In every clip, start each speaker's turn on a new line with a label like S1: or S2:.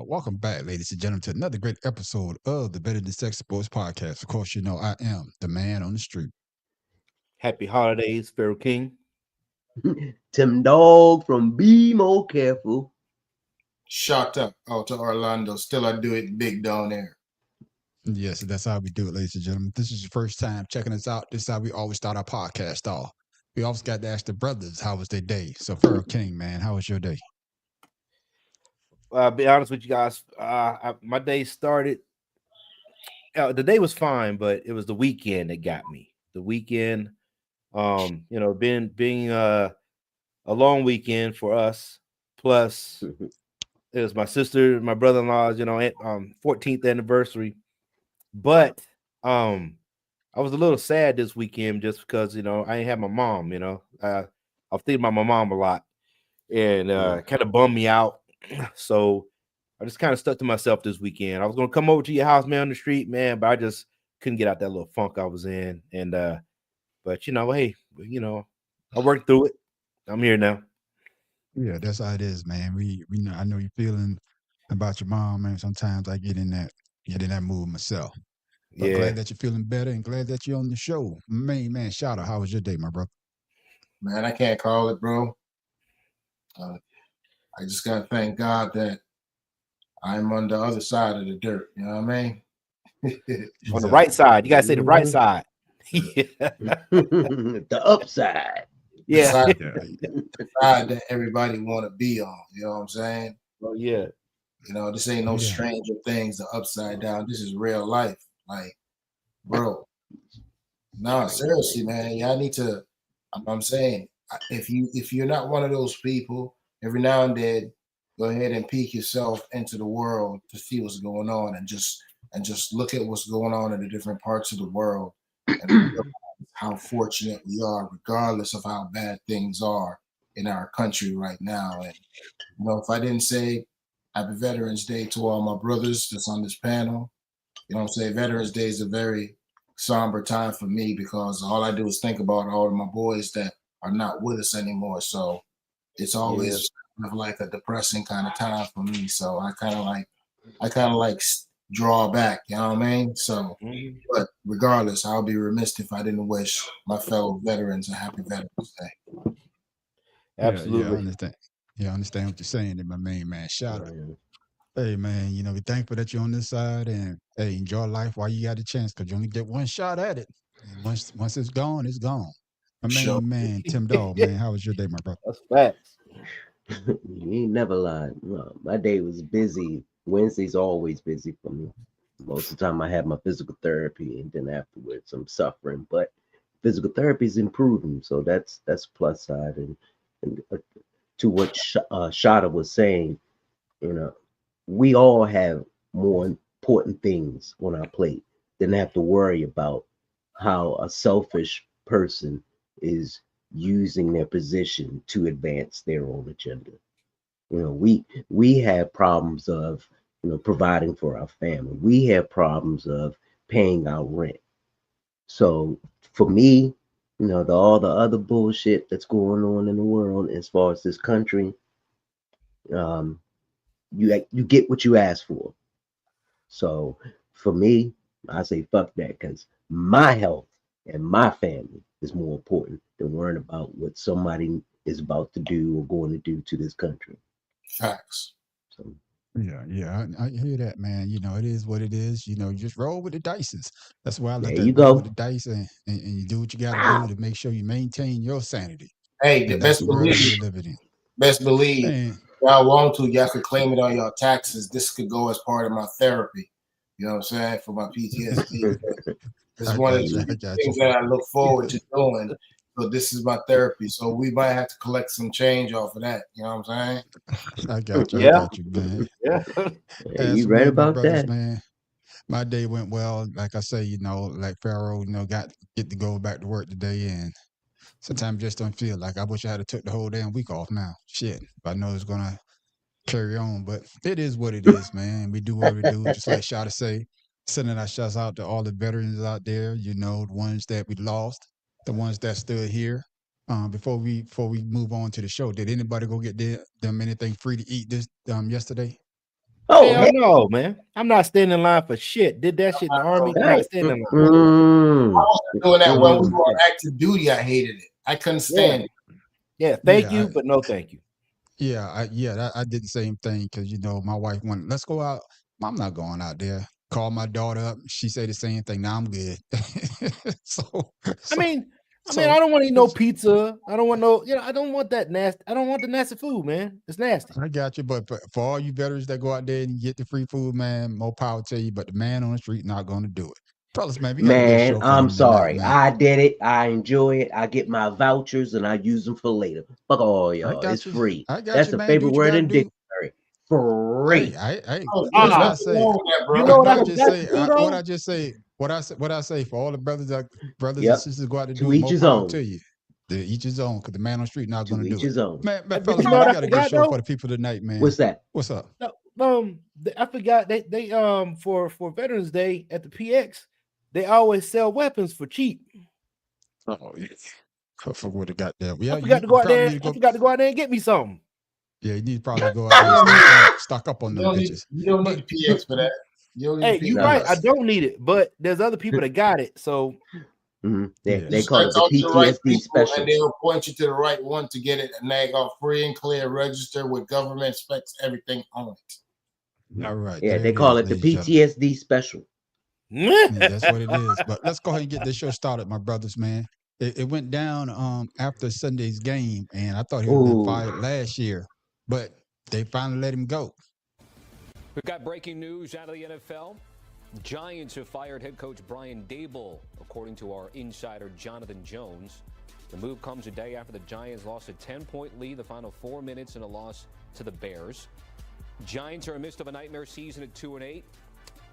S1: welcome back, ladies and gentlemen, to another great episode of the Better Than Sex Sports Podcast. Of course, you know I am the man on the street.
S2: Happy holidays, Pharaoh King.
S3: Tim Dog from Be More Careful.
S4: Shot up out to Orlando. Still, I do it big down there.
S1: Yes, that's how we do it, ladies and gentlemen. If this is your first time checking us out, this is how we always start our podcast off. We always got to ask the brothers, how was their day? So, Pharaoh King, man, how was your day?
S2: I'll be honest with you guys. My day started. The day was fine, but it was the weekend that got me. The weekend, being a long weekend for us. Plus, it was my sister, my brother-in-law's, 14th anniversary. But I was a little sad this weekend just because I ain't have my mom. I was thinking about my mom a lot, and kind of bummed me out. So I just kind of stuck to myself this weekend. I was gonna come over to your house, man, on the street, man, but I just couldn't get out that little funk I was in. And but hey, I worked through it. I'm here now.
S1: Yeah, that's how it is, man. We know I know you're feeling about your mom, man. Sometimes I get in that mood myself. But
S2: Yeah.
S1: glad that you're feeling better and glad that you're on the show. Man, shout out. How was your day, my brother?
S4: Man, I can't call it, bro. I just got to thank God that I'm on the other side of the dirt. You know what I mean?
S2: On the right side. You gotta say the right side.
S3: The upside.
S2: Yeah.
S4: The side that everybody want to be on. You know what I'm saying?
S2: Oh, yeah.
S4: This ain't no
S1: Yeah.
S4: Stranger Things, the upside down. This is real life. Like, bro. No, seriously, man. Y'all need to. I'm saying, if you're not one of those people, every now and then, go ahead and peek yourself into the world to see what's going on, and just look at what's going on in the different parts of the world, and realize how fortunate we are, regardless of how bad things are in our country right now. And if I didn't say Happy Veterans Day to all my brothers that's on this panel, I'm saying Veterans Day is a very somber time for me because all I do is think about all of my boys that are not with us anymore. So it's always kind of like a depressing kind of time for me. So I kind of like draw back, you know what I mean? So, but regardless, I'll be remiss if I didn't wish my fellow veterans a happy Veterans Day.
S2: Absolutely.
S1: Yeah, I understand. Yeah, I understand what you're saying, my main man. Shout out. Hey, man, we're thankful that you're on this side and, hey, enjoy life while you got a chance because you only get one shot at it. And once it's gone, it's gone. My
S4: Sure.
S1: main man, Tim Dog, man, how was your day, my brother?
S2: That's facts.
S3: You ain't never lied. No, my day was busy. Wednesday's always busy for me. Most of the time I have my physical therapy and then afterwards I'm suffering. But physical therapy is improving, so that's plus side. And to what Shada was saying, you know, we all have more important things on our plate than have to worry about how a selfish person is using their position to advance their own agenda. We have problems of providing for our family. We have problems of paying our rent. So for me, all the other bullshit that's going on in the world as far as this country, um, you get what you ask for. So for me, I say fuck that because my health and my family is more important than worrying about what somebody is about to do or going to do to this country.
S4: Facts.
S3: So
S1: Yeah, I hear that, man. It is what it is. You just roll with the dices. That's why I
S3: there
S1: look
S3: you
S1: at roll with
S3: go.
S1: the dice and you do what you got to do to make sure you maintain your sanity.
S4: Hey, the
S1: And that's the
S4: best
S1: world that
S4: believe,
S1: we're living in.
S4: best believe,
S1: Man,
S4: y'all want to, y'all could claim it on your taxes. This could go as part of my therapy. You know what I'm saying? For my PTSD. This is
S1: I
S4: one of
S1: got you.
S4: the
S1: I got you.
S4: things that I look forward to doing. So this is my therapy. So we might have to collect some change off of that. You know what I'm saying?
S1: I got you. I
S2: Yeah.
S1: got you, man.
S2: Yeah.
S1: As
S3: You
S1: for
S3: right
S1: me and my
S3: about
S1: brothers,
S3: that.
S1: man, my day went well. Like I say, like Pharaoh, get to go back to work today, and sometimes just don't feel like I wish I had took the whole damn week off now. Shit, but I know it's gonna carry on, but it is what it is, man. We do what we do, just like Shada say. Sending our shouts out to all the veterans out there, the ones that we lost, the ones that stood here. Before we move on to the show, did anybody go get them anything free to eat this yesterday?
S3: Oh,
S2: Hell no, man. I'm not standing in line for shit. Did that shit in the army. I'm not standing in line.
S3: mm,
S4: I was doing that when we
S3: mm.
S4: were on active duty. I hated it. I couldn't stand it.
S2: Yeah, thank
S1: Yeah,
S2: you, but no thank you.
S1: I did the same thing because my wife wanted, let's go out. I'm not going out there. Call my daughter up. She said the same thing. Now I'm good. so,
S2: I mean,
S1: so
S2: I don't want to eat no
S1: it's-
S2: pizza. I don't want no, I don't want that nasty. I don't want the nasty food, man. It's nasty.
S1: I got you. But for all you veterans that go out there and get the free food, man, more power to you. But the man on the street not going to do it. Fellas, man, we got a good
S3: Man,
S1: show for
S3: I'm
S1: them
S3: sorry.
S1: tonight, man.
S3: I did it. I enjoy it. I get my vouchers and I use them for later. Fuck all y'all.
S1: got
S3: It's
S1: you.
S3: free.
S1: I got
S3: That's
S1: you,
S3: the
S1: man. Do
S3: favorite
S1: what you
S3: word
S1: gotta
S3: in
S1: do.
S3: dictionary. Free.
S4: Oh,
S1: What
S2: Ah,
S1: I say?
S4: wrong with that, bro.
S2: you know what I
S1: What I
S2: forgot
S1: just
S2: to
S1: say?
S2: do, though?
S1: What I say for all the brothers and
S3: Yep.
S1: sisters go out to
S3: To
S1: do
S3: each
S1: more
S3: his
S1: power
S3: own.
S1: to you. To each his own, because the man on the street not
S3: To
S1: going to
S3: each
S1: do it.
S3: his own.
S1: Man,
S2: But
S1: fellas,
S2: you
S1: man,
S2: know what
S1: we
S2: I
S1: got a good
S2: forgot,
S1: show
S2: though?
S1: for the people tonight, man.
S3: What's that?
S1: What's up?
S2: No, I forgot they for Veterans Day at the PX, they always sell weapons for cheap.
S1: Oh, yeah. I forgot to got that. Yeah,
S2: I forgot to go out there. I forgot to go out there and get me something.
S1: Yeah, you need to probably go out there and stock up on
S4: You
S1: them
S4: don't need,
S1: bitches.
S4: you don't need
S1: But
S4: the PX for that. You don't need
S2: Hey,
S4: the
S2: you
S4: PX.
S2: right. I don't need it, but there's other people that got it. So
S3: Mhm.
S1: Yeah.
S3: They
S4: You
S3: call it
S4: just
S3: the
S4: talk to the right
S3: PTSD
S4: people,
S3: special.
S4: and they'll point you to the right one to get it. And they got free and clear register with government specs, everything on it.
S1: all right.
S3: Yeah,
S1: there
S3: they
S1: it
S3: call
S1: is,
S3: it the
S1: ladies and gentlemen.
S3: PTSD special.
S1: Yeah, that's what it is. But let's go ahead and get this show started, my brothers, man. It went down after Sunday's game, and I thought he would have been
S3: Ooh.
S1: fired last year, but they finally let him go.
S5: We've got breaking news out of the NFL. Giants have fired head coach Brian Daboll, according to our insider Jonathan Jones. The move comes a day after the Giants lost a 10-point lead the final 4 minutes in a loss to the Bears. Giants are in the midst of a nightmare season at 2-8.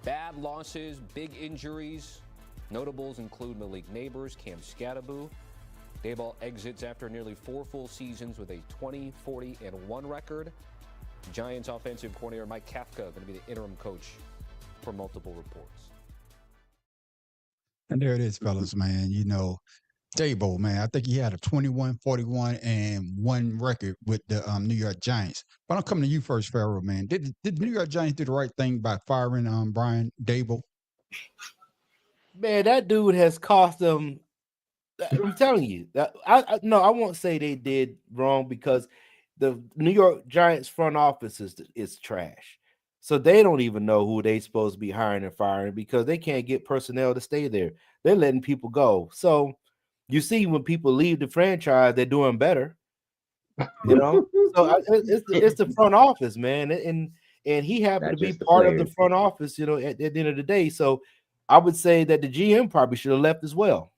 S5: Bad losses, big injuries. Notables include Malik Neighbors, Cam Scatteraboo. Daboll exits after nearly 4 full seasons with a 20-40-1 record. Giants offensive coordinator Mike Kafka going to be the interim coach for multiple reports.
S1: And there it is, fellas, man. Daboll, man, I think he had a 21-41-1 record with the New York Giants. But I'm coming to you first, Pharaoh, man. Did the New York Giants do the right thing by firing Brian Daboll?
S2: man, that dude has cost them. I'm telling you that I won't say they did wrong because the New York Giants front office is trash. So they don't even know who they supposed to be hiring and firing because they can't get personnel to stay there. They're letting people go. So you see when people leave the franchise, they're doing better. So it's the front office, man, and he happened
S3: Not
S2: to be
S3: just the
S2: part of the
S3: players.
S2: front office. At the end of the day, so I would say that the GM probably should have left as well.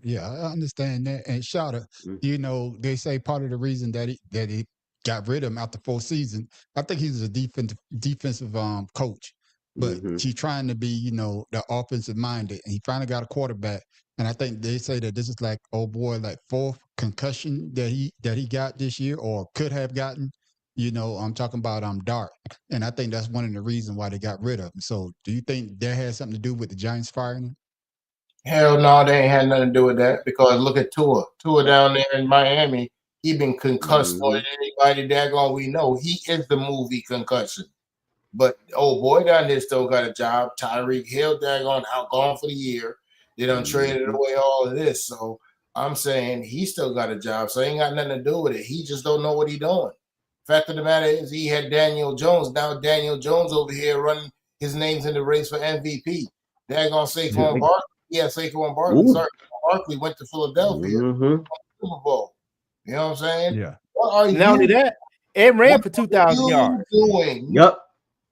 S1: Yeah, I understand that. And Shouter, they say part of the reason that he got rid of him after 4 seasons, I think he's a defensive coach, but he's trying to be, the offensive minded, and he finally got a quarterback. And I think they say that this is like, oh boy, like 4th concussion that he got this year or could have gotten. I'm talking about Dart, and I think that's one of the reasons why they got rid of him. So, do you think that has something to do with the Giants firing him?
S4: Hell no, they ain't had nothing to do with that because look at Tua. Tua down there in Miami, he been concussed more than anybody daggone we know. He is the movie concussion. But old boy down there still got a job. Tyreek Hill daggone out gone for the year. They done traded away all of this. So I'm saying he still got a job. So he ain't got nothing to do with it. He just don't know what he doing. Fact of the matter is he had Daniel Jones. Now Daniel Jones over here running his name's in the race for MVP. Daggone Saquon Barkley. Yeah, Saquon Barkley. Sorry, Barkley went to Philadelphia Super Bowl. You know what I'm saying?
S1: Yeah.
S4: What are
S2: Not only that, and ran for 2,000 yards.
S4: Doing?
S3: Yep.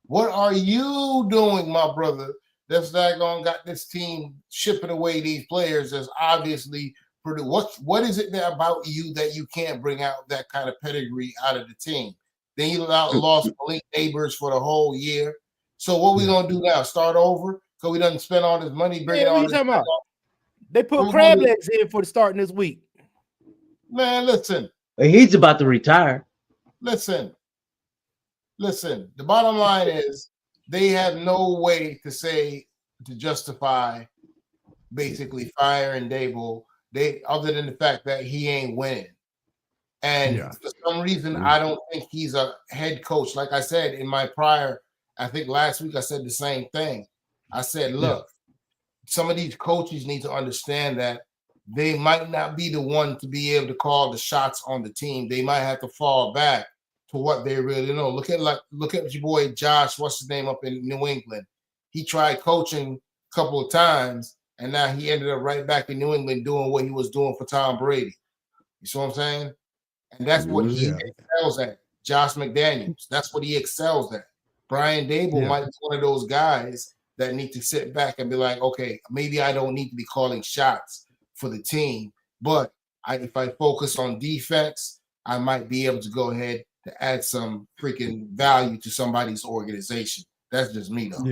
S4: What are you doing, my brother? That's daggone got this team shipping away these players that's obviously pretty. What is it there about you that you can't bring out that kind of pedigree out of the team? Then you lost Malik Neighbors for the whole year. So what we gonna do now? Start over? Because we done spend all this money bringing all this.
S2: Talking about? They put crab legs in for the starting this week.
S4: Man, listen.
S3: He's about to retire.
S4: Listen. The bottom line is they have no way to justify basically firing Daboll. Other than the fact that he ain't winning. And
S1: Yeah.
S4: for some reason, I don't think he's a head coach. Like I said in my prior, I think last week I said the same thing. I said, look, some of these coaches need to understand that they might not be the one to be able to call the shots on the team. They might have to fall back to what they really know. Look at your boy Josh, what's his name, up in New England. He tried coaching a couple of times, and now he ended up right back in New England doing what he was doing for Tom Brady. You see what I'm saying? And that's what he excels at. Josh McDaniels. That's what he excels at. Brian Dable might be one of those guys that need to sit back and be like, okay, maybe I don't need to be calling shots for the team, but if I focus on defense, I might be able to go ahead to add some freaking value to somebody's organization. That's just me, though.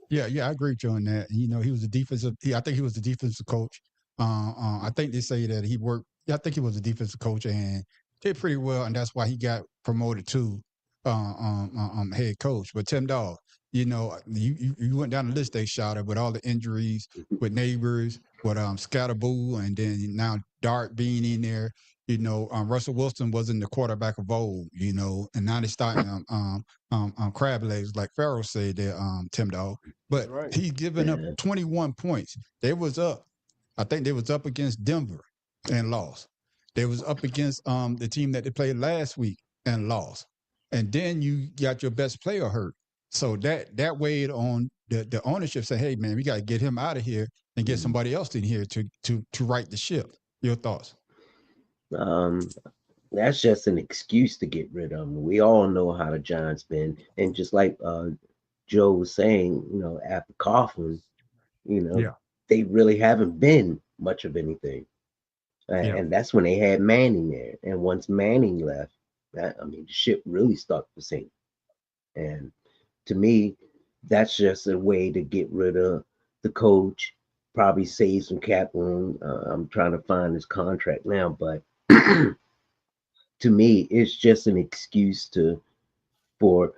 S1: Yeah, I agree with you on that. You know, he was a defensive. I think he was the defensive coach. I think they say that he worked. Yeah, I think he was a defensive coach and did pretty well, and that's why he got promoted to head coach. But Tim Dog, you know, you went down the list they shot at with all the injuries, with Neighbors, with Scatterboo, and then now Dart being in there. You know, Russell Wilson wasn't the quarterback of old, you know, and now they're starting crab legs, like Farrell said there, Tim Dog. But he's given up 21 points. They was up. I think they was up against Denver and lost. They was up against the team that they played last week and lost. And then you got your best player hurt. So that weighed on the ownership. Say, hey man, we got to get him out of here and get somebody else in here to right the ship. Your thoughts?
S3: That's just an excuse to get rid of him. We all know how the Giants been, and just like Joe was saying, you know, after Coughlin, you know, they really haven't been much of anything, and that's when they had Manning there. And once Manning left, the ship really started to sink. And to me, that's just a way to get rid of the coach, probably save some cap room. I'm trying to find his contract now, but to me, it's just an excuse for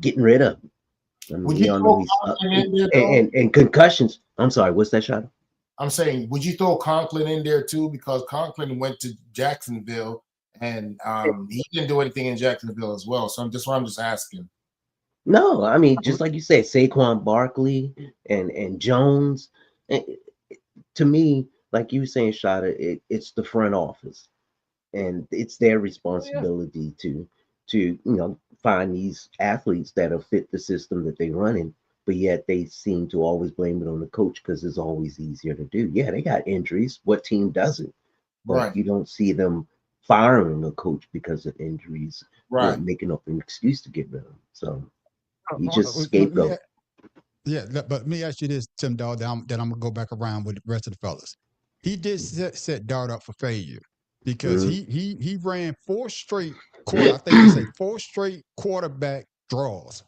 S3: getting rid of him. I mean,
S4: would you throw Conklin in there,
S3: and concussions? I'm sorry, what's that, Shadow?
S4: I'm saying, would you throw Conklin in there too? Because Conklin went to Jacksonville and he didn't do anything in Jacksonville as well. So I'm just asking.
S3: No, I mean, just like you said, Saquon Barkley and Jones. To me, like you were saying, Shadow, it's the front office, and it's their responsibility to find these athletes that'll fit the system that they're running. But yet they seem to always blame it on the coach because it's always easier to do. Yeah, they got injuries. What team doesn't? But you don't see them firing a coach because of injuries, making up an excuse to get rid of him. So he just scapegoat.
S1: Yeah, but let me ask you this, Tim Dog, that I'm gonna go back around with the rest of the fellas. He did set Dart up for failure because he ran four straight quarterback draws.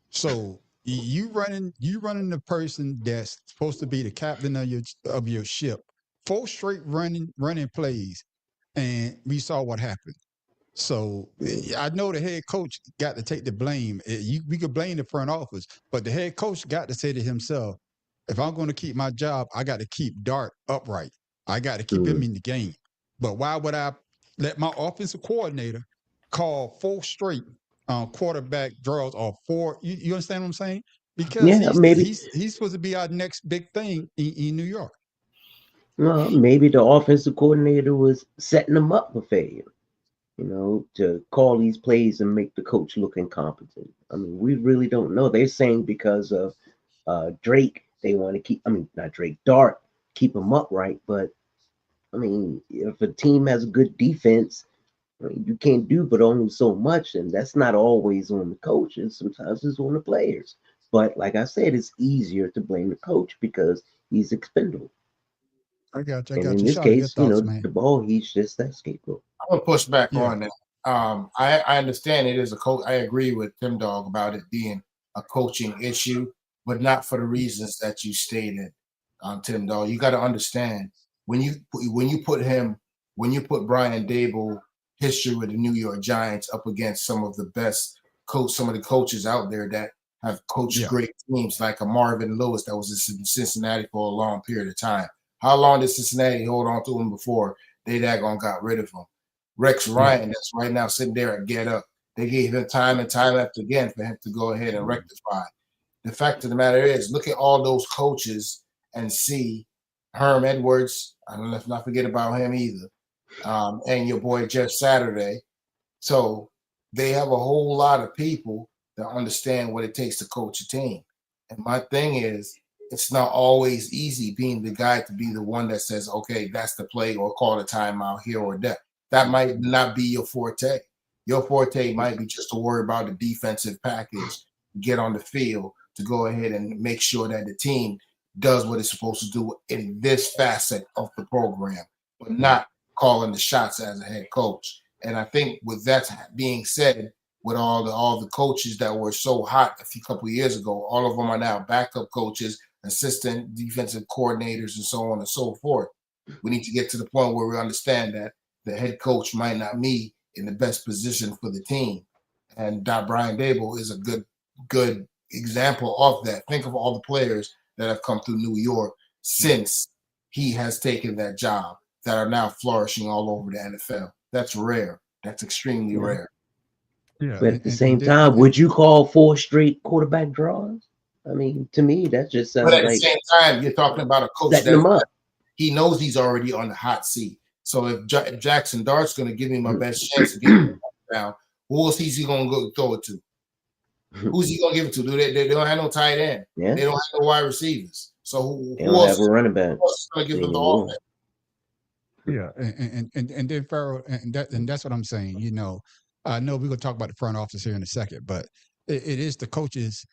S1: So you running the person that's supposed to be the captain of your ship, four straight running plays, and we saw what happened. So I know the head coach got to take the blame. We could blame the front office, but the head coach got to say to himself, if I'm going to keep my job, I got to keep Dart upright. I got to keep him in the game. But why would I let my offensive coordinator call four straight quarterback draws or four? You understand what I'm saying? Because he's supposed to be our next big thing in New York.
S3: Well, maybe the offensive coordinator was setting them up for failure, to call these plays and make the coach look incompetent. I mean, we really don't know. They're saying because of Drake, they want to keep, not Drake, Dart, keep him upright. But, if a team has a good defense, you can't do but only so much. And that's not always on the coaches. Sometimes it's on the players. But like I said, it's easier to blame the coach because he's expendable.
S1: I got you.
S3: In this case, the ball, he's just that scapegoat.
S4: I'm gonna push back on that. I understand it is a coach. I agree with Tim Dog about it being a coaching issue, but not for the reasons that you stated, Tim Dog. You got to understand when you put Brian Dable history with the New York Giants up against some of the coaches out there that have coached great teams like a Marvin Lewis that was in Cincinnati for a long period of time. How long did Cincinnati hold on to him before they daggone got rid of him. Rex Ryan, that's right now sitting there and get up. They gave him time and time after again for him to go ahead and rectify. The fact of the matter is, look at all those coaches and see Herm Edwards. Let's not forget about him either. And your boy Jeff Saturday. So they have a whole lot of people that understand what it takes to coach a team. And my thing is, it's not always easy being the guy to be the one that says, okay, that's the play, or call a timeout here or there. That might not be your forte. Your forte might be just to worry about the defensive package, get on the field to go ahead and make sure that the team does what it's supposed to do in this facet of the program, but not calling the shots as a head coach. And I think with that being said, with all the coaches that were so hot a couple of years ago, all of them are now backup coaches, assistant defensive coordinators, and so on and so forth. We need to get to the point where we understand that the head coach might not be in the best position for the team. And Brian Daboll is a good example of that. Think of all the players that have come through New York since he has taken that job that are now flourishing all over the NFL. That's rare. That's extremely rare.
S1: Yeah,
S3: But at the same time, would you call 4 straight quarterback draws? I mean, to me, that just sounds
S4: But at
S3: like
S4: the same time, you're talking about a coach
S3: setting them up.
S4: He knows he's already on the hot seat. So if Jackson Dart's going to give me my best chance to get him down, who else is he going to go throw it to? Who's he going to give it to? They don't have no tight end.
S3: Yeah.
S4: They don't have no wide receivers. So
S3: They
S4: who
S3: don't
S4: else
S3: have a running back.
S4: is going to give them the
S3: anymore.
S4: offense?
S1: Yeah, and then Farrell, and that's what I'm saying. You know, I know we're gonna talk about the front office here in a second, but it is the coaches.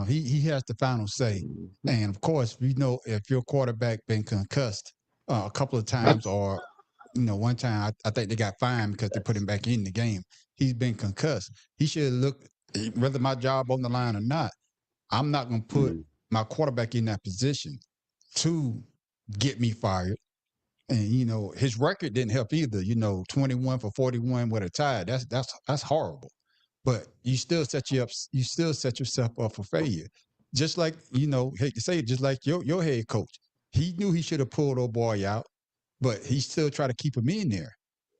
S1: He has the final say, and of course, we know if your quarterback been concussed a couple of times, or one time I think they got fined because they put him back in the game. He's been concussed. He should look, whether my job on the line or not. I'm not gonna put my quarterback in that position to get me fired. And his record didn't help either. 21 for 41 with a tie. That's horrible. But you still set yourself up for failure. Just like hate to say it, just like your head coach. He knew he should have pulled old boy out, but he still tried to keep him in there.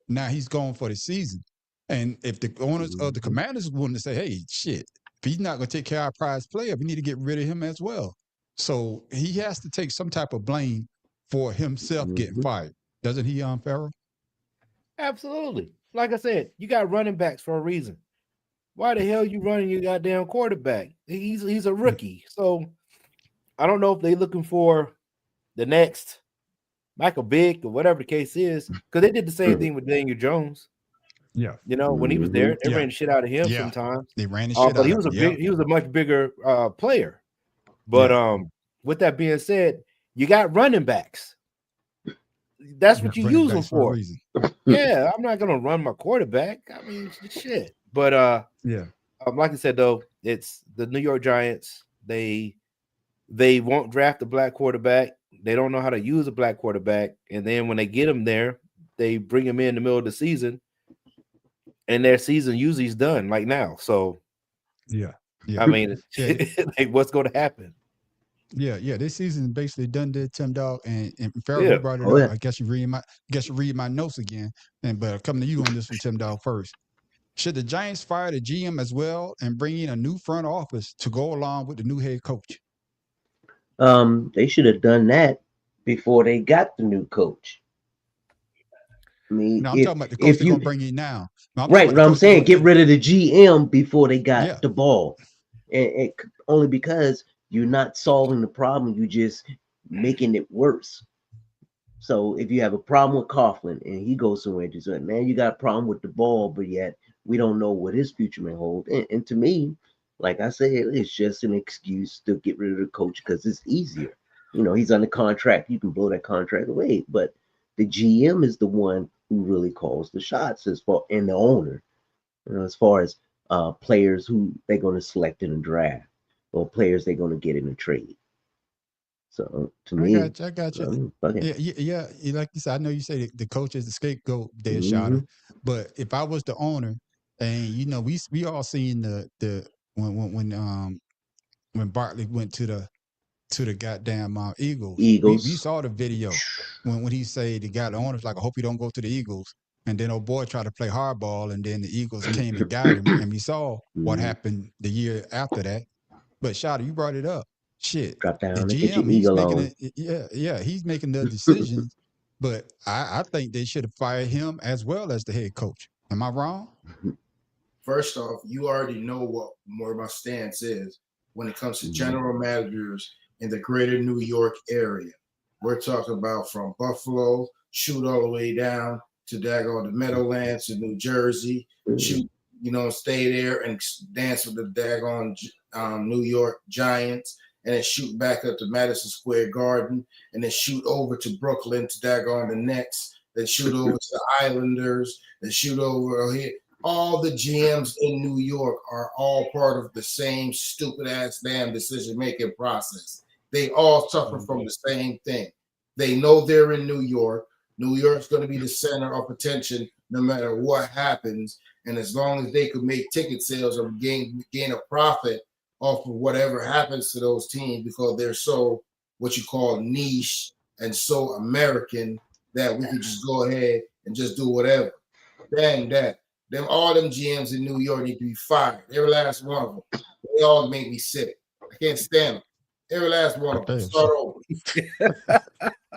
S1: Now he's gone for the season. And if the owners of the Commanders wanted to say, hey, shit, if he's not going to take care of our prize player, we need to get rid of him as well. So he has to take some type of blame for himself getting fired. Doesn't he, Farrell?
S2: Absolutely. Like I said, you got running backs for a reason. Why the hell you running your goddamn quarterback? He's a rookie. So I don't know if they're looking for the next Michael Vick or whatever the case is, because they did the same thing with Daniel Jones.
S1: Yeah.
S2: When he was there, they ran the shit out of him sometimes.
S1: They ran the shit out
S2: but he
S1: of
S2: was
S1: him.
S2: he was a much bigger player. But with that being said, you got running backs. That's what you use them for. Yeah, I'm not gonna run my quarterback. I mean, shit. But like I said though, it's the New York Giants. They won't draft a black quarterback. They don't know how to use a black quarterback, and then when they get him there, they bring him in the middle of the season, and their season usually is done like now. So I mean, like, what's going to happen?
S1: Yeah. This season basically done did Tim Dog and Farrell brought it up. I guess you read my notes again. But coming to you on this one, Tim Dog first. Should the Giants fire the GM as well and bring in a new front office to go along with the new head coach?
S3: They should have done that before they got the new coach. I mean,
S1: I'm talking about the coach they're gonna bring in now.
S3: Right, what I'm saying, get rid of the GM before they got the ball, and only because you're not solving the problem, you just making it worse. So if you have a problem with Coughlin and he goes somewhere and just like, man, you got a problem with the ball, but yet we don't know what his future may hold. And to me, like I said, it's just an excuse to get rid of the coach because it's easier. He's under contract. You can blow that contract away. But the GM is the one who really calls the shots and the owner, as far as players who they're going to select in a draft or players they're going to get in a trade. So to me,
S1: I got you. Yeah. Like you said, I know you say the coach is the scapegoat, dead shotter. But if I was the owner, and we all seen the when Bartley went to to the goddamn Eagles.
S3: Eagles.
S1: We saw the video when he said the guy, the owner's like, I hope you don't go to the Eagles. And then old boy tried to play hardball, and then the Eagles came and got him. And we saw what happened the year after that. But Shada, you brought it up. Shit.
S3: Drop down
S1: The
S3: and get your
S1: GM, he's
S3: eagle
S1: making
S3: on.
S1: it. Yeah, he's making the decisions. But I think they should have fired him as well as the head coach. Am I wrong?
S4: First off, you already know what more my stance is when it comes to general managers in the greater New York area. We're talking about from Buffalo, shoot all the way down to daggone the Meadowlands to New Jersey, shoot, stay there and dance with the daggone New York Giants, and then shoot back up to Madison Square Garden, and then shoot over to Brooklyn to daggone the Nets, then shoot over to the Islanders, then shoot over here. All the GMs in New York are all part of the same stupid ass damn decision-making process. They all suffer from the same thing. They know they're in New York. New York's going to be the center of attention no matter what happens. And as long as they could make ticket sales or gain a profit off of whatever happens to those teams, because they're so what you call niche and so American that we can just go ahead and just do whatever. Dang that. All them GMs in New York need to be fired. Every last one of them. They all make me sick. I can't stand them. Every last one of them. Start over.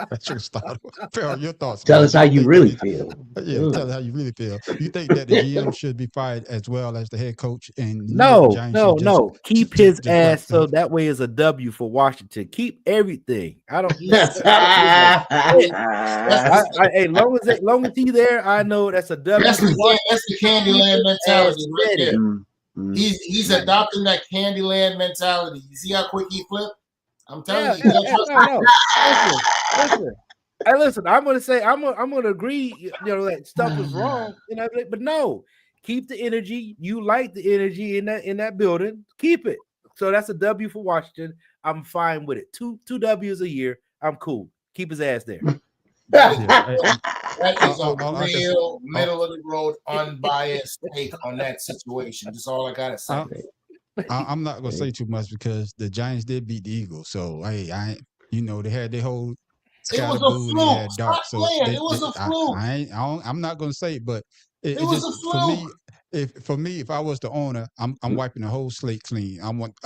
S1: That should start. Pharaoh, your thoughts.
S3: Tell
S1: man.
S3: us how you really feel.
S1: Yeah, tell us how you really feel. You think that the GM should be fired as well as the head coach? And
S2: No. Keep his
S1: just
S2: ass
S1: let
S2: so that way is a W for Washington. Keep everything. I don't. Hey, long as he's there, I know that's a W.
S4: That's the Candyland mentality right there.
S3: Mm-hmm.
S4: He's adopting that Candyland mentality. You see how quick he flipped? I'm telling you.
S2: No. Listen. Hey, listen. I'm gonna agree. That stuff was wrong. But no, keep the energy. You like the energy in that building. Keep it. So that's a W for Washington. I'm fine with it. Two W's a year. I'm cool. Keep his ass there.
S4: That is a real middle of the road, unbiased take on that situation. That's all I gotta say.
S1: I'm not gonna say too much because the Giants did beat the Eagles. So hey, they had their whole
S4: It was a
S1: Scatterboo,
S4: fluke.
S1: they had dark.
S4: Stop playing. It was a fluke.
S1: I'm not gonna say, but
S4: It was a fluke.
S1: For me, if I was the owner, I'm wiping the whole slate clean. I want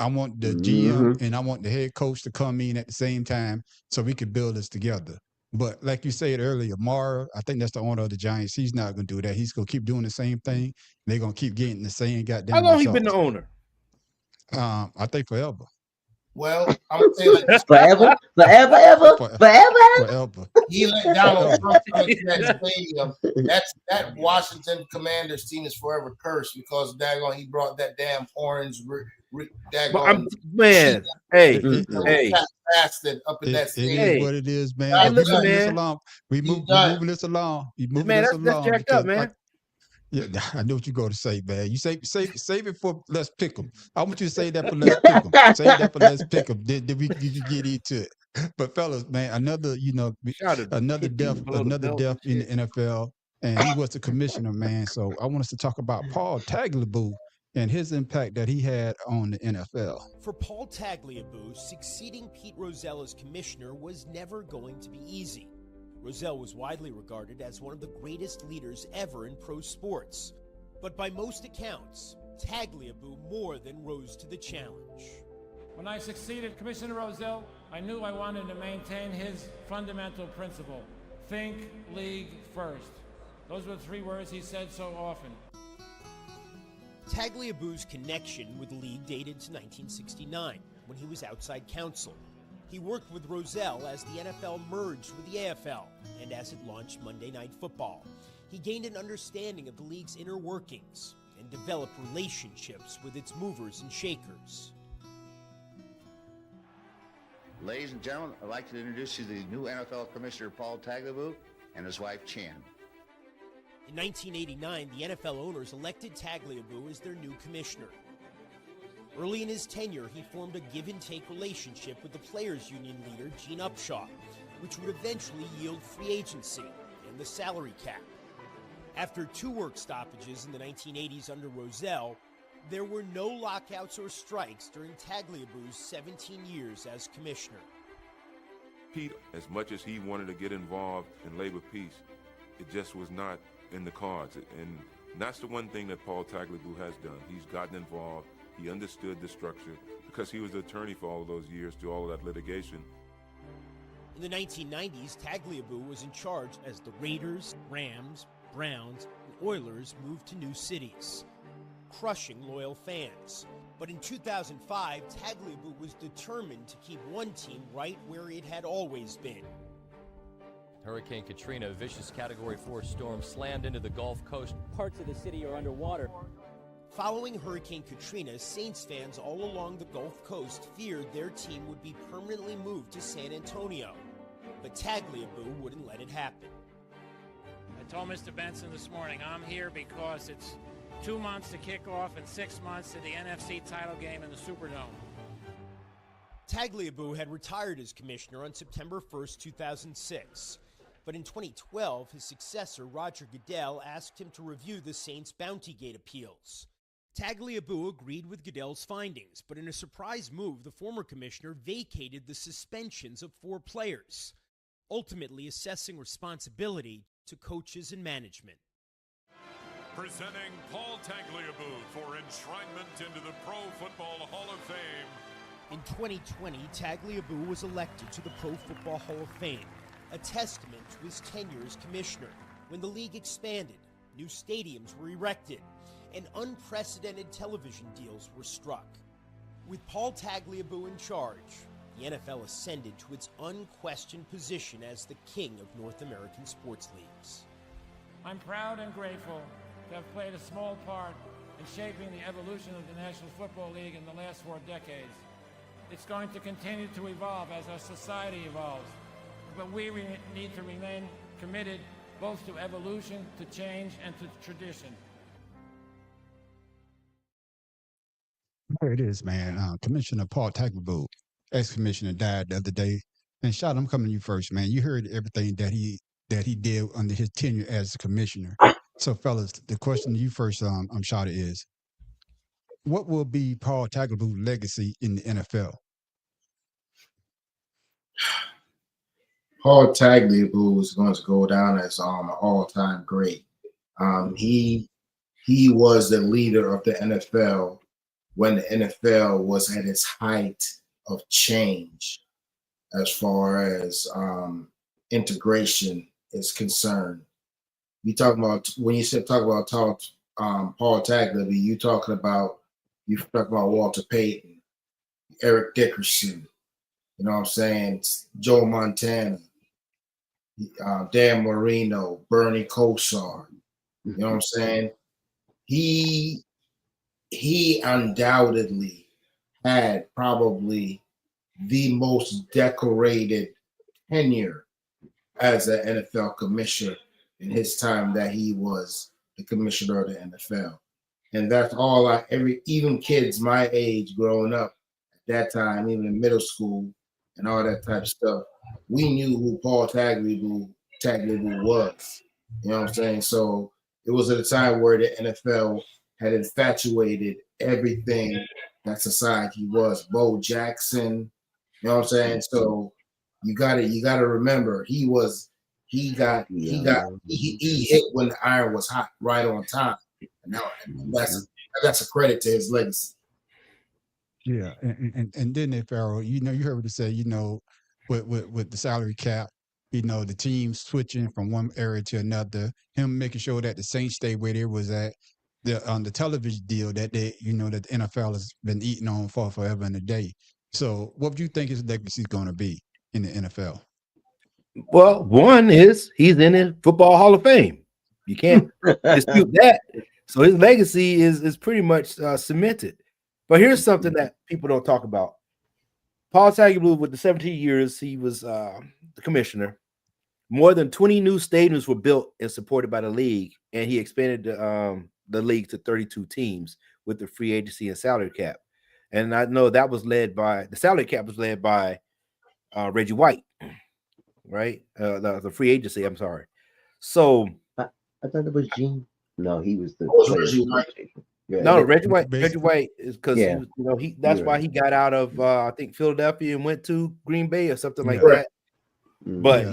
S1: the GM and I want the head coach to come in at the same time so we could build this together. But like you said earlier, Mara, I think that's the owner of the Giants. He's not gonna do that. He's gonna keep doing the same thing. They're gonna keep getting the same goddamn.
S2: How long
S1: results.
S2: he been the owner?
S1: I think forever.
S4: Well, I'm gonna say like this.
S3: Forever.
S4: He let down on that stadium. That Washington Commanders team is forever cursed because daggone he brought that damn orange daggone bastard up in that stadium.
S1: It is what it is, man.
S2: Hey,
S1: We
S2: listen,
S1: moving this
S2: man.
S1: along. We moving this along. We moving
S2: Man,
S1: this
S2: that's
S1: along.
S2: jacked up, man.
S1: Yeah, I know what you're going to say, man. You save it for Let's Pick 'em. I want you to say that for Let's Pick 'em. Say that for Let's Pick 'em. Then you get into it. But fellas, man, another death in the NFL, and he was the commissioner, man. So I want us to talk about Paul Tagliabue and his impact that he had on the NFL.
S6: For Paul Tagliabue, succeeding Pete Rozelle as commissioner was never going to be easy. Rozelle was widely regarded as one of the greatest leaders ever in pro sports. But by most accounts, Tagliabue more than rose to the challenge.
S7: When I succeeded Commissioner Rozelle, I knew I wanted to maintain his fundamental principle: think league first. Those were the 3 words he said so often.
S6: Tagliabue's connection with the league dated to 1969, when he was outside counsel. He worked with Rozelle as the NFL merged with the AFL and as it launched Monday Night Football. He gained an understanding of the league's inner workings and developed relationships with its movers and shakers.
S8: Ladies and gentlemen, I'd like to introduce you to the new NFL Commissioner Paul Tagliabue and his wife Chan.
S6: In 1989, the NFL owners elected Tagliabue as their new commissioner. Early in his tenure, he formed a give-and-take relationship with the Players' Union leader, Gene Upshaw, which would eventually yield free agency and the salary cap. After 2 work stoppages in the 1980s under Rozelle, There were no lockouts or strikes during Tagliabue's 17 years as commissioner.
S9: Pete, as much as he wanted to get involved in labor peace, it just was not in the cards. And that's the one thing that Paul Tagliabue has done. He's gotten involved. He understood the structure because he was the attorney for all of those years through all of that litigation.
S6: In the 1990s, Tagliabue was in charge as the Raiders, Rams, Browns, and Oilers moved to new cities, crushing loyal fans. But in 2005, Tagliabue was determined to keep one team right where it had always been.
S10: Hurricane Katrina, a vicious Category 4 storm, slammed into the Gulf Coast. Parts of the city are underwater.
S6: Following Hurricane Katrina, Saints fans all along the Gulf Coast feared their team would be permanently moved to San Antonio. But Tagliabue wouldn't let it happen.
S7: I told Mr. Benson this morning, I'm here because it's 2 months to kick off and 6 months to the NFC title game in the Superdome.
S6: Tagliabue had retired as commissioner on September 1st, 2006. But in 2012, his successor, Roger Goodell, asked him to review the Saints' Bountygate appeals. Tagliabue agreed with Goodell's findings, but in a surprise move, the former commissioner vacated the suspensions of 4 players, ultimately assessing responsibility to coaches and management.
S11: Presenting Paul Tagliabue for enshrinement into the Pro Football Hall of Fame.
S6: In 2020, Tagliabue was elected to the Pro Football Hall of Fame, a testament to his tenure as commissioner. When the league expanded, new stadiums were erected, and unprecedented television deals were struck. With Paul Tagliabue in charge, the NFL ascended to its unquestioned position as the king of North American sports leagues.
S7: I'm proud and grateful to have played a small part in shaping the evolution of the National Football League in the last 4 decades. It's going to continue to evolve as our society evolves, but we need to remain committed both to evolution, to change, and to tradition.
S1: There it is, man. Commissioner Paul Tagliabue, ex-commissioner, died the other day. And Shot, I'm coming to you first, man. You heard everything that he did under his tenure as a commissioner. So, fellas, the question to you first, Shot, is, what will be Paul Tagliabue's legacy in the NFL?
S4: Paul Tagliabue is going to go down as an all-time great. He was the leader of the NFL when the NFL was at its height of change as far as integration is concerned. When you talk about Paul Tagliabue, you're talking about Walter Payton, Eric Dickerson, you know what I'm saying, Joe Montana, Dan Marino, Bernie Kosar. You know what I'm saying? He undoubtedly had probably the most decorated tenure as an NFL commissioner in his time that he was the commissioner of the NFL. And that's all even kids my age growing up at that time, even in middle school and all that type of stuff, we knew who Paul Tagliabue was. You know what I'm saying? So it was at a time where the NFL had infatuated everything that society was. Bo Jackson, you know what I'm saying? So you gotta remember he hit when the iron was hot, right on time. And that's a credit to his legacy.
S1: Yeah, and then Pharaoh, you heard what he said, with the salary cap, the team switching from one area to another, him making sure that the Saints stay where they was at, the television deal that that the NFL has been eating on for forever and a day. So what would you think his legacy is going to be in the NFL?
S2: Well, one is he's in the Football Hall of Fame. You can't dispute that. So his legacy is pretty much cemented. But here's something that people don't talk about. Paul Tagliabue, with the 17 years he was the commissioner, more than 20 new stadiums were built and supported by the league, and he expanded the league to 32 teams with the free agency and salary cap. And I know that was the salary cap was led by Reggie White, right? The free agency, I'm sorry. So
S3: I thought it was Gene. No, he was the
S4: Reggie White.
S2: No, Reggie White. Reggie White is because
S3: Yeah.
S2: that's
S3: Yeah.
S2: why he got out of I think Philadelphia and went to Green Bay or something like
S1: Yeah.
S2: that. But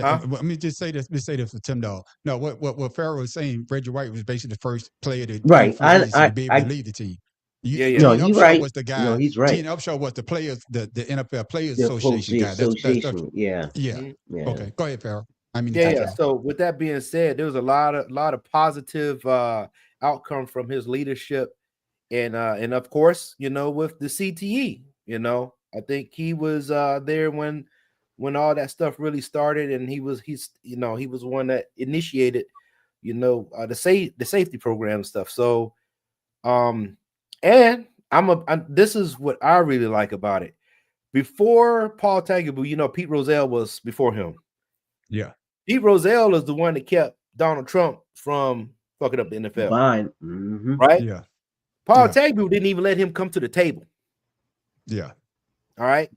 S1: but let me just say this. Let me say this for Tim Dog. No, what Farrell was saying, Reggie White was basically the first player to
S3: Right.
S1: to be able to lead the team.
S3: No,
S1: Gene
S3: you're
S1: Upshaw
S3: right.
S1: was the guy.
S3: No, he's right.
S1: Gene Upshaw was the players, the NFL Players
S3: The
S1: Association guy.
S3: association, yeah.
S1: Yeah.
S3: Yeah.
S1: Okay, go ahead, Farrell. I mean,
S2: Yeah. So with that being said, there was a lot of positive outcome from his leadership, and of course, with the CTE, I think he was there when all that stuff really started, and he was one that initiated, the safety program and stuff. So, and this is what I really like about it. Before Paul Tagliabue, Pete Rozelle was before him.
S1: Yeah.
S2: Pete Rozelle is the one that kept Donald Trump from fucking up the NFL.
S3: Fine. Mm-hmm.
S2: Right?
S1: Yeah.
S2: Paul Tagliabue didn't even let him come to the table.
S1: Yeah.
S2: All right.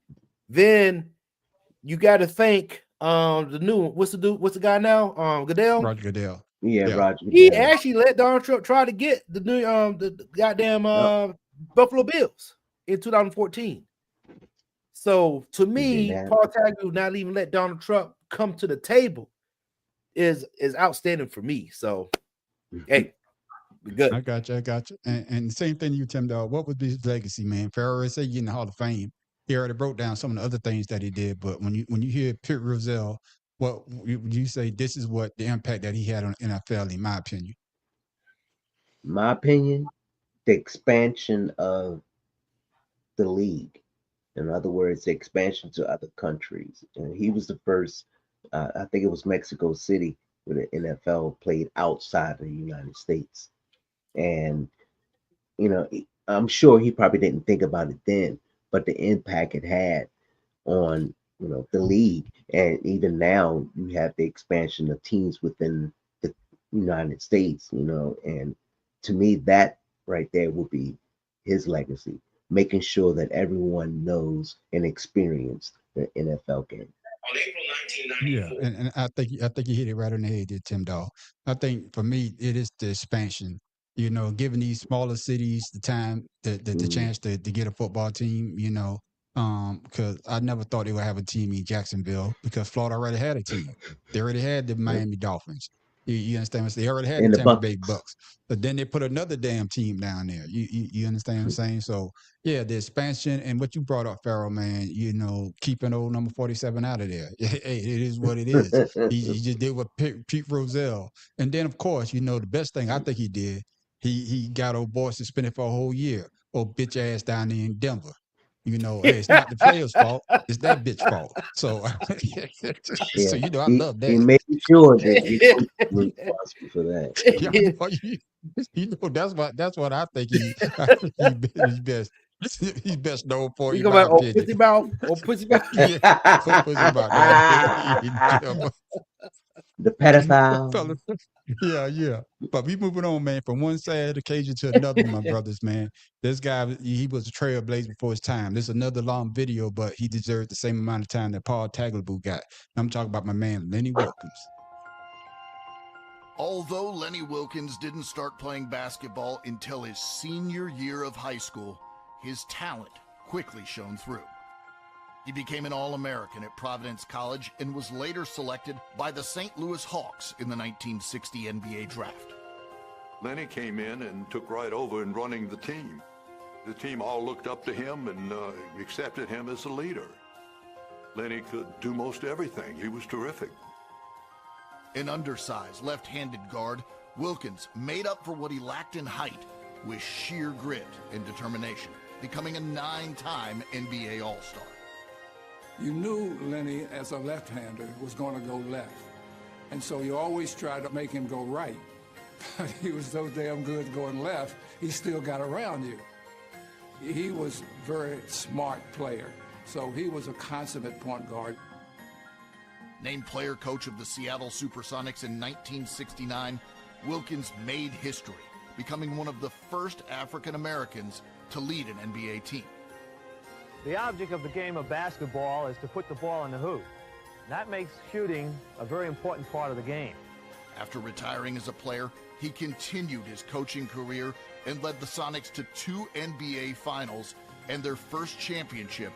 S2: Then you got to thank what's the guy now? Goodell.
S1: Roger Goodell.
S3: Yeah, Roger Goodell.
S2: He actually let Donald Trump try to get the new the goddamn Buffalo Bills in 2014. So to me, Paul Tagliabue not even let Donald Trump come to the table is outstanding for me. So hey, we good.
S1: I got you. And same thing to you, Tim Dog. What would be his legacy, man? Farrell said you in the Hall of Fame. He already broke down some of the other things that he did, but when you hear Pete Rozelle, what would you say? This is what the impact that he had on NFL, in my opinion.
S3: My opinion, the expansion of the league. In other words, the expansion to other countries. And he was the first, I think it was Mexico City, where the NFL played outside of the United States. And, I'm sure he probably didn't think about it then, but the impact it had on, the league. And even now, you have the expansion of teams within the United States, and to me, that right there will be his legacy. Making sure that everyone knows and experienced the NFL game.
S12: On April 1994.
S1: Yeah, and I think you hit it right on the head there, Tim Dog. I think for me, it is the expansion. Giving these smaller cities the time, the chance to get a football team. Because I never thought they would have a team in Jacksonville because Florida already had a team. They already had the Miami Dolphins. You understand? They already had the Tampa Bay Bucks, but then they put another damn team down there. You understand what I'm saying? So yeah, the expansion and what you brought up, Farrell, man. Keeping old number 47 out of there. Hey, it is what it is. He just did what Pete Rozelle, and then of course, the best thing I think he did, he got old boy suspended for a whole year. Old bitch ass down there in Denver. Hey, it's not the player's fault; it's that bitch fault. So, so I love that.
S3: He made sure that he was responsible for that.
S1: That's what I think he's best. He's best known for.
S2: You go back, pussy mouth, pussy mouth.
S1: Pussy mouth.
S3: The pedophile.
S1: Yeah. But we moving on, man, from one sad occasion to another, my brothers, man. This guy, he was a trailblazer before his time. This is another long video, but he deserved the same amount of time that Paul Tagliabue got. I'm talking about my man, Lenny Wilkens.
S13: Although Lenny Wilkens didn't start playing basketball until his senior year of high school, his talent quickly shone through. He became an All-American at Providence College and was later selected by the St. Louis Hawks in the 1960 NBA draft.
S14: Lenny came in and took right over in running the team. The team all looked up to him and accepted him as a leader. Lenny could do most everything. He was terrific.
S13: An undersized left-handed guard, Wilkens made up for what he lacked in height with sheer grit and determination, becoming a 9-time NBA All-Star.
S15: You knew Lenny, as a left-hander, was going to go left. And so you always try to make him go right. But he was so damn good going left, he still got around you. He was a very smart player. So he was a consummate point guard.
S13: Named player coach of the Seattle Supersonics in 1969, Wilkens made history, becoming one of the first African Americans to lead an NBA team.
S16: The object of the game of basketball is to put the ball in the hoop. That makes shooting a very important part of the game.
S13: After retiring as a player, he continued his coaching career and led the Sonics to 2 NBA Finals and their first championship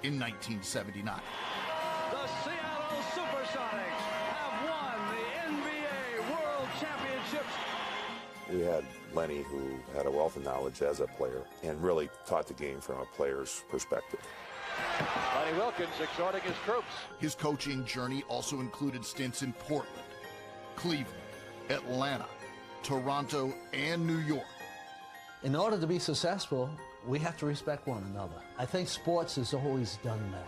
S13: in 1979.
S17: The Seattle Supersonics have won the NBA World Championships.
S18: We had Lenny, who had a wealth of knowledge as a player and really taught the game from a player's perspective.
S17: Lenny Wilkens exhorting his troops.
S13: His coaching journey also included stints in Portland, Cleveland, Atlanta, Toronto, and New York.
S19: In order to be successful, we have to respect one another. I think sports has always done that.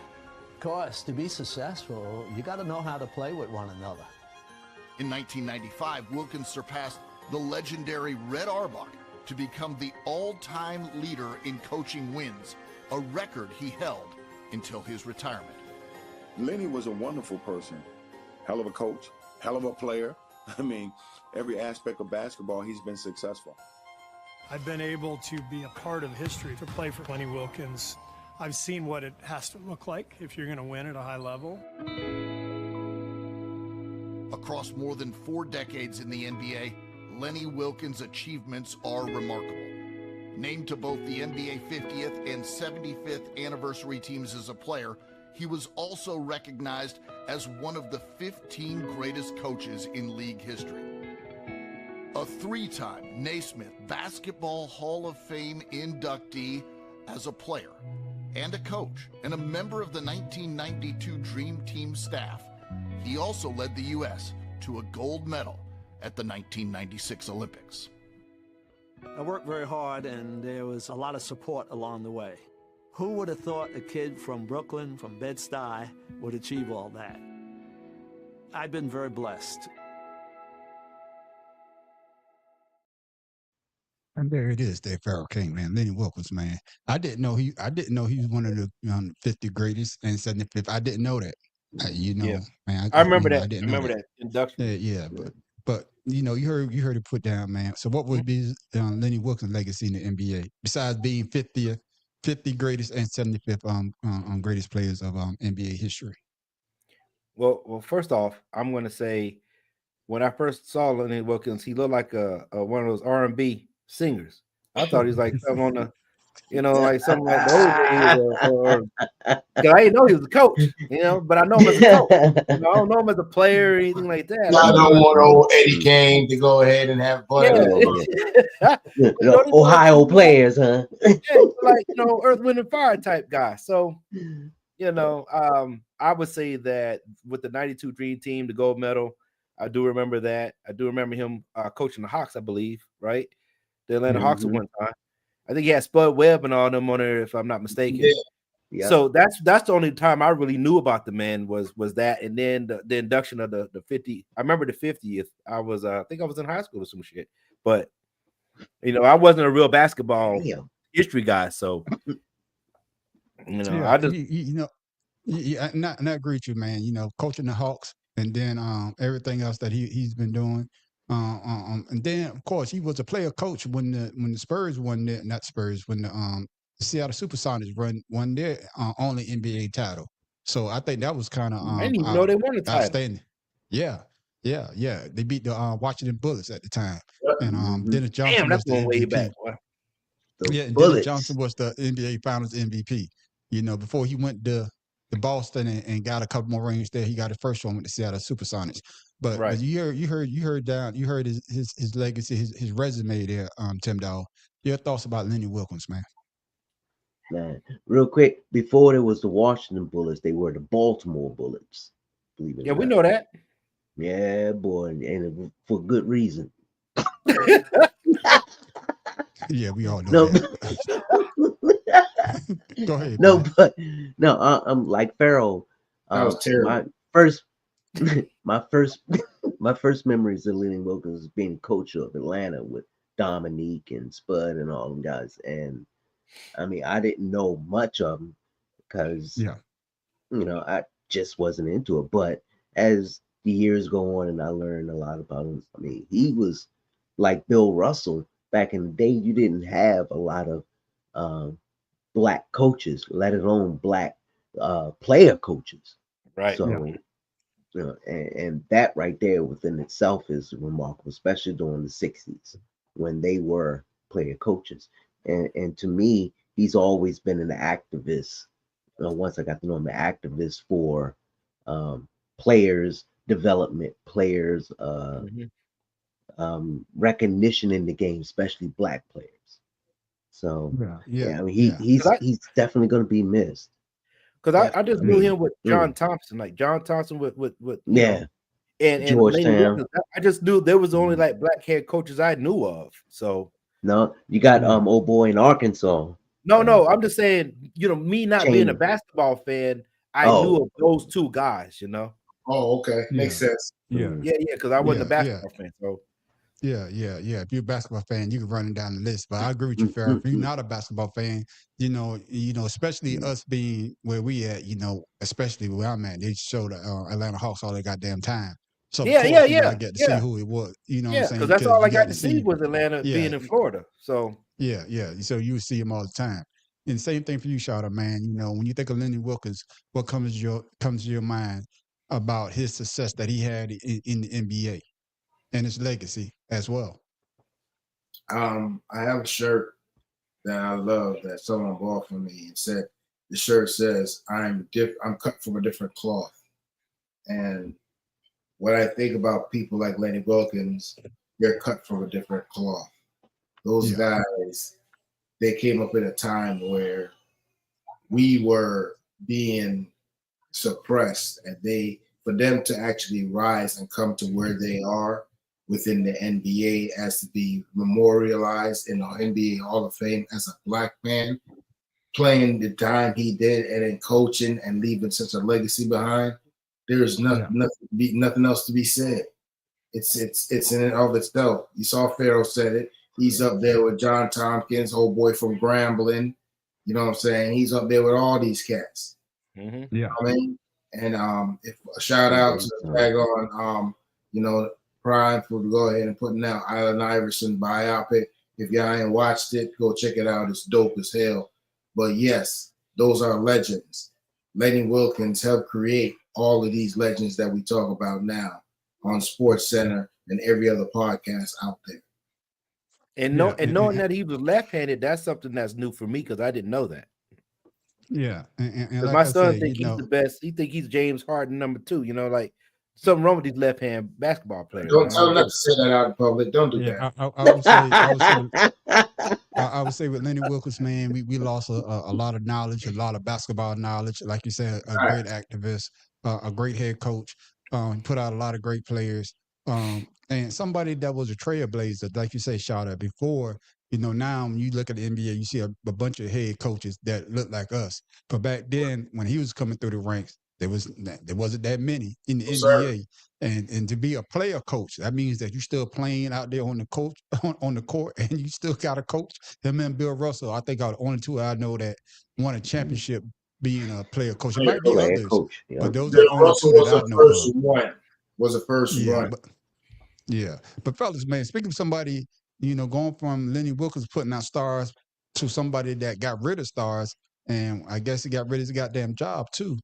S19: Of course, to be successful, you got to know how to play with one another.
S13: In 1995, Wilkens surpassed the legendary Red Auerbach to become the all-time leader in coaching wins, a record he held until his retirement.
S20: Lenny was a wonderful person, hell of a coach, hell of a player. I mean, every aspect of basketball, he's been successful.
S21: I've been able to be a part of history to play for Lenny Wilkens. I've seen what it has to look like if you're going to win at a high level.
S13: Across more than 4 decades in the NBA, Lenny Wilkens' achievements are remarkable. Named to both the NBA 50th and 75th anniversary teams as a player, he was also recognized as one of the 15 greatest coaches in league history. A 3-time Naismith Basketball Hall of Fame inductee as a player and a coach and a member of the 1992 Dream Team staff, he also led the U.S. to a gold medal at the 1996 Olympics.
S22: I worked very hard and there was a lot of support along the way. Who would have thought a kid from Brooklyn, from Bed-Stuy, would achieve all that? I've been very blessed.
S1: And there it is, there Pharaoh King, man. Lenny Wilkens, man. I didn't know he was one of the 50 greatest and 75th. I didn't know that. Man.
S2: I remember that.
S1: I didn't
S2: remember
S1: know
S2: that induction.
S1: Yeah, but you heard it put down, man. So what would be Lenny Wilkens' legacy in the NBA besides being 50 greatest and 75th greatest players of NBA history?
S2: Well, first off, I'm going to say when I first saw Lenny Wilkens, he looked like one of those R&B singers. I thought he was like something on the, like something like those days, or I didn't know he was a coach, but I know him as a coach. I don't know him as a player or anything like that.
S4: I don't want old Eddie Kane to go ahead and have fun.
S3: Ohio players, huh?
S2: Like Earth, Wind, and Fire type guy. So, I would say that with the '92 Dream Team, the gold medal, I do remember that. I do remember him coaching the Hawks, I believe, right? The Atlanta Hawks at one time. I think he had Spud Webb and all them on there, if I'm not mistaken.
S3: Yeah.
S2: So that's the only time I really knew about the man was that, and then the induction of the 50. I remember the 50th. I think I was in high school or some shit, but I wasn't a real basketball history guy, so I just
S1: I agree with you, man. Coaching the Hawks and then everything else that he's been doing. And then of course he was a player coach when the Spurs won their when the Seattle Supersonics won their only NBA title. So I think that was kind of
S2: I didn't even know they won the title.
S1: Outstanding. Yeah. They beat the Washington Bullets at the time, and Dennis Johnson.
S2: Damn, that's
S1: was the
S2: going way
S1: MVP.
S2: back. Wow.
S1: And Dennis Johnson was the NBA Finals MVP. Before he went to Boston and got a couple more rings there, he got his first one with the Seattle Supersonics. But you heard his legacy, his resume there, Tim Dawg. Your thoughts about Lenny Wilkens, man?
S3: Man, real quick, before there was the Washington Bullets, they were the Baltimore Bullets. Believe it or
S2: we
S3: not.
S2: know that.
S3: Yeah, boy, and for good reason.
S1: Yeah, we all know that. Go ahead.
S3: I'm like Pharaoh.
S4: That was terrible.
S3: My first memories of Lenny Wilkens is being coach of Atlanta with Dominique and Spud and all them guys. And I mean, I didn't know much of them because I just wasn't into it. But as the years go on and I learned a lot about him, I mean, he was like Bill Russell. Back in the day, you didn't have a lot of black coaches, let alone black player coaches.
S2: Right.
S3: So And that right there within itself is remarkable, especially during the 60s when they were player coaches. And to me, he's always been an activist. Once I got to know him, an activist for players development, players recognition in the game, especially black players. So I mean, he's definitely going to be missed.
S2: Because I just knew him with John Thompson, like John Thompson with
S3: and
S2: Georgetown. I just knew there was only like black head coaches I knew of. So
S3: no, you got old boy in Arkansas.
S2: No, I'm just saying, me not being a basketball fan, I knew of those two guys,
S4: Oh, okay, makes sense.
S2: Yeah, because I wasn't a basketball fan, so.
S1: Yeah. If you're a basketball fan, you can run it down the list. But I agree with you, Farrell. If you're not a basketball fan, especially us being where we at, especially where I'm at, they show the Atlanta Hawks all their goddamn time. So I get to see who it was. You know what I'm saying?
S2: Because that's all I got to see was Atlanta being in Florida. So
S1: yeah. So you see him all the time. And same thing for you, Shawty, man. When you think of Lenny Wilkens, what comes to your mind about his success that he had in the NBA and his legacy as well?
S4: I have a shirt that I love that someone bought for me and said the shirt says I'm cut from a different cloth. And when I think about people like Lenny Wilkens, they're cut from a different cloth. Those guys, they came up at a time where we were being suppressed, and for them to actually rise and come to where they are within the NBA as to be memorialized in the NBA Hall of Fame as a black man, playing the time he did and then coaching and leaving such a legacy behind, there's nothing else to be said. It's in and of itself. You saw Pharaoh said it. He's up there with John Tompkins, old boy from Grambling. You know what I'm saying? He's up there with all these cats.
S2: Mm-hmm.
S4: Yeah. I mean, and if a shout out to tag on, Prime for go ahead and putting out Allen Iverson biopic. If y'all ain't watched it, go check it out. It's dope as hell. But yes, those are legends. Lenny Wilkens helped create all of these legends that we talk about now on Sports Center and every other podcast out there.
S2: And knowing that he was left-handed, that's something that's new for me because I didn't know that.
S1: Yeah, and
S2: like my son think he's the best. He think he's James Harden #2. Like something wrong with these left-hand basketball players.
S4: Don't tell them not to say that out in public. Don't do that.
S1: I would say with Lenny Wilkens, man, we lost a lot of knowledge, a lot of basketball knowledge. Like you said, a great activist, a great head coach, put out a lot of great players, and somebody that was a trailblazer, like you say, Shawty, before. Now when you look at the NBA, you see a bunch of head coaches that look like us. But back then, when he was coming through the ranks, there wasn't that many in the NBA. And to be a player coach, that means that you're still playing out there on the court, and you still got a coach. Him and Bill Russell, I think, are the only two I know that won a championship being a player coach. There might be others, but those are the only two that I know of.
S4: Was the first one.
S1: But fellas, man, speaking of somebody, going from Lenny Wilkens putting out stars to somebody that got rid of stars, and I guess he got rid of his goddamn job too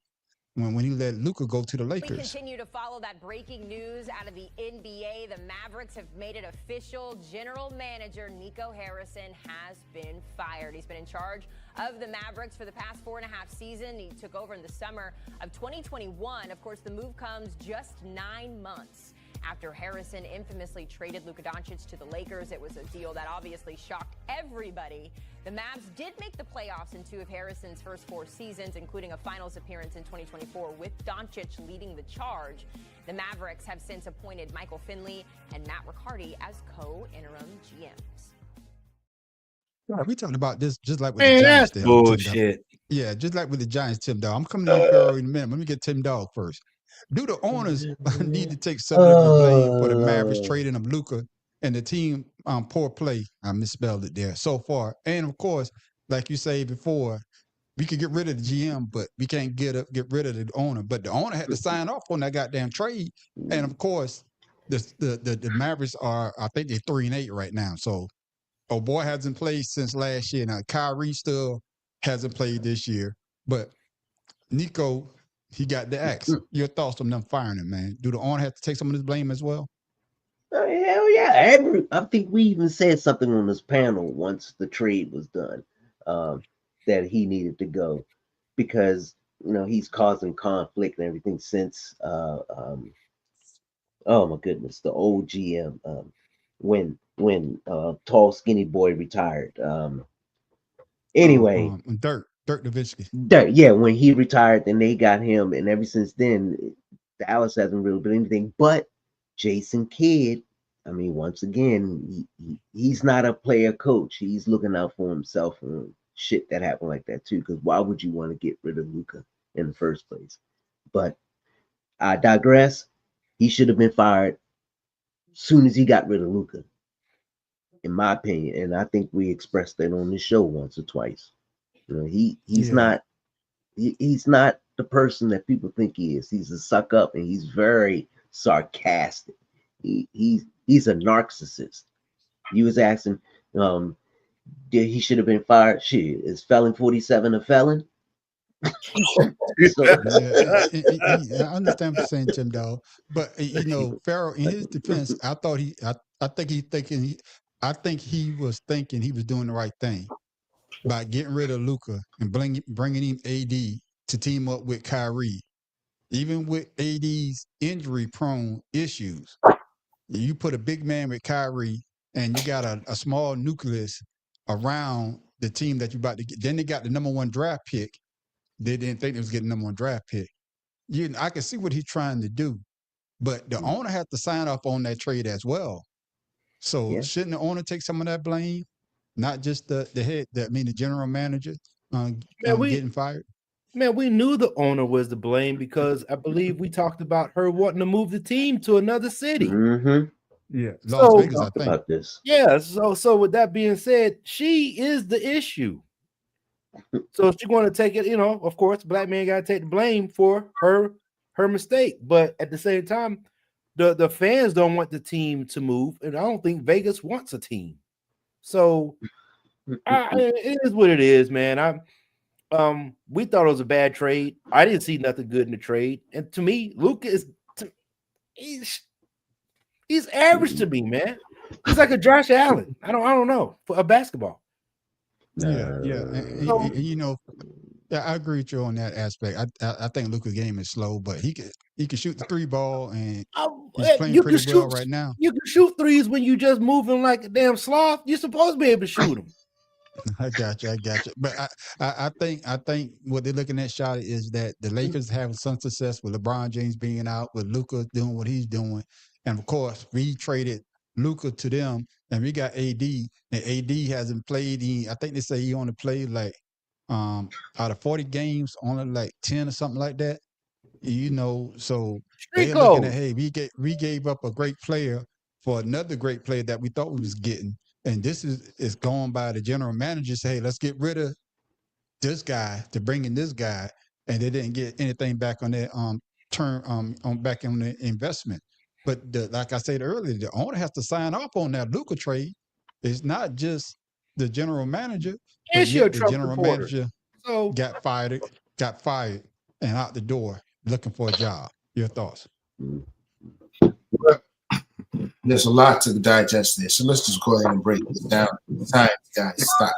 S1: when he let Luka go to the Lakers.
S5: We continue to follow that breaking news out of the NBA. The Mavericks have made it official. General manager Nico Harrison has been fired. He's been in charge of the Mavericks for the past 4.5 seasons. He took over in the summer of 2021. Of course, the move comes just 9 months after Harrison infamously traded Luka Doncic to the Lakers. It was a deal that obviously shocked everybody. The Mavs did make the playoffs in 2 of Harrison's first 4 seasons, including a finals appearance in 2024 with Doncic leading the charge. The Mavericks have since appointed Michael Finley and Matt Riccardi as co-interim GMs.
S1: We talking about this just like with the Giants.
S2: That's bullshit.
S1: Yeah, just like with the Giants, Tim Dog. I'm coming to you Pharaoh in a minute. Let me get Tim Dog first. Do the owners need to take some of the blame for the Mavericks trading of Luka and the team poor play? I misspelled it there so far. And of course, like you say before, we could get rid of the GM, but we can't get rid of the owner. But the owner had to sign off on that goddamn trade. And of course, the Mavericks are, I think they're 3-8 right now. So, boy hasn't played since last year. Now Kyrie still hasn't played this year, but Nico he got the axe. Your thoughts on them firing him, man? Do the owner have to take some of this blame as well?
S3: Hell yeah. I think we even said something on this panel once the trade was done, that he needed to go because, he's causing conflict and everything since, oh my goodness, the old GM, when tall, skinny boy retired. Anyway.
S1: Dirk Nowitzki.
S3: Yeah, when he retired, then they got him. And ever since then, Dallas hasn't really been anything but Jason Kidd. I mean, once again, he's not a player coach. He's looking out for himself and shit that happened like that too. Because why would you want to get rid of Luka in the first place? But I digress. He should have been fired as soon as he got rid of Luka, in my opinion. And I think we expressed that on this show once or twice. He's not the person that people think he is. He's a suck up and he's very sarcastic. He's a narcissist. You was asking, he should have been fired. Shit, is felon 47 a felon?
S1: I understand what you're saying, Tim Dog. But Pharaoh, in his defense, I think he was thinking he was doing the right thing by getting rid of Luka and bringing him AD to team up with Kyrie. Even with AD's injury-prone issues, you put a big man with Kyrie and you got a small nucleus around the team that you're about to get. Then they got the number 1 draft pick. They didn't think they was getting number 1 draft pick. I can see what he's trying to do, but the owner has to sign up on that trade as well. So shouldn't the owner take some of that blame? Not just the head, the general manager getting fired?
S2: Man, we knew the owner was to blame because I believe we talked about her wanting to move the team to another city.
S3: Mm-hmm.
S1: Yeah, Las Vegas, I think.
S3: About this.
S2: Yeah, so with that being said, she is the issue. So if she's going to take it, of course, black man got to take the blame for her mistake. But at the same time, the fans don't want the team to move, and I don't think Vegas wants a team. So it is what it is, man. We thought it was a bad trade. I didn't see nothing good in the trade, and to me, Luka he's average to me, man. He's like a Josh Allen. I don't know for a basketball.
S1: Yeah. I agree with you on that aspect. I think Luka's game is slow, but he can shoot the 3 ball, and he's playing pretty well right now.
S2: You can shoot threes when you just moving like a damn sloth. You're supposed to be able to shoot them.
S1: I got you. But I think what they're looking at, Shotty, is that the Lakers having some success with LeBron James being out, with Luka doing what he's doing, and of course we traded Luka to them, and we got AD, and AD hasn't played. I think they say he only played like out of 40 games, only like 10 or something like that. So they're looking at, hey, we gave up a great player for another great player that we thought we was getting. And this is going by the general manager say, hey, let's get rid of this guy to bring in this guy, and they didn't get anything back on their back on the investment. But like I said earlier, the owner has to sign off on that Luka trade. It's not just the general manager.
S2: And
S1: the
S2: Trump
S1: general
S2: reporter.
S1: manager got fired and out the door looking for a job. Your thoughts?
S4: There's a lot to digest there, so let's just go ahead and break this down. Time, guys, stop.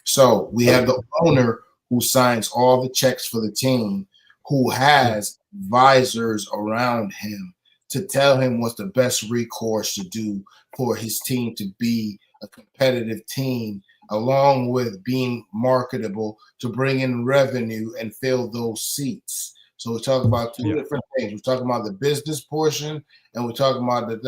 S4: So we have the owner who signs all the checks for the team, who has advisors around him to tell him what's the best recourse to do for his team to be a competitive team, along with being marketable to bring in revenue and fill those seats. So we're talking about two different things. We're talking about the business portion, and we're talking about the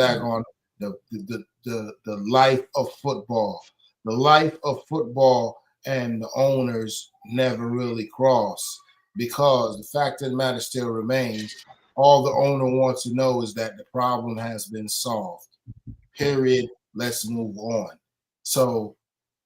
S4: life of football. The life of football and the owners never really cross, because the fact of the matter still remains. All the owner wants to know is that the problem has been solved. Period. Let's move on. So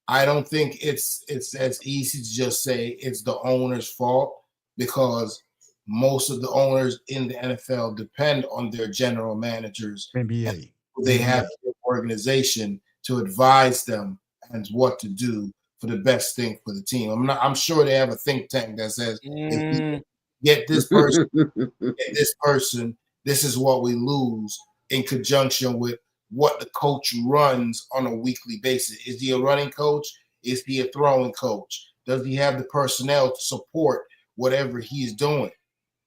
S4: I don't think it's as easy to just say it's the owner's fault, because most of the owners in the NFL depend on their general managers.
S1: NBA.
S4: They have an organization to advise them and what to do for the best thing for the team. I'm sure they have a think tank that says if we get this person, this is what we lose in conjunction with what the coach runs on a weekly basis. Is he a running coach? Is he a throwing coach? Does he have the personnel to support whatever he's doing?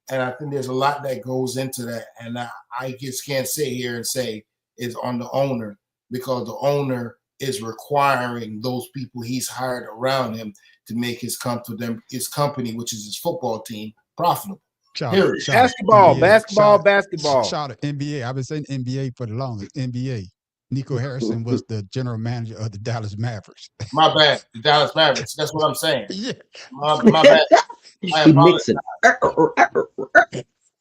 S4: And I think there's a lot that goes into that. And I just can't sit here and say it's on the owner, because the owner is requiring those people he's hired around him to make his company, which is his football team, profitable.
S2: Basketball.
S1: Shout out NBA. I've been saying NBA for the longest. NBA. Nico Harrison was the general manager of the Dallas Mavericks.
S4: My bad. The Dallas Mavericks. That's what I'm saying.
S1: Yeah.
S4: My bad. I apologize.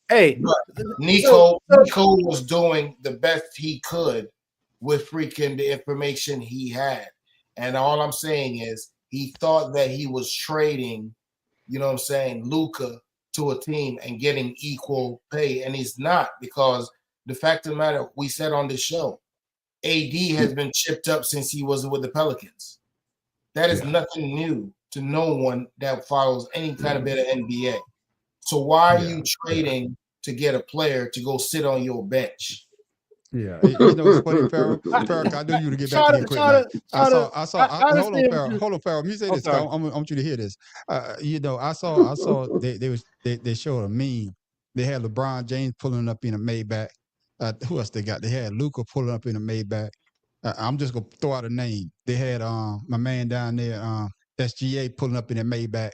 S2: Hey,
S4: Nico was doing the best he could with freaking the information he had. And all I'm saying is he thought that he was trading, Luka to a team and getting equal pay. And he's not, because the fact of the matter, we said on the show, AD has been chipped up since he was with the Pelicans. That is nothing new to no one that follows any kind of bit of NBA. So why are you trading to get a player to go sit on your bench?
S1: Yeah, you know what's funny, Farrell? Farrell, I knew you to get back to your quick. Hold on, Farrell. Let me say this. I want you to hear this. I saw they showed a meme. They had LeBron James pulling up in a Maybach. Who else they got? They had Luka pulling up in a Maybach. I'm just gonna throw out a name. They had my man down there, SGA pulling up in a Maybach.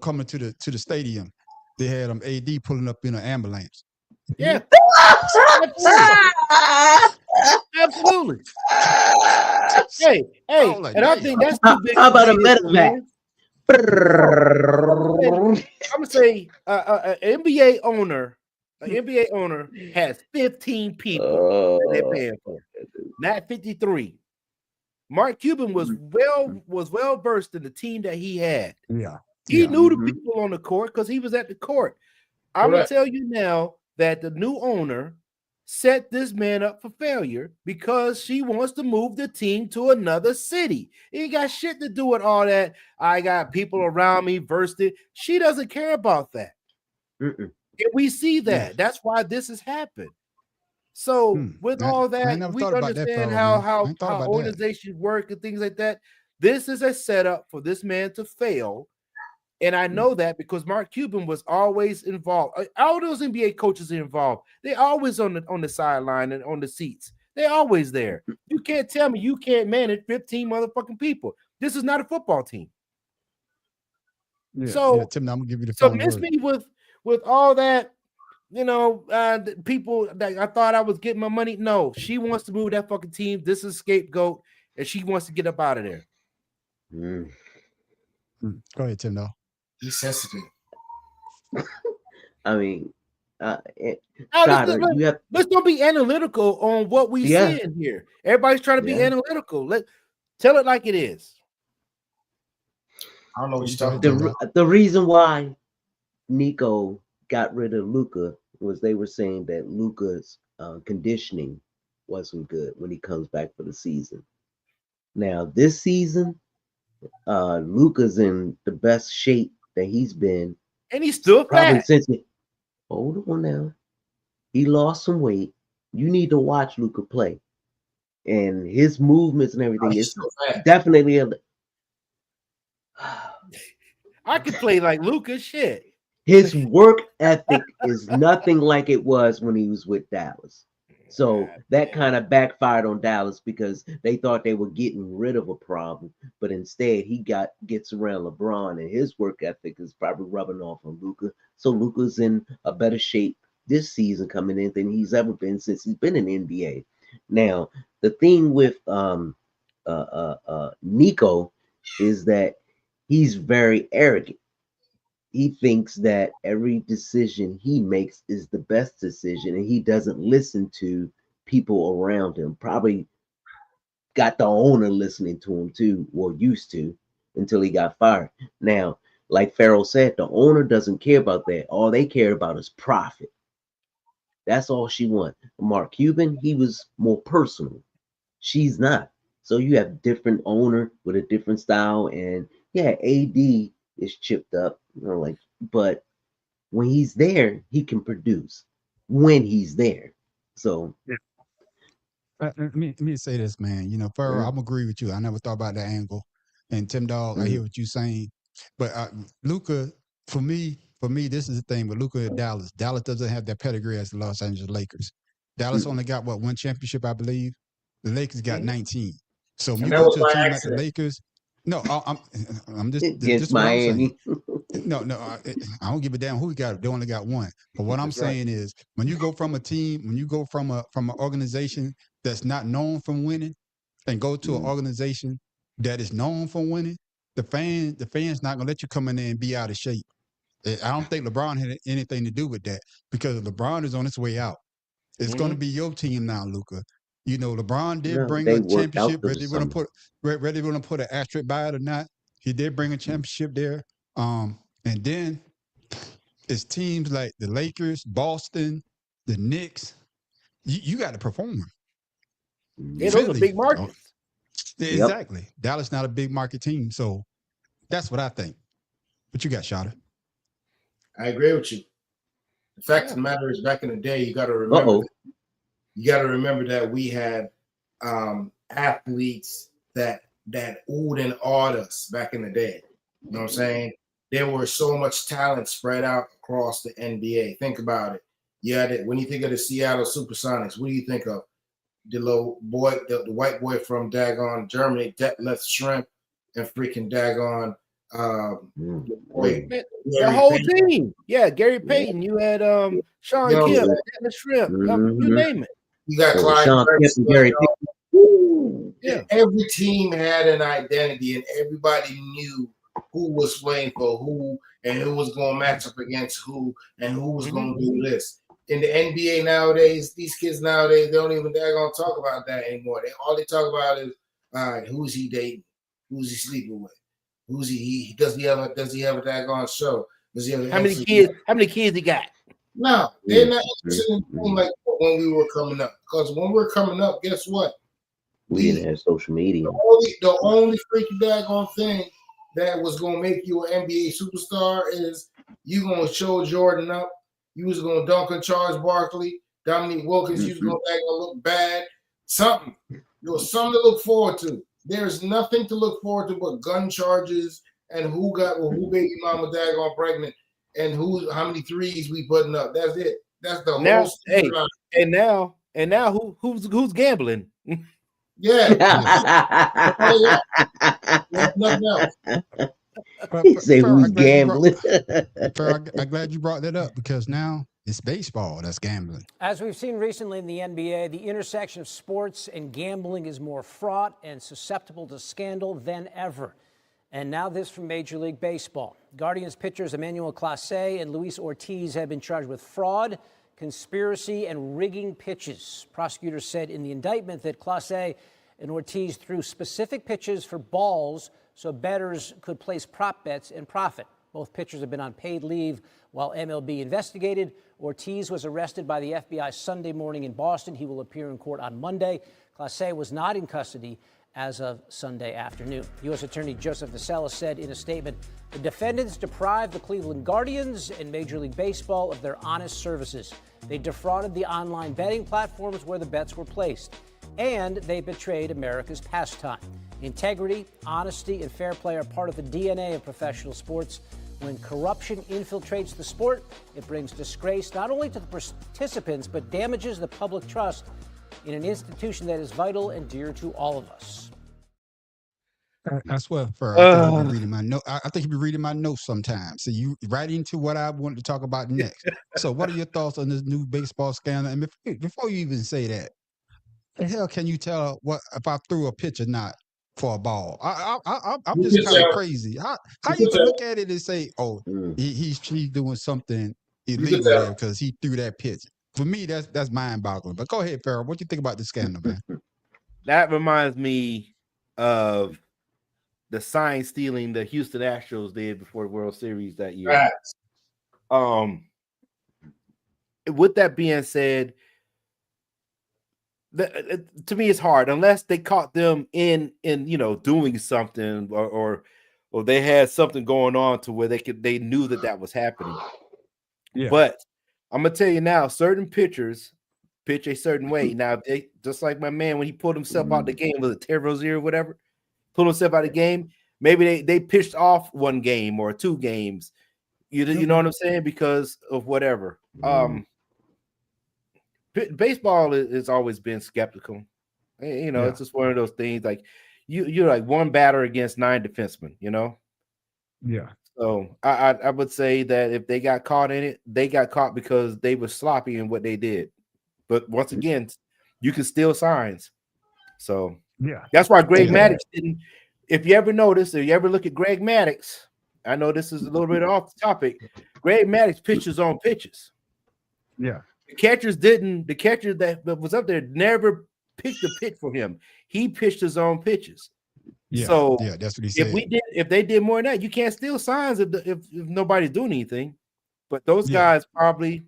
S1: Coming to the stadium. They had AD pulling up in an ambulance.
S2: Yeah. Absolutely. Hey, and I think that's too big.
S3: How about a medevac?
S2: I'm gonna say an NBA owner has 15 people that they're paying for, not 53. Mark Cuban was well versed in the team that he had.
S1: Yeah.
S2: He knew the people on the court because he was at the court. I'm gonna tell you now that the new owner set this man up for failure because she wants to move the team to another city. It ain't got shit to do with all that. I got people around me versed it. She doesn't care about that. And we see that. That's why this has happened. So with all that, we understand how organizations work and things like that. This is a setup for this man to fail. And I know that because Mark Cuban was always involved. All those NBA coaches are involved. They're always on the sideline and on the seats. They're always there. You can't tell me you can't manage 15 motherfucking people. This is not a football team.
S1: Yeah, Tim, I'm gonna give you the
S2: so miss me with all that, people that I thought I was getting my money. No, she wants to move that fucking team. This is a scapegoat, and she wants to get up out of there.
S1: Go ahead, Tim. Though.
S4: He's sensitive.
S3: I mean,
S2: let's don't be analytical on what we seeing here. Everybody's trying to be analytical. Tell it like it is.
S4: I don't know what you're talking about.
S3: The reason why Nico got rid of Luka was they were saying that Luka's conditioning wasn't good when he comes back for the season. Now this season, Luka's in the best shape that he's been,
S2: and he's still
S3: probably
S2: fat.
S3: Since hold on now, he lost some weight. You need to watch Luka play, and his movements and everything is definitely
S2: I could play like Luka. Shit,
S3: his work ethic is nothing like it was when he was with Dallas. So that kind of backfired on Dallas because they thought they were getting rid of a problem, but instead he gets around LeBron, and his work ethic is probably rubbing off on Luka. So Luka's in a better shape this season coming in than he's ever been since he's been in the NBA. Now the thing with Nico is that he's very arrogant. He thinks that every decision he makes is the best decision, and he doesn't listen to people around him. Probably got the owner listening to him too, or used to, until he got fired. Now, like Farrell said, the owner doesn't care about that. All they care about is profit. That's all she wants. Mark Cuban, he was more personal. She's not. So you have different owner with a different style, and yeah, AD is chipped up, like, but when he's there, he can produce when he's there. So
S1: Let me say this, man. You know, Farrell, I'm agree with you. I never thought about that angle. And Tim Dog, I hear what you're saying. But Luka, for me, this is the thing with Luka at Dallas. Dallas doesn't have that pedigree as the Los Angeles Lakers. Dallas only got one championship, I believe. The Lakers got 19. So when you go to a team like the Lakers, no, I'm just
S3: against
S1: what I'm
S3: Miami.
S1: saying. No, I don't give a damn who we got. They only got one. But what I'm saying is, when you go from a team, when you go from an organization that's not known for winning, and go to an organization that is known for winning, the fans not gonna let you come in there and be out of shape. I don't think LeBron had anything to do with that, because LeBron is on his way out. It's going to be your team now, Luka. You know, LeBron did bring a championship. Whether they want to put an asterisk by it or not, he did bring a championship there. And then it's teams like the Lakers, Boston, the Knicks. You got to perform.
S2: Yeah, those are big markets.
S1: Exactly. Dallas not a big market team, so that's what I think. What you got, Shada?
S4: I agree with you. The fact of the matter is, back in the day, you got to remember. You got to remember that we had athletes that oohed and awed us back in the day. You know what I'm saying? There was so much talent spread out across the NBA. Think about it. When you think of the Seattle Supersonics, what do you think of? The little boy, the white boy from Dagon, Germany, Detlef Schrempf, and freaking Dagon.
S2: The whole team. Yeah, Gary Payton. You had Sean Kemp, Detlef Schrempf. You name it.
S4: You got Clyde
S3: Sean Kemp and Gary Payton.
S4: Yeah, every team had an identity, and everybody knew who was playing for who, and who was going to match up against who, and who was going to do this. In the NBA nowadays, these kids nowadays, they don't even talk about that anymore. All they talk about is, all right, who's he dating? Who's he sleeping with? Who's he? Does he have a daggone show? Does he have
S2: how many kids he got?
S4: No, they're not interested in doing like when we were coming up. Because when we're coming up, guess what?
S3: We didn't have social media.
S4: The only freaking daggone thing that was gonna make you an NBA superstar is you gonna show Jordan up. You was gonna dunk on Charles Barkley, Dominique Wilkins. You was gonna look bad. Something. There was something to look forward to. There's nothing to look forward to but gun charges and who baby mama daggone pregnant and how many threes we putting up. That's it. That's the
S2: now,
S4: whole.
S2: Hey, and now who's gambling?
S4: Yeah. Nothing else.
S3: He say who's gambling.
S1: I'm glad you brought that up, because now it's baseball that's gambling.
S8: As we've seen recently in the NBA, the intersection of sports and gambling is more fraught and susceptible to scandal than ever. And now this from Major League Baseball. Guardians pitchers Emmanuel Clase and Luis Ortiz have been charged with fraud, conspiracy, and rigging pitches. Prosecutors said in the indictment that Clase and Ortiz threw specific pitches for balls so bettors could place prop bets and profit. Both pitchers have been on paid leave while MLB investigated. Ortiz was arrested by the FBI Sunday morning in Boston. He will appear in court on Monday. Clase was not in custody as of Sunday afternoon. U.S. Attorney Joseph Vasella said in a statement, the defendants deprived the Cleveland Guardians and Major League Baseball of their honest services. They defrauded the online betting platforms where the bets were placed, and they betrayed America's pastime. Integrity, honesty, and fair play are part of the DNA of professional sports. When corruption infiltrates the sport, it brings disgrace not only to the participants, but damages the public trust in an institution that is vital and dear to all of us.
S1: I swear, I think you'll be reading my note. I think you'll be reading my notes sometimes. So you right into what I wanted to talk about next. So, what are your thoughts on this new baseball scandal? And before you even say that, the hell can you tell what if I threw a pitch or not for a ball? I'm just kind of crazy. How you can look at it and say, oh, he's doing something illegal there because he threw that pitch? For me, that's mind-boggling. But go ahead, Farrell. What do you think about this scandal, man?
S2: That reminds me of the sign stealing the Houston Astros did before the World Series that year. Right. With that being said, to me, it's hard unless they caught them in doing something or they had something going on to where they knew that was happening.
S1: Yeah.
S2: But I'm gonna tell you now, certain pitchers pitch a certain way. Now, they just like my man when he pulled himself out the game, was it Terry Rozier or whatever, pulled himself out of the game. Maybe they pitched off one game or 2 games. You know what I'm saying? Because of whatever. Baseball has always been skeptical. It's just one of those things. Like you're like one batter against 9 defensemen.
S1: Yeah.
S2: So I would say that if they got caught in it, they got caught because they were sloppy in what they did. But once again, you can steal signs. So
S1: yeah,
S2: that's why Greg Maddux didn't. If you ever notice, or you ever look at Greg Maddux, I know this is a little bit off the topic. Greg Maddux pitched his own pitches.
S1: Yeah.
S2: The catcher that was up there never picked a pitch for him. He pitched his own pitches.
S1: Yeah.
S2: So
S1: yeah, that's what he said.
S2: If they did more than that, you can't steal signs if nobody's doing anything. But those guys probably,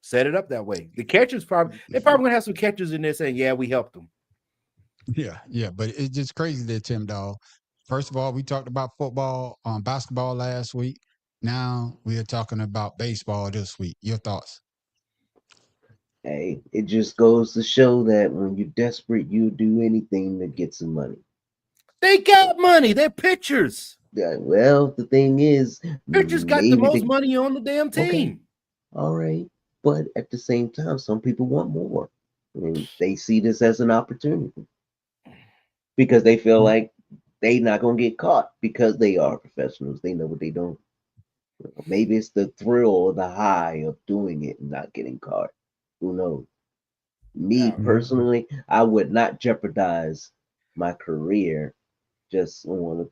S2: set it up that way. The catchers they're probably gonna have some catchers in there saying, "Yeah, we helped them."
S1: Yeah, but it's just crazy there, Tim Dog. First of all, we talked about football, basketball last week. Now we are talking about baseball this week. Your thoughts?
S3: Hey, it just goes to show that when you're desperate, you'll do anything to get some money.
S2: They got money. They're pitchers.
S3: Yeah, well, the thing is,
S2: pitchers got the most money on the damn team.
S3: Okay. All right, but at the same time, some people want more. And they see this as an opportunity because they feel like they're not going to get caught because they are professionals. They know what they're doing. Maybe it's the thrill or the high of doing it and not getting caught. Who knows? Me personally, I would not jeopardize my career just on a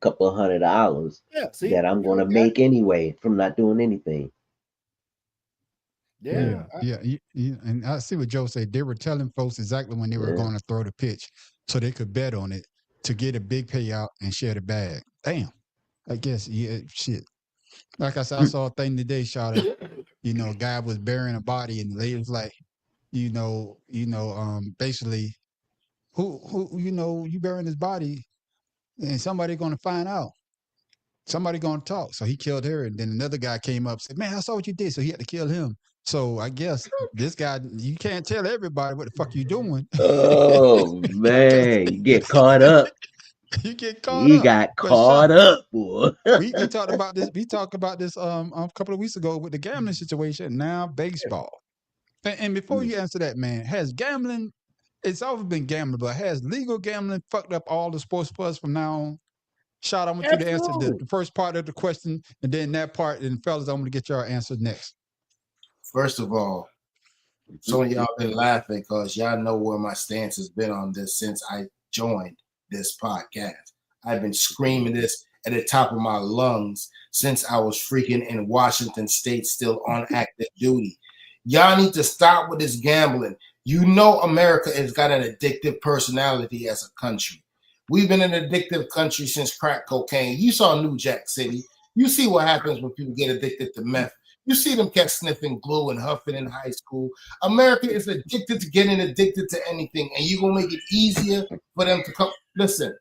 S3: couple of $100 that I'm going to make anyway from not doing anything.
S1: Yeah. And I see what Joe said. They were telling folks exactly when they were going to throw the pitch so they could bet on it to get a big payout and share the bag. Damn. I guess, shit. Like I said, I saw a thing today, shot at, a guy was burying a body and the lady was like, basically, who you burying his body and somebody going to find out. Somebody going to talk. So he killed her. And then another guy came up and said, man, I saw what you did. So he had to kill him. So I guess this guy, you can't tell everybody what the fuck you doing.
S3: Oh, man. You get caught up.
S1: You get caught up.
S3: You got caught up, boy.
S1: we talked about this. We talked about this a couple of weeks ago with the gambling situation. Now baseball. And before you answer that, man, has gambling, it's always been gambling, but has legal gambling fucked up all the sports plus from now on? Shot, I want you to answer the first part of the question, and then that part, and fellas, I'm going to get your answer next.
S4: First of all, some of y'all been laughing because y'all know where my stance has been on this since I joined this podcast. I've been screaming this at the top of my lungs since I was freaking in Washington State, still on active duty. Y'all need to stop with this gambling. You know America has got an addictive personality as a country. We've been an addictive country since crack cocaine. You saw New Jack City. You see what happens when people get addicted to meth. You see them cats sniffing glue and huffing in high school. America is addicted to getting addicted to anything, and you're going to make it easier for them to come. Listen,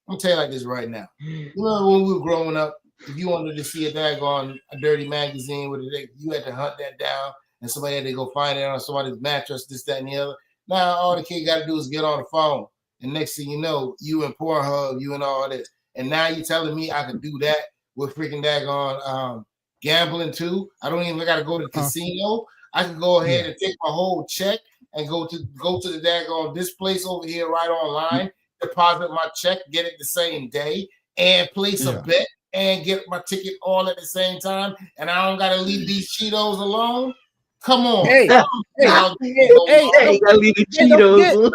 S4: I'm going to tell you like this right now. You remember when we were growing up, if you wanted to see a daggone a dirty magazine, you had to hunt that down, and somebody had to go find it on somebody's mattress, this, that, and the other. Now all the kid got to do is get on the phone. And next thing you know, you and Pornhub, you and all this. And now you're telling me I can do that with freaking daggone gambling too? I don't even got to go to the casino. I can go ahead and take my whole check and go to the daggone this place over here right online, deposit my check, get it the same day, and place a bet and get my ticket all at the same time. And I don't got to leave these Cheetos alone. Come on.
S2: Hey,
S3: gotta leave the Cheetos.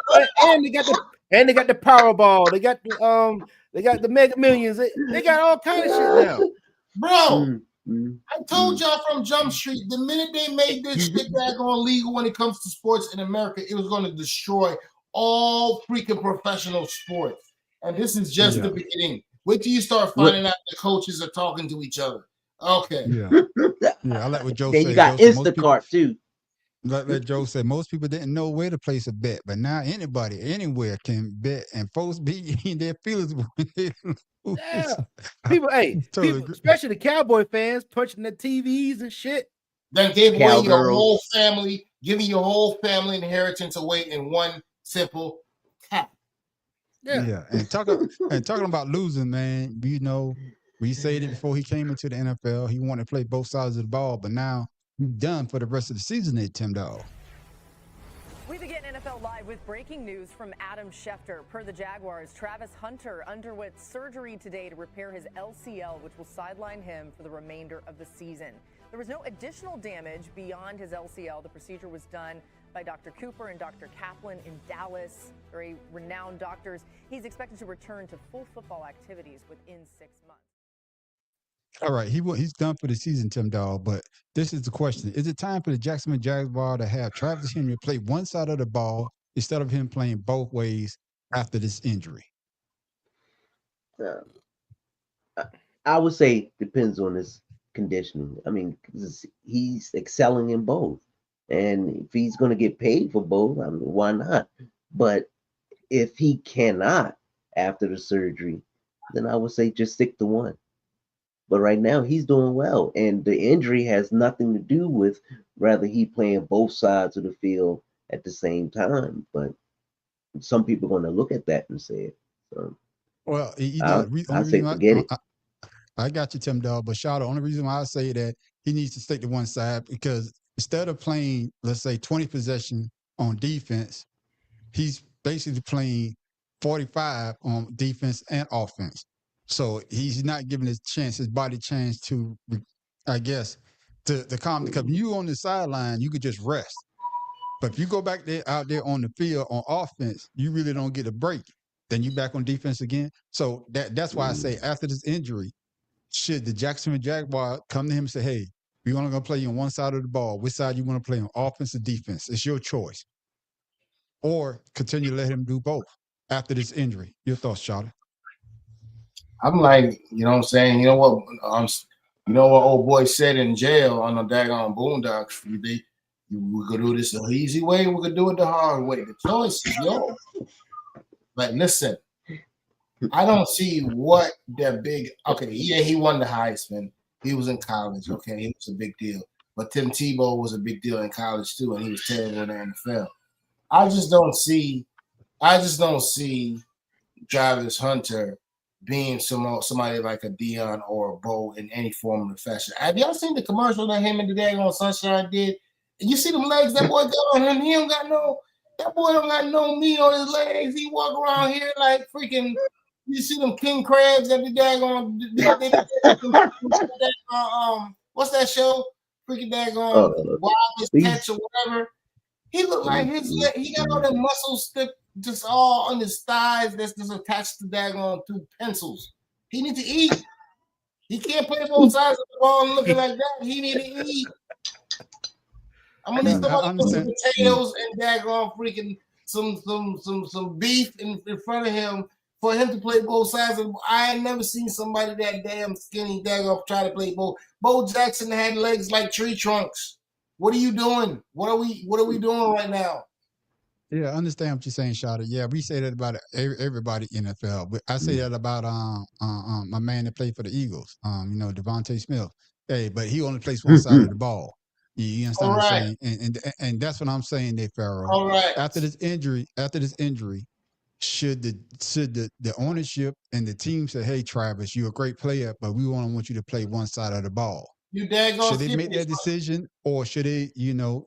S2: And they got the Powerball. They got the Mega Millions. They got all kind of shit now.
S4: Bro, I told y'all from Jump Street, the minute they made this shit daggone legal when it comes to sports in America, it was going to destroy all freaking professional sports. And this is just the beginning. Wait till you start finding out the coaches are talking to each other. Okay.
S1: Yeah, I like what Joe
S3: then
S1: said.
S3: You got Instacart too.
S1: like Joe said, most people didn't know where to place a bet, but now anybody, anywhere can bet, and folks be in their feelings when they lose.
S2: Yeah. People, hey,
S1: Totally
S2: people,
S1: agree.
S2: especially the Cowboy fans, punching the TVs and shit.
S4: Then gave away your
S3: Cowgirls.
S4: whole family, giving your whole family inheritance away in one simple tap.
S1: Yeah, and talking about losing, man. You know, we said it before he came into the NFL. He wanted to play both sides of the ball, but now he's done for the rest of the season. There, Tim Dog.
S9: We begin NFL Live with breaking news from Adam Schefter. Per the Jaguars, Travis Hunter underwent surgery today to repair his LCL, which will sideline him for the remainder of the season. There was no additional damage beyond his LCL. The procedure was done by Dr. Cooper and Dr. Kaplan in Dallas, very renowned doctors. He's expected to return to full football activities within 6 months.
S1: All right, he's done for the season, Tim Dog. But this is the question: is it time for the Jacksonville Jaguars to have Travis Henry play one side of the ball instead of him playing both ways after this injury?
S3: I would say depends on his conditioning. I mean, 'cause he's excelling in both, and if he's going to get paid for both, I mean, why not? But if he cannot after the surgery, then I would say just stick to one. But right now he's doing well, and the injury has nothing to do with whether he playing both sides of the field at the same time. But some people are going to look at that and say it. So,
S1: Well, you know,
S3: I say forget it.
S1: I got you, Tim Dog. But Shaw, the only reason why I say that he needs to stick to one side, because instead of playing, let's say, 20 possession on defense, he's basically playing 45 on defense and offense. So he's not giving his body chance to, I guess, to calm. Because you on the sideline, you could just rest. But if you go back there out there on the field on offense, you really don't get a break. Then you back on defense again. So that's why I say after this injury, should the Jacksonville Jaguars come to him and say, hey, we're only going to play you on one side of the ball. Which side you want to play on, offense or defense? It's your choice. Or continue to let him do both after this injury. Your thoughts, Shawty?
S4: I'm like, you know what I'm saying? You know what? You know what old boy said in jail on the daggone Boondocks? We could do this the easy way. We could do it the hard way. The choice is yours. But listen, I don't see what that big. Okay, yeah, he won the Heisman. He was in college. Okay, it was a big deal. But Tim Tebow was a big deal in college too, and he was terrible in the NFL. I just don't see Travis Hunter being somebody like a Dion or a Bo in any form of fashion. Have y'all seen the commercial that him and the daggone Sunshine did? And you see them legs that boy got on him? That boy don't got no meat on his legs. He walk around here like freaking. You see them king crabs that the daggone. What's that show? Freaking daggone Wildest Catch or whatever. He looked like he got all the muscles stick just all on his thighs that's just attached to daggone two pencils. He need to eat. He can't play both sides of the ball and looking like that. He need to eat. I'm gonna need some potatoes and daggone freaking some beef in front of him for him to play both sides of the ball. I ain't never seen somebody that damn skinny daggone try to play both. Bo Jackson had legs like tree trunks. What are you doing? What are we doing right now?
S1: Yeah, I understand what you're saying, Shawty. Yeah, we say that about everybody in NFL. But I say that about my man that played for the Eagles, Devontae Smith. Hey, but he only plays one side of the ball. You understand what I'm saying? And that's what I'm saying there, Pharaoh.
S4: All right.
S1: After this injury, should the ownership and the team say, hey, Travis, you're a great player, but we want you to play one side of the ball? Should they make that decision, or should they,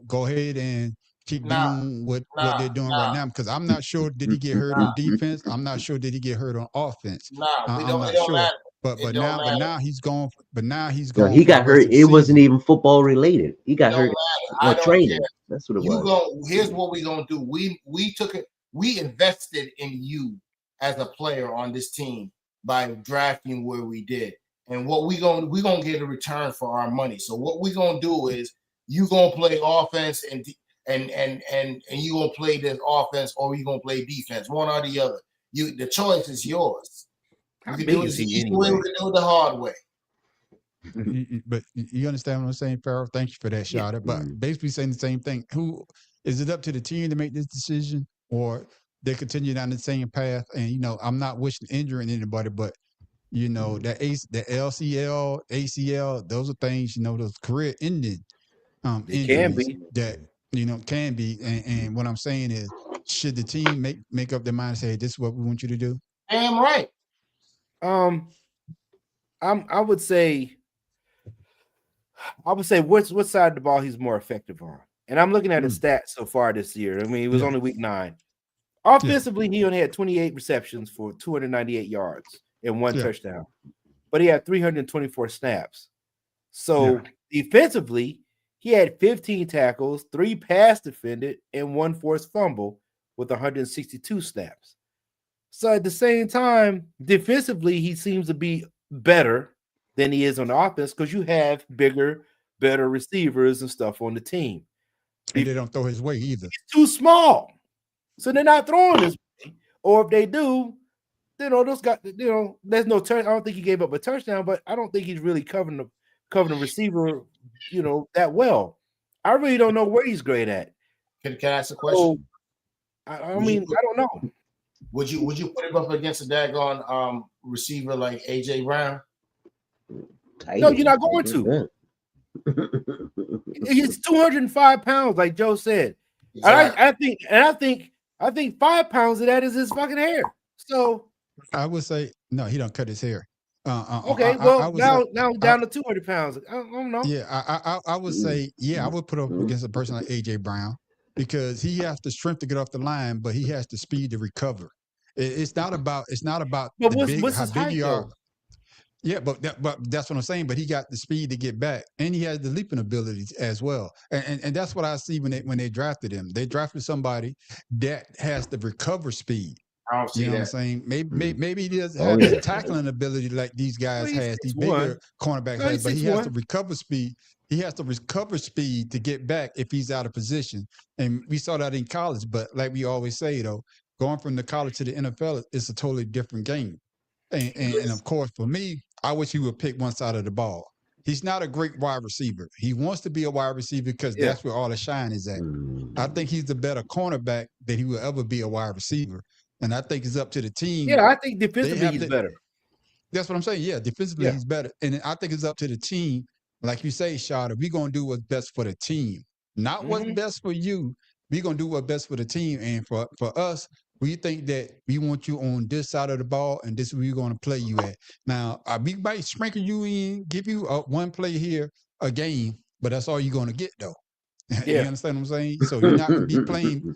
S1: go ahead and keep doing what they're doing right now? Because I'm not sure did he get hurt on defense. I'm not sure did he get hurt on offense. I'm not sure. But now he's gone. But now he's gone.
S3: He got hurt. It wasn't even football related. He got hurt on training. That's what it was.
S4: Here's what we're gonna do. We took it. We invested in you as a player on this team by drafting where we did. And what we're gonna get a return for our money. So what we're gonna do is you gonna play offense and you gonna play this offense, or you gonna play defense, one or the other. The choice is yours. We can do it the easy way, we can do it the hard way.
S1: But you understand what I'm saying, Pharaoh? Thank you for that,
S2: Yeah.
S1: Shada. But basically saying the same thing. Who is it up to the team to make this decision, or they continue down the same path? And I'm not wishing injuring anybody, but the LCL, ACL, those are things, those career ending
S2: It can
S1: injuries
S2: be.
S1: that can be. And what I'm saying is, should the team make up their mind and say, this is what we want you to do?
S4: Damn right.
S2: I would say what side of the ball he's more effective on. And I'm looking at his stats so far this year. I mean, it was only week 9. Offensively, he only had 28 receptions for 298 yards and 1 touchdown. But he had 324 snaps. So defensively, he had 15 tackles, 3 pass defended, and 1 forced fumble with 162 snaps. So at the same time, defensively, he seems to be better than he is on the offense because you have bigger, better receivers and stuff on the team.
S1: And they don't throw his way either.
S2: He's too small. So they're not throwing his way. Or if they do, those guys, there's no turn. I don't think he gave up a touchdown, but I don't think he's really covering the receiver, that well. I really don't know where he's great at.
S4: Can I ask a question?
S2: So, I don't know.
S4: Would you put him up against a daggone receiver like AJ Brown?
S2: No, you're not going to. He's 205 pounds, like Joe said. Exactly. I think 5 pounds of that is his fucking hair. So
S1: I would say no, he don't cut his hair.
S2: Okay, now down to 200 pounds. I don't know.
S1: Yeah, I would say I would put up against a person like AJ Brown because he has the strength to get off the line, but he has the speed to recover. It's not about
S2: But
S1: how
S2: his
S1: big
S2: height,
S1: you are.
S2: though?
S1: Yeah, but that's what I'm saying. But he got the speed to get back, and he has the leaping abilities as well. And that's what I see when they drafted him. They drafted somebody that has the recover speed.
S4: I don't see
S1: You know
S4: that.
S1: what I'm saying? Maybe he doesn't have the tackling ability like these guys has, these bigger cornerbacks has, but he has the recover speed. He has the recover speed to get back if he's out of position. And we saw that in college, but like we always say, though, going from the college to the NFL is a totally different game. And of course, for me, I wish he would pick one side of the ball. He's not a great wide receiver. He wants to be a wide receiver because that's where all the shine is at. I think he's the better cornerback than he will ever be a wide receiver. And I think it's up to the team.
S2: Yeah, I think defensively he's better.
S1: That's what I'm saying. Yeah, defensively he's better. And I think it's up to the team. Like you say, Shada, we're going to do what's best for the team. Not what's best for you. We're going to do what's best for the team. And for us, we think that we want you on this side of the ball and this is where we're going to play you at. Now, we might sprinkle you in, give you one play here a game, but that's all you're going to get, though. You understand what I'm saying? So you're not going to be playing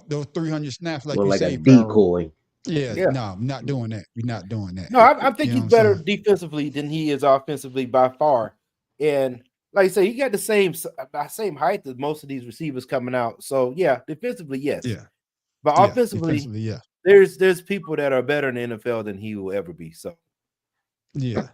S1: those 300 snaps like you say,
S3: a decoy.
S1: No, I'm not doing that. We're not doing that.
S2: No, I think he's better defensively than he is offensively by far. And like I say, he got the same height as most of these receivers coming out. So defensively, yes.
S1: Yeah.
S2: But offensively, there's people that are better in the NFL than he will ever be. So
S1: yeah.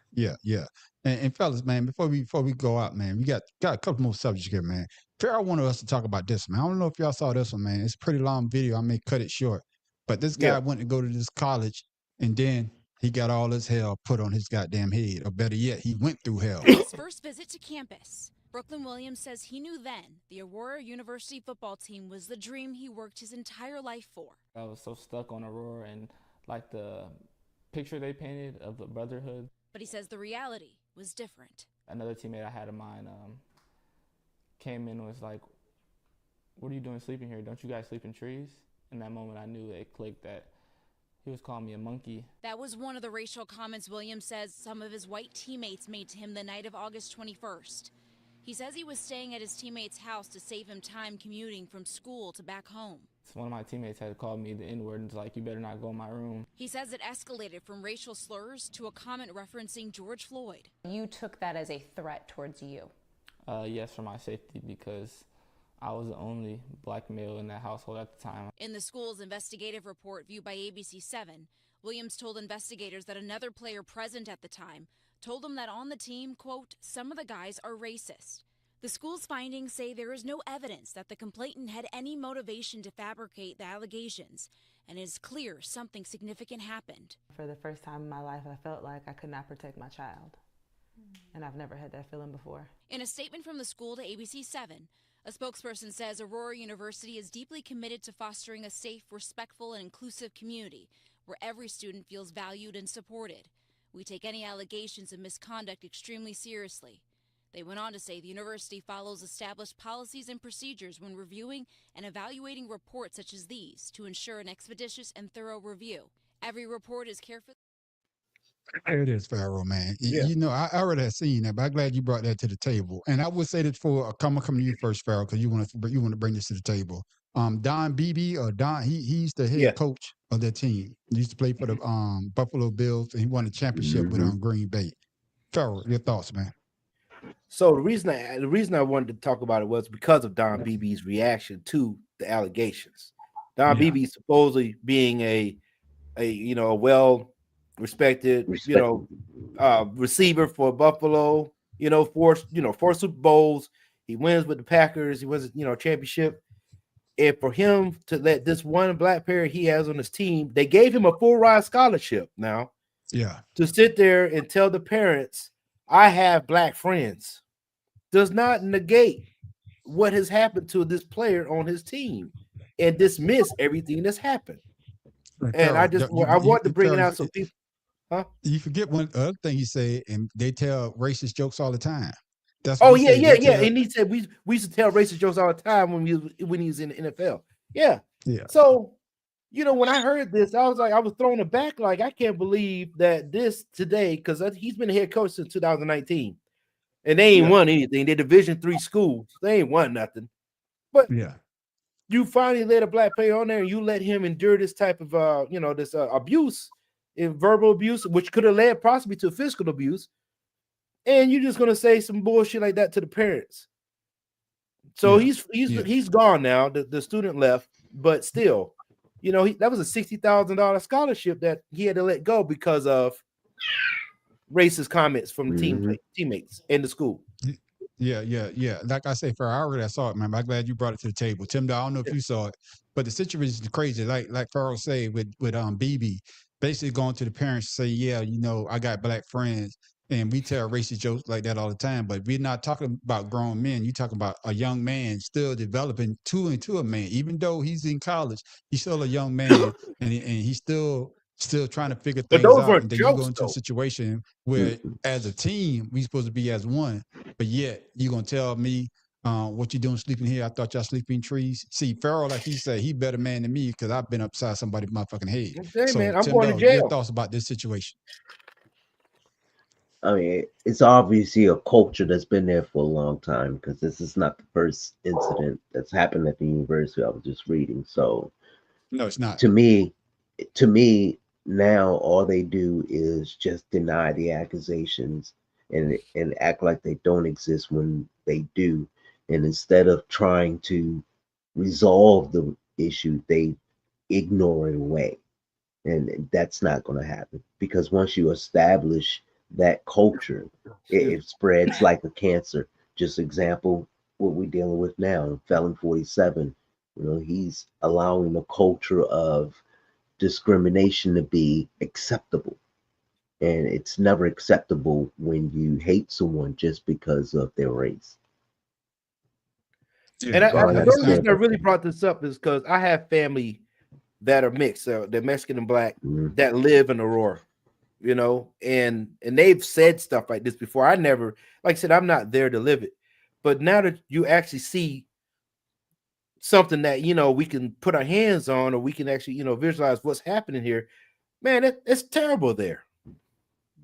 S1: And fellas, man, before we go out, man, we got a couple more subjects here, man. Pharaoh wanted us to talk about this, man. I don't know if y'all saw this one, man. It's a pretty long video. I may cut it short. But this guy went to go to this college, and then he got all his hell put on his goddamn head. Or better yet, he went through hell.
S10: His first visit to campus. Brooklyn Williams says he knew then the Aurora University football team was the dream he worked his entire life for.
S11: I was so stuck on Aurora and like the picture they painted of the brotherhood.
S10: But he says the reality was different.
S11: Another teammate I had of mine came in and was like, "What are you doing sleeping here? Don't you guys sleep in trees?" In that moment, I knew it clicked that he was calling me a monkey.
S10: That was one of the racial comments Williams says some of his white teammates made to him the night of August 21st. He says he was staying at his teammate's house to save him time commuting from school to back home.
S11: One of my teammates had called me the N-word and was like, "You better not go in my room."
S10: He says it escalated from racial slurs to a comment referencing George Floyd.
S23: You took that as a threat towards you?
S11: Yes, for my safety, because I was the only black male in that household at the time.
S10: In the school's investigative report viewed by ABC7, Williams told investigators that another player present at the time told him that on the team, quote, "some of the guys are racist." The school's findings say there is no evidence that the complainant had any motivation to fabricate the allegations, and it is clear something significant happened.
S24: For the first time in my life, I felt like I could not protect my child.
S6: And I've never had that feeling before.
S10: In a statement from the school to ABC7, a spokesperson says Aurora University is deeply committed to fostering a safe, respectful, and inclusive community where every student feels valued and supported. We take any allegations of misconduct extremely seriously. They went on to say the university follows established policies and procedures when reviewing and evaluating reports such as these to ensure an expeditious and thorough review. Every report is carefully...
S1: There it is, Pharaoh, man. You know, I already have seen that, but I'm glad you brought that to the table. And I would say this for come to you first, Pharaoh, because you want to bring this to the table. Don Beebe or Don, he's the head coach of that team. He used to play for the Buffalo Bills, and he won a championship with Green Bay. Pharaoh, your thoughts, man?
S2: So the reason I wanted to talk about it was because of Don Beebe's reaction to the allegations. Don Beebe supposedly being a well respected receiver for Buffalo, four Super Bowls. He wins with the Packers. He wins, championship. And for him to let this one black player he has on his team, they gave him a full ride scholarship now.
S1: Yeah.
S2: To sit there and tell the parents, I have black friends, does not negate what has happened to this player on his team and dismiss everything that's happened. And I want to bring it out so people. Huh?
S1: You forget one other thing he said, and they tell racist jokes all the time. That's
S2: And he said we used to tell racist jokes all the time when he was in the NFL. Yeah. So, when I heard this, I was thrown aback. Like, I can't believe that this today, because he's been a head coach since 2019, and they ain't won anything. They're Division III schools. They ain't won nothing. But you finally let a black player on there, and you let him endure this type of this abuse, verbal abuse, which could have led possibly to physical abuse. And you're just gonna say some bullshit like that to the parents. So he's gone now. The student left, but still, that was a $60,000 scholarship that he had to let go because of racist comments from the teammates in the school.
S1: Yeah. Like I say, Farrah, I already saw it, man. I'm glad you brought it to the table. Tim, I don't know if you saw it, but the situation is crazy. Like Farrah said with BB, basically going to the parents to say, I got black friends. And we tell racist jokes like that all the time, but we're not talking about grown men. You're talking about a young man still developing into a man. Even though he's in college, he's still a young man, and he's still trying to figure things out. And then you go into a situation where, as a team, we supposed to be as one, but yet you're gonna tell me what you doing sleeping here? I thought y'all sleeping in trees. See, Pharaoh, like he said, he better man than me because I've been upside somebody's motherfucking head.
S2: Okay, man, I'm going to jail.
S1: Your thoughts about this situation?
S3: I mean, it's obviously a culture that's been there for a long time, because this is not the first incident that's happened at the university I was just reading. So
S1: no, it's not.
S3: To me, now all they do is just deny the accusations and act like they don't exist when they do. And instead of trying to resolve the issue, they ignore it away. And that's not going to happen, because once you establish that culture, it spreads like a cancer. Just example, what we're dealing with now, Felon 47. He's allowing the culture of discrimination to be acceptable. And it's never acceptable when you hate someone just because of their race.
S2: And the reason I really brought this up is because I have family that are mixed, they're Mexican and black, that live in Aurora. And they've said stuff like this before. I never, like I said, I'm not there to live it. But now that you actually see something that, we can put our hands on, or we can actually, visualize what's happening here, man, it's terrible there.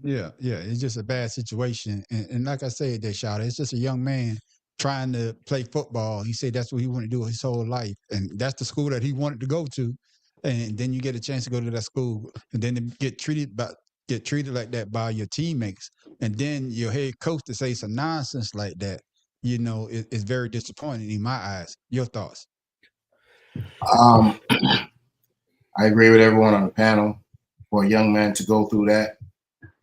S1: Yeah. It's just a bad situation. And like I said, Deshaun, it's just a young man trying to play football. He said that's what he wanted to do his whole life. And that's the school that he wanted to go to. And then you get a chance to go to that school, and then get treated like that by your teammates, and then your head coach to say some nonsense like that, it's very disappointing in my eyes. Your thoughts?
S4: I agree with everyone on the panel. For a young man to go through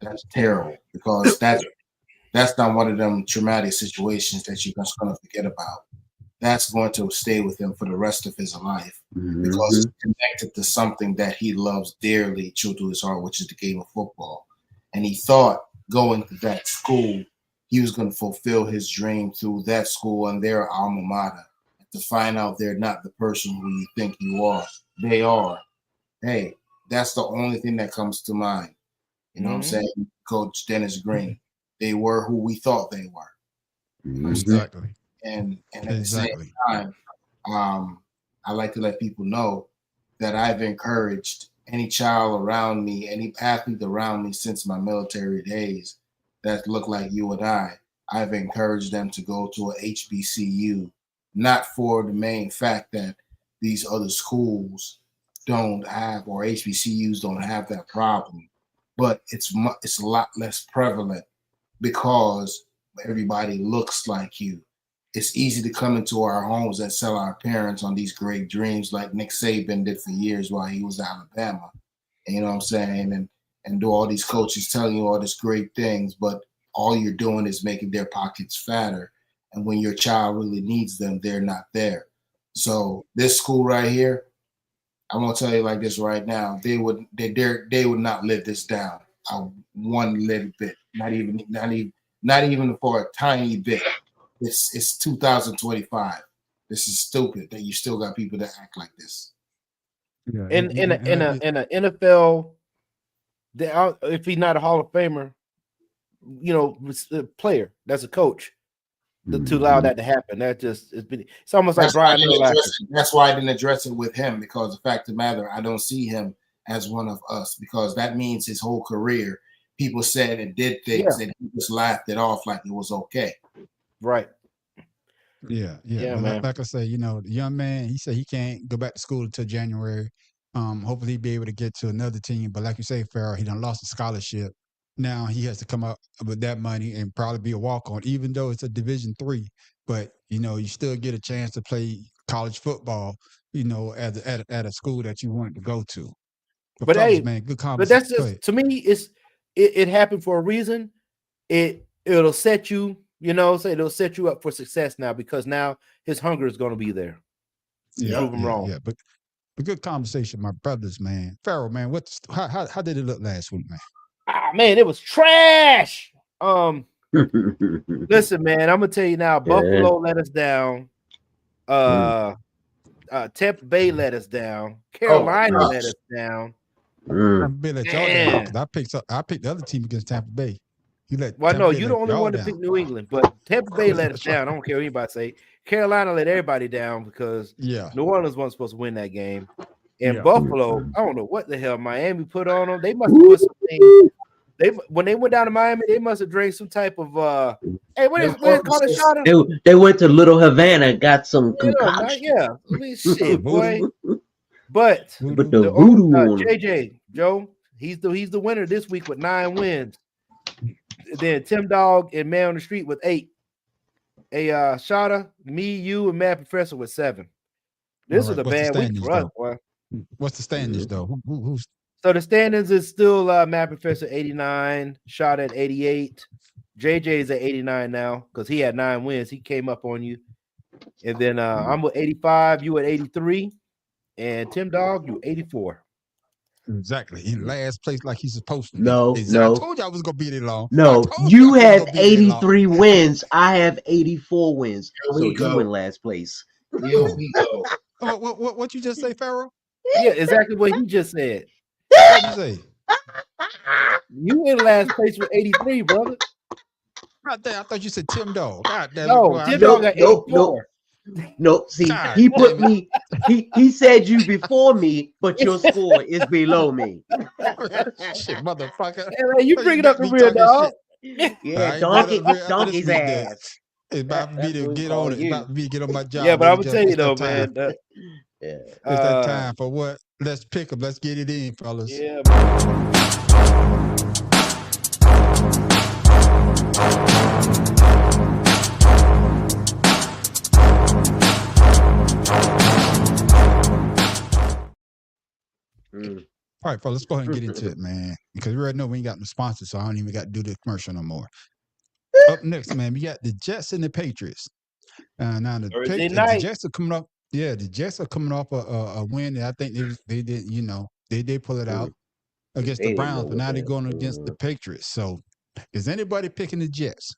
S4: that's terrible, because that's not one of them traumatic situations that you're just going to forget about. That's going to stay with him for the rest of his life, because it's connected to something that he loves dearly, true to his heart, which is the game of football. And he thought going to that school, he was going to fulfill his dream through that school and their alma mater. To find out they're not the person who you think you are, they are. Hey, that's the only thing that comes to mind. You know what I'm saying? Coach Dennis Green. They were who we thought they were.
S1: Exactly.
S4: And at the same time, I like to let people know that I've encouraged any child around me, any athlete around me since my military days that look like you and I've encouraged them to go to a HBCU, not for the main fact that these other schools don't have, or HBCUs don't have that problem, but it's a lot less prevalent because everybody looks like you. It's easy to come into our homes and sell our parents on these great dreams like Nick Saban did for years while he was at Alabama. And, you know what I'm saying? And do all these coaches telling you all these great things, but all you're doing is making their pockets fatter. And when your child really needs them, they're not there. So this school right here, I'm gonna tell you like this right now, they would not live this down one little bit, not even for a tiny bit. It's 2025. This is stupid that you still got people that act like this.
S2: Yeah, in a NFL, if he's not a Hall of Famer, you know, a player, that's a coach. To allow that to happen, it's almost like Brian.
S4: That's why I didn't address it with him, because the fact of the matter, I don't see him as one of us, because that means his whole career, people said and did things and he just laughed it off like it was okay.
S2: Right.
S1: Yeah,
S2: man.
S1: Like I say, you know, the young man, he said he can't go back to school until January. Hopefully he'll be able to get to another team. But like you say, Farrell, he done lost a scholarship. Now he has to come up with that money and probably be a walk-on, even though it's a Division III. But, you know, you still get a chance to play college football, you know, at a school that you wanted to go to.
S2: But
S1: fellas,
S2: hey,
S1: man, good
S2: but
S1: conversation.
S2: that's just, to me, it happened for a reason. It'll set you, you know, it'll set you up for success now, because now his hunger is going to be there. Prove him wrong.
S1: Yeah, but good conversation, my brothers, man. Farrell, man, how did it look last week, man?
S2: Ah, man, it was trash. Listen, man, I'm gonna tell you now. Buffalo let us down. Tampa Bay let us down. Carolina let us down.
S1: I'm gonna let y'all down, 'cause I picked the other team against Tampa Bay.
S2: Well, no, you're the only one to pick New England, but Tampa Bay let us down. I don't care what anybody say. Carolina let everybody down because New Orleans wasn't supposed to win that game. And Buffalo, I don't know what the hell Miami put on them. They must have put something. When they went down to Miami, they must have drank some type of hey, what is it called, a shot?
S3: They went to Little Havana and got some concoction.
S2: I mean, shit, boy. But
S3: the voodoo
S2: JJ Joe, he's the winner this week with 9 wins. Then Tim Dog and Man on the Street with 8. Shada, me, you, and Mad Professor with 7. This is a bad week for us, boy.
S1: What's the standings though? Who's
S2: So the standings is still Mad Professor 89, Shot at 88. JJ is at 89 now because he had 9 wins. He came up on you. And then I'm with 85, you at 83, and Tim Dog, you 84.
S1: Exactly. In last place like he's supposed to be.
S3: No.
S1: I told you I was gonna beat it long.
S3: No, you have 83 wins. I have 84 wins. So you in last place.
S4: Here we go.
S1: What you just say, Pharaoh?
S2: Yeah, exactly what he just said.
S1: What you say?
S2: You in last place with 83, brother.
S1: God damn, I thought you said Tim Dog. God damn.
S2: No, Tim Dog got 84.
S3: No, see,
S1: God
S3: he put me. He said you before me, but your score is below me.
S1: Shit, motherfucker.
S2: Hey, man, you bring it up the real dog.
S3: Yeah,
S1: Right,
S3: donkey's ass.
S1: It's about me to get on it. It's about me to get on my job.
S2: Yeah, but I'm gonna
S1: Just-
S2: tell you
S1: it's
S2: though,
S1: that
S2: man.
S1: time. It's that time for what? Let's pick up. Let's get it in, fellas.
S2: Yeah.
S1: All right, fellas, let's go ahead and get into it, man. Because we already know we ain't got no sponsors, so I don't even got to do the commercial no more. Up next, man, we got the Jets and the Patriots. Now
S2: Thursday
S1: the
S2: night.
S1: Jets are coming up. Yeah, the Jets are coming off a win. And I think they did, you know, they did pull it out against the Browns, but now they're going against the Patriots. So Is anybody picking the Jets?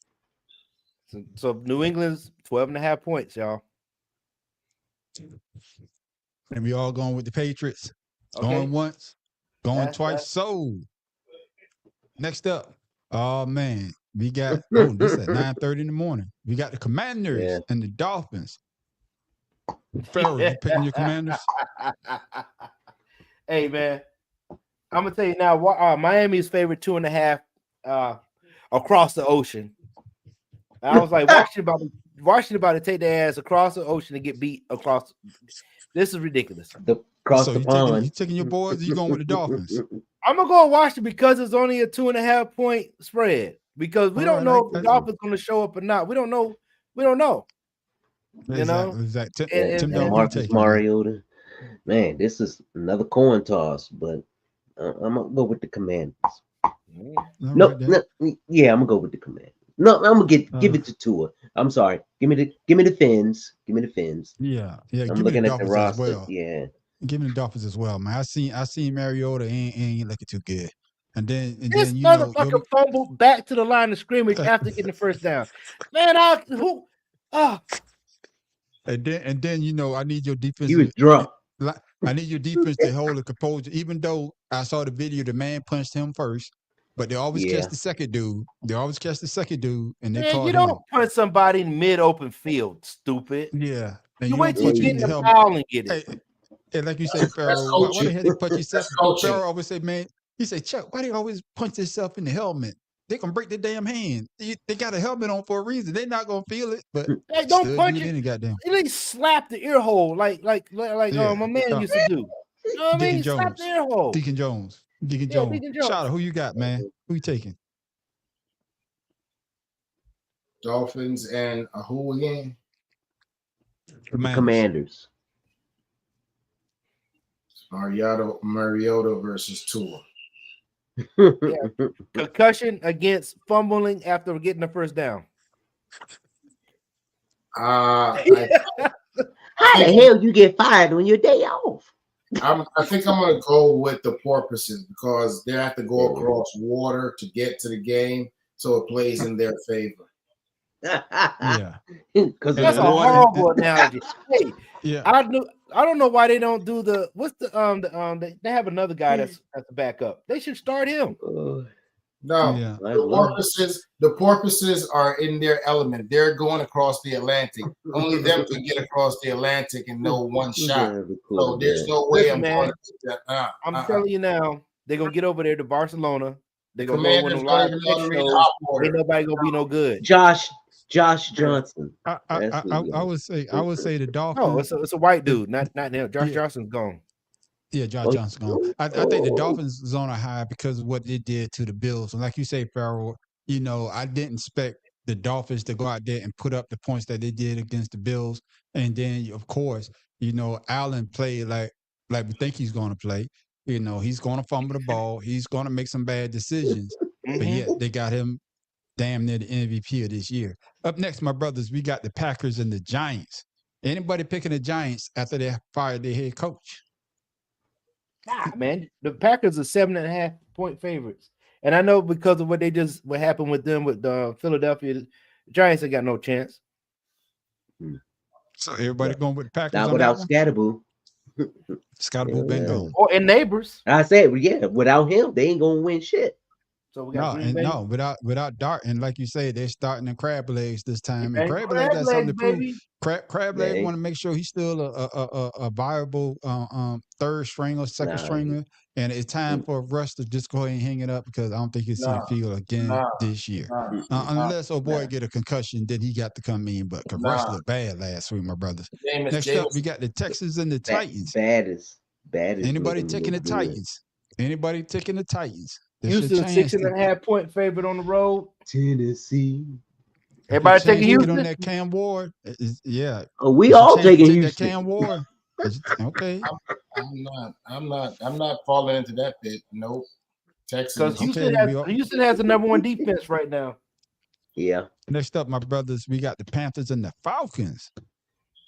S2: So New England's 12.5 points, y'all.
S1: And we all going with the Patriots.
S2: Okay.
S1: Going once, going
S2: That's-
S1: twice.
S2: that's-
S1: So next up, oh man, we got this at 9:30 in the morning. We got the Commanders and the Dolphins. Pharaoh, you picking your Commanders?
S2: Hey man, I'm gonna tell you now. Miami's favorite 2.5 across the ocean. I was like, Washington about to take their ass across the ocean and get beat across. This is ridiculous.
S1: So you taking your boys? Or you going with the Dolphins?
S2: I'm gonna go Washington because it's only a 2.5 point spread. Because we don't know if the Dolphins going to show up or not. We don't know. You know.
S1: Exactly.
S3: And Marcus Mariota. Man, this is another coin toss, but I'm gonna go with the Commanders. No, I'm gonna go with the Commanders. No, I'm gonna give it to Tua. I'm sorry. Give me the Fins. Give me the Fins.
S1: Yeah.
S3: I'm
S1: give
S3: looking
S1: me the
S3: at the
S1: Dolphins
S3: roster.
S1: as well.
S3: Yeah.
S1: Give me the Dolphins as well, man. I seen Mariota ain't looking too good. And then
S2: This motherfucker fumbled back to the line of scrimmage after getting the first down. Man,
S1: And then I need your defense.
S3: He was drunk.
S1: I need your defense to hold the composure. Even though I saw the video, the man punched him first, but they always catch the second dude. They always catch the second dude, and they call
S2: you don't punch somebody in mid-open field, stupid.
S1: Yeah. And
S2: You wait till
S1: punch
S2: you
S1: him
S2: get
S1: in
S2: the
S1: helmet.
S2: foul and get it.
S1: Hey, like you say, Pharaoh, why the hell they punch yourself? Pharaoh always say, man, he say, Chuck, why they always punch themselves in the helmet? They gonna break their damn hand. They got a helmet on for a reason. They're not gonna feel it, but
S2: Hey, don't punch
S1: it.
S2: it.
S1: Goddamn.
S2: At least slap the ear hole like my man used to do. You know what I mean?
S1: Deacon
S2: Slap the ear hole.
S1: Deacon Jones. Deacon
S2: Yeah,
S1: Jones.
S2: Deacon Jones.
S1: Shout out, who you got, man? Who you taking?
S4: Dolphins and who again?
S3: Commanders.
S4: Mariota versus Tua.
S2: Concussion against fumbling after getting the first down.
S3: How the hell you get fired on your day off?
S4: I think I'm going to go with the Porpoises because they have to go across water to get to the game, so it plays in their favor.
S1: Yeah,
S3: because
S2: that's a horrible analogy. Hey,
S1: yeah,
S2: I don't know why they don't do they have another guy that's the backup. They should start him.
S4: No,
S1: Yeah.
S4: the porpoises are in their element. They're going across the Atlantic. Only them can get across the Atlantic in no one shot. So there's no way
S2: Listen, man, I'm telling you now, they're gonna get over there to Barcelona. They're gonna go with a live show. Ain't nobody gonna be no good.
S3: Josh Johnson.
S1: I would say the Dolphins.
S2: No, it's a white dude, not him. Josh Johnson's gone.
S1: Yeah, Josh Johnson gone. I think the Dolphins is on a high because of what they did to the Bills. And like you say, Pharaoh, I didn't expect the Dolphins to go out there and put up the points that they did against the Bills. And then, of course, Allen played like we think he's going to play. He's going to fumble the ball. He's going to make some bad decisions. But yet they got him damn near the MVP of this year. Up next, my brothers, we got the Packers and the Giants. Anybody picking the Giants after they fired their head coach?
S2: Nah, man, the Packers are 7.5 point favorites, and I know because of what happened with them with Philadelphia, the Giants ain't got no chance.
S1: So everybody going with the Packers?
S3: Not without Scatterboo.
S1: Scatterboo been gone.
S2: And Neighbors.
S3: I said, without him, they ain't gonna win shit.
S2: So we got
S1: without Dart, and like you say, they're starting in crab legs this time. And
S2: Okay,
S1: crab legs got something to prove.
S2: baby.
S1: Crab legs want to make sure he's still a viable third stringer, second stringer, and it's time for Russ to just go ahead and hang it up because I don't think he'll see the field again this year. Unless boy get a concussion, then he got to come in. But Russ looked bad last week, my brothers. Next up, we got the Texans and the Titans.
S3: Bad as
S1: Anybody taking the Titans? Anybody taking the Titans?
S2: Houston 6.5 point favorite on the road.
S3: Tennessee.
S2: Everybody taking Houston
S1: on that Cam Ward. Yeah.
S3: We all taking Houston.
S1: Cam Ward. Okay.
S4: I'm not falling into that pit. Nope. Texas.
S2: Because Houston has the number one defense right now.
S3: Yeah.
S1: Next up, my brothers, we got the Panthers and the Falcons.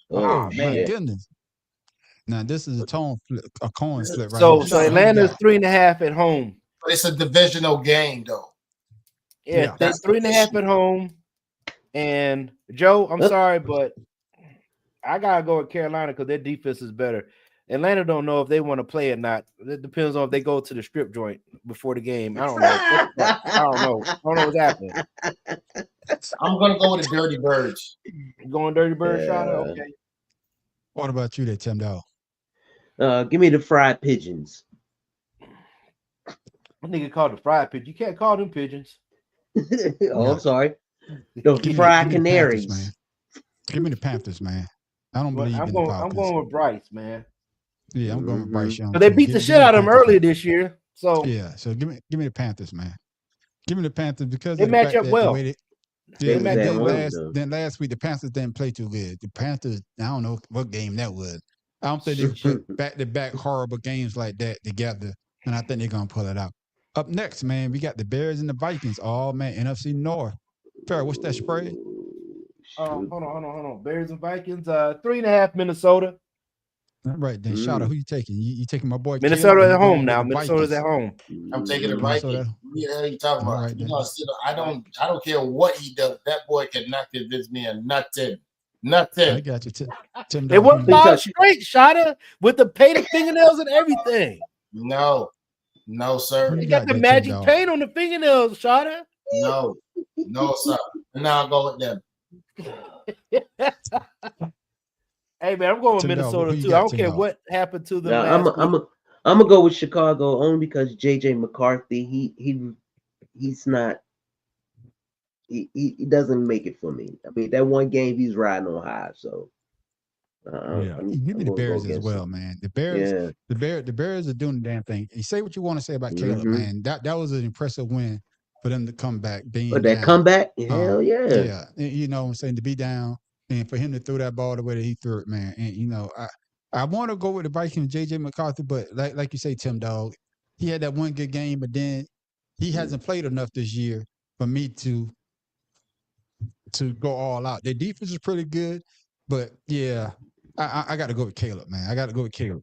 S3: Oh
S1: my goodness. Now this is a coin flip right
S2: So
S1: here.
S2: Atlanta's 3.5 at home.
S4: But it's a divisional game, though.
S2: Yeah, that's 3.5 at home. And Joe, I'm sorry, but I gotta go with Carolina because their defense is better. Atlanta don't know if they want to play or not. It depends on if they go to the strip joint before the game. I don't know. I don't know what's happening.
S4: I'm gonna go with the Dirty Birds.
S2: Going Dirty Bird shot? Okay.
S1: What about you there, Tim Dog?
S3: Give me the fried pigeons.
S2: I think it called the fried pigeon. You can't call them pigeons.
S3: I'm sorry. The fried canaries.
S1: Man. Give me the Panthers, man. I don't believe in the Falcons.
S2: I'm going with Bryce, man.
S1: Yeah, I'm going with Bryce Young.
S2: But they beat the shit out of them earlier this year. So
S1: yeah, so give me the Panthers, man. Give me the Panthers because
S2: they match up well.
S1: Then last week the Panthers didn't play too good. The Panthers, I don't know what game that was. I don't think they put back-to-back horrible games like that together, and I think they're gonna pull it out. Up next, man, we got the Bears and the Vikings. Oh man, NFC North. Farrah, what's that spread?
S2: Hold on. Bears and Vikings, 3.5 Minnesota.
S1: All right, then Shada, who you taking? You taking my boy
S2: Minnesota
S1: Caleb,
S2: at home now. Minnesota's at home.
S4: I'm taking the Vikings. Yeah, you talking about? Right, I don't care what he does. That boy cannot convince me of nothing. Nothing.
S1: I got you, Tim.
S2: It went 5 straight, Shada, with the painted fingernails and everything.
S4: No, sir.
S2: You got the magic paint on the fingernails, Shada.
S4: No, sir. Now I'll go with them.
S2: Hey man, I'm going with Minnesota too. I don't care what happened to them.
S3: I'm gonna go with Chicago only because JJ McCarthy. He's not. He doesn't make it for me. I mean, that one game he's riding on high. So
S1: give me the Bears as well, man. The Bears are doing the damn thing. You say what you want to say about Caleb, man. That was an impressive win for them to come back.
S3: That comeback, hell yeah.
S1: Yeah, you know what I'm saying, to be down and for him to throw that ball the way that he threw it, man. And you know, I want to go with the Vikings, JJ McCarthy, but like you say, Tim Dog, he had that one good game, but then he hasn't played enough this year for me to go all out. Their defense is pretty good, but yeah, I got to go with Caleb, man. I got to go with Caleb.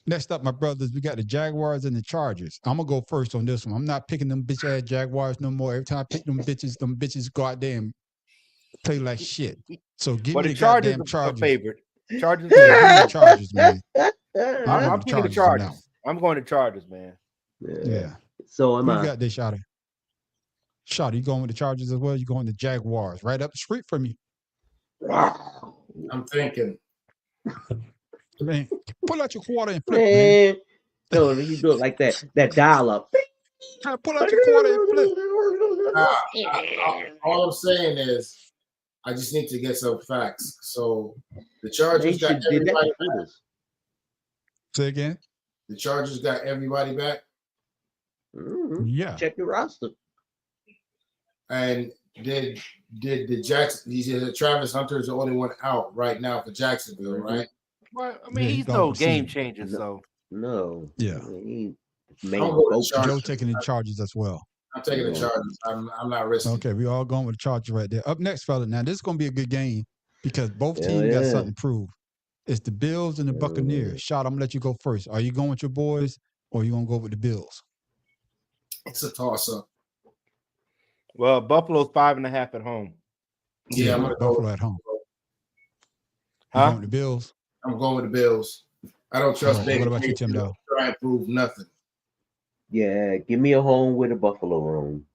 S1: Next up, my brothers, we got the Jaguars and the Chargers. I'm gonna go first on this one. I'm not picking them bitch ass Jaguars no more. Every time I pick them bitches go out there and play like shit. So give me the goddamn Chargers.
S2: Favorite. Chargers.
S1: Chargers, man.
S2: I'm picking the Chargers. I'm going to Chargers, man.
S1: Yeah.
S3: So am I.
S1: You got this, Shotty. Shotty, you going with the Chargers as well? You going to Jaguars right up the street from you?
S4: I'm thinking.
S1: Man, pull out your quarter and flip,
S3: man. No, you do it like that. That dial up.
S1: Pull out your quarter and flip.
S4: All I'm saying is, I just need to get some facts. So the Chargers got everybody back.
S1: Say again.
S4: The Chargers got everybody back.
S1: Yeah.
S3: Check your roster.
S4: And did the Jackson? He said Travis Hunter is the only one out right now for Jacksonville, right?
S2: Well, I mean, he's no game changer, so
S3: no.
S1: Yeah.
S3: Joe
S1: taking the Chargers as well.
S4: I'm taking the Chargers. I'm not risking.
S1: Okay, we all going with the Chargers right there. Up next, fella. Now this is gonna be a good game because both teams got something to prove. It's the Bills and the Buccaneers. Shot, I'm gonna let you go first. Are you going with your boys or are you gonna go with the Bills?
S4: It's a toss-up.
S2: Well, Buffalo's 5.5 at home.
S4: Yeah, I'm gonna
S1: Buffalo at home.
S2: Huh?
S1: You going with the Bills?
S4: I'm going with the Bills. I don't trust Baker.
S1: What about you, Tim Dog?
S4: Try and prove nothing.
S3: Yeah, give me a home with a Buffalo home.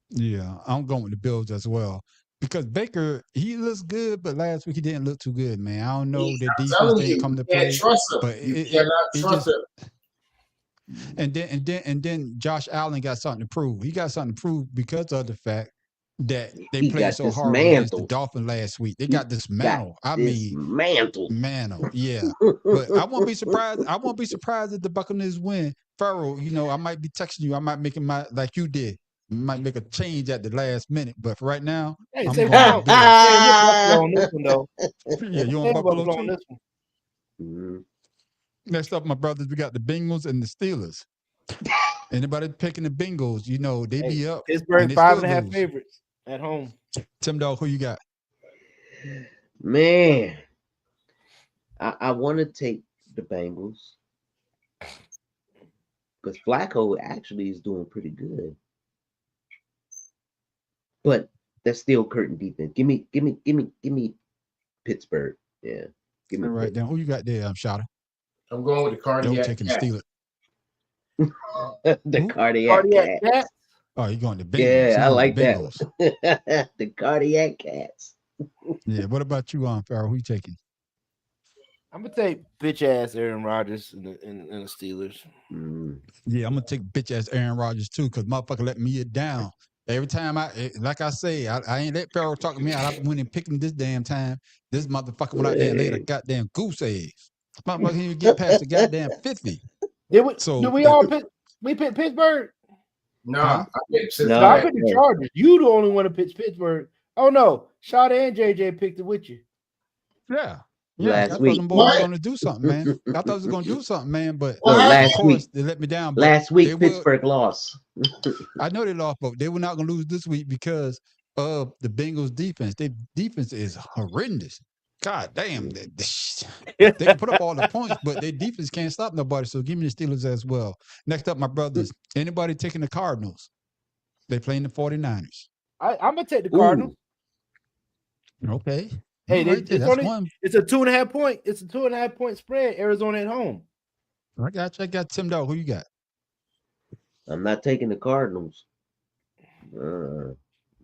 S1: Yeah, I'm going with the Bills as well. Because Baker, he looks good, but last week he didn't look too good, man. I don't know that defense didn't come to play. But
S4: you cannot trust him.
S1: And then Josh Allen got something to prove. He got something to prove because of the fact that they played so hard against the Dolphins last week. They got dismantled. Mantle, yeah. But I won't be surprised. I won't be surprised if the Buccaneers win. Farrell, you know, I might be texting you. I might make my like you did. Might make a change at the last minute. But for right now, I'm going
S2: Buffalo on this one, though.
S1: Yeah, you on Buffalo
S2: on
S1: too?
S2: this one.
S1: Next up, my brothers, we got the Bengals and the Steelers. Anybody picking the Bengals, you know, they be up.
S2: Pittsburgh 5.5 favorites at home.
S1: Tim Dog, who you got?
S3: Man, I want to take the Bengals because Flacco actually is doing pretty good. but that's still curtain defense. Give me Pittsburgh. Yeah. Give me
S1: All right, then who you got there, Shotta?
S4: I'm going with the
S1: Joe
S4: cardiac
S1: taking the
S4: cat.
S1: Steelers.
S3: the
S1: Who?
S3: cardiac cat.
S1: Oh, you going to Bengals?
S3: Yeah, I like that
S1: Bengals.
S3: one. The cardiac cats.
S1: Yeah. What about you, Farrell? Who you taking?
S2: I'm gonna take bitch ass Aaron Rodgers and the Steelers.
S1: Yeah, I'm gonna take bitch ass Aaron Rodgers too, cause motherfucker let me down. Every time like I say, I ain't let Farrell talk to me out. I went and picked him this damn time. This motherfucker went out there and laid a goddamn goose egg. Motherfucker didn't even get past the goddamn 50.
S2: Did we all pick? We picked Pittsburgh.
S4: No,
S1: Huh?
S4: I picked
S2: No, I picked the Chargers. You the only one to pitch Pittsburgh. Oh no, Shada and JJ picked it with you.
S1: Yeah. Yeah,
S3: Last
S1: I thought
S3: week.
S1: them boys were gonna do something, man. I thought they was gonna do something, man. But
S3: No, last
S1: of course,
S3: week.
S1: they let me down. But
S3: Last
S1: they
S3: week,
S1: will-
S3: Pittsburgh lost.
S1: I know they lost, but they were not gonna lose this week because of the Bengals defense. Their defense is horrendous. God damn, they can put up all the points, but their defense can't stop nobody. So give me the Steelers as well. Next up, my brothers. Anybody taking the Cardinals? They playing the 49ers.
S2: I'm gonna take the Cardinals.
S1: Okay.
S2: Hey,
S1: All right,
S2: it's
S1: that's
S2: only
S1: one.
S2: it's a 2.5 point. It's a 2.5 point spread. Arizona at home.
S1: I got you. I got Tim Dog. Who you got?
S3: I'm not taking the Cardinals. No,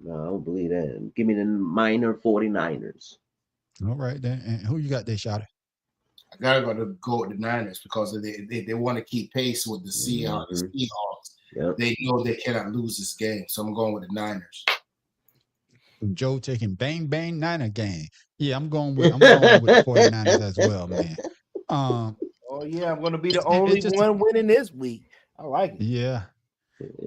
S3: I don't believe that. Give me the minor 49ers.
S1: All right, then. And who you got there, Shotta?
S4: I gotta go with the Niners because they want to keep pace with the Seahawks.
S3: Yep.
S4: They know they cannot lose this game, so I'm going with the Niners.
S1: Joe taking bang bang Niner game. Yeah, I'm going with the 49ers as well, man.
S2: Oh yeah, I'm gonna be the
S1: It's
S2: only
S1: just-
S2: one winning this week. I like it.
S1: Yeah.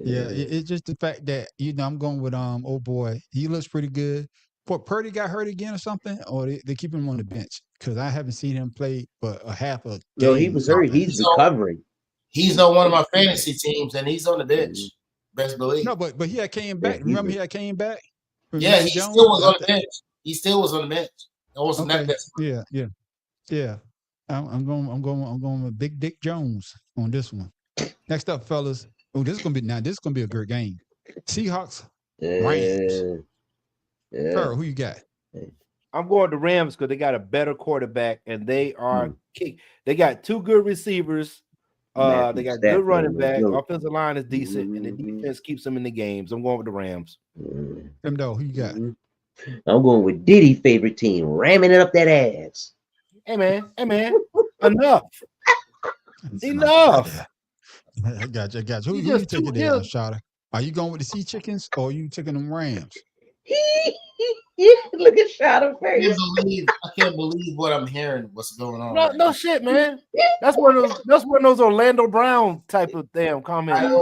S1: Yeah, it's just the fact that I'm going with old boy. He looks pretty good. What, Purdy got hurt again or something, or they keep him on the bench? Because I haven't seen him play but a half a game.
S3: No, he was hurt. He's recovering.
S4: He's on one of my fantasy teams, and he's on the bench. Best believe.
S1: No, but he had came back. Remember, he had came back. With
S4: Yeah,
S1: Mac
S4: he
S1: Jones?
S4: still was on the bench. He still was on the bench. It wasn't
S1: Okay.
S4: that.
S1: Yeah. I'm going with Big Dick Jones on this one. Next up, fellas. Oh, this is gonna be a great game. Seahawks, Rams. Farrell, who you got?
S2: I'm going to Rams because they got a better quarterback and they are they got two good receivers. They got good running back. Offensive line is decent, and the defense keeps them in the games. I'm going with the Rams.
S1: Who you got?
S3: I'm going with Diddy's favorite team, ramming it up that ass.
S2: Hey man, enough. Enough.
S1: I got you. Who
S2: You
S1: you
S2: just
S1: taking
S2: too
S1: there,
S2: ill.
S1: Shotta? Are you going with the Sea Chickens or are you taking them Rams?
S3: Look at Shadow face.
S4: I can't believe what I'm hearing. What's going on?
S2: No shit, man. That's one of those Orlando Brown type of damn comments.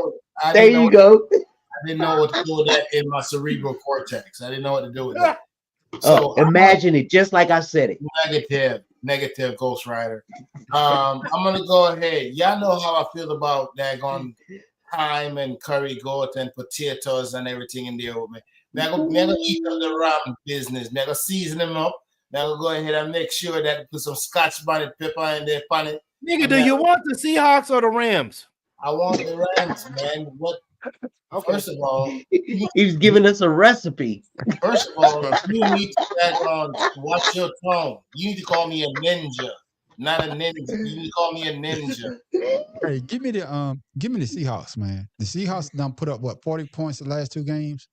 S4: I
S3: There
S4: didn't
S3: you
S4: know-
S3: go.
S4: I didn't know what to do with that in my cerebral cortex. I didn't know what to do with that.
S3: Oh, imagine it just like I said it.
S4: Negative Ghost Rider. I'm gonna go ahead. Y'all know how I feel about daggone thyme and curry goat and potatoes and everything in there with me. I'm gonna eat up the ram business. I'm gonna season them up. I'm gonna go ahead and make sure that put some Scotch bonnet pepper in there, pan it.
S2: Nigga, do you want the Seahawks or the Rams?
S4: I want the Rams, man. What? First of all,
S3: He's giving us a recipe.
S4: First of all, you need to watch your tone. You need to call me a ninja, not a ninja. You need to call me a ninja.
S1: Hey, give me the Seahawks, man. The Seahawks done put up 40 points the last two games.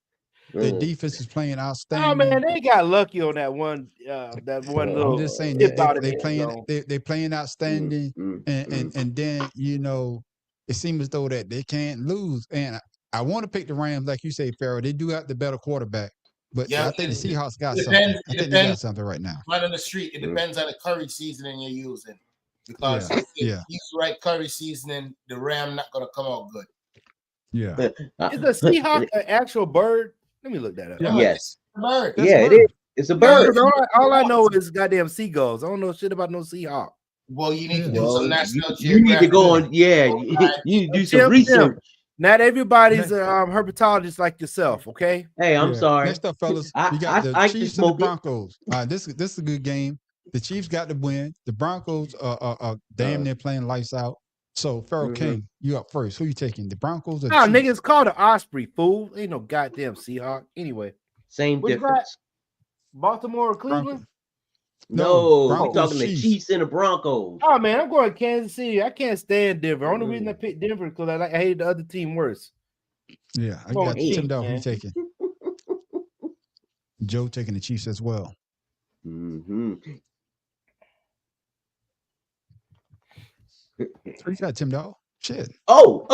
S1: Their defense is playing outstanding.
S2: Oh man, they got lucky on that one. Little.
S1: I'm just saying
S2: tip out of
S1: they
S2: the end zone.
S1: they playing outstanding, and then it seems as though that they can't lose. And I want to pick the Rams, like you say, Farrell. They do have the better quarterback, but
S4: Yeah,
S1: I think the Seahawks got
S4: it
S1: something.
S4: depends-
S1: I
S4: it
S1: think they got
S4: depends.
S1: something right now.
S4: Right on the street, it depends on the curry seasoning you're using. Because
S1: Yeah,
S4: if
S1: yeah.
S4: you use the right curry seasoning, the ram not gonna come out good.
S1: Yeah.
S2: Is a Seahawk an actual bird? Let me look that up.
S1: Yeah.
S3: Yes.
S4: Bird.
S3: Yeah, it is. It's a bird.
S2: All I know is goddamn seagulls. I don't know shit about no Seahawk.
S4: Well, you need to do
S3: Well,
S4: some National
S3: you need to go on.
S4: Geographic.
S3: Yeah, you need to do some
S2: Tim,
S3: research.
S2: Not everybody's a herpetologist like yourself, okay?
S3: Hey, I'm
S1: Yeah.
S3: sorry.
S1: Next up, fellas,
S3: I-
S1: we got the
S3: I can
S1: Chiefs and the
S3: smoke it.
S1: Broncos. This is a good game. The Chiefs got the win. The Broncos are damn near playing lights out. So, Farrell King, you up first. Who you taking? The Broncos or the
S2: Nah,
S1: Chiefs?
S2: nigga, it's called an Osprey, fool. Ain't no goddamn Seahawk. Anyway,
S3: Same
S2: Which
S3: difference.
S2: Baltimore or Cleveland?
S3: No, we're
S1: Broncos,
S3: talking the
S1: Chiefs.
S3: Chiefs and the Broncos.
S2: Oh man, I'm going to Kansas City. I can't stand Denver. Only reason I picked Denver because I hated the other team worse.
S1: Yeah, I
S2: Going
S1: got
S2: Chiefs,
S1: Tim Dow. Who you
S2: man.
S1: taking? Joe taking the Chiefs as well.
S3: Mm-hmm.
S1: You got Tim Dow. Shit.
S3: Oh,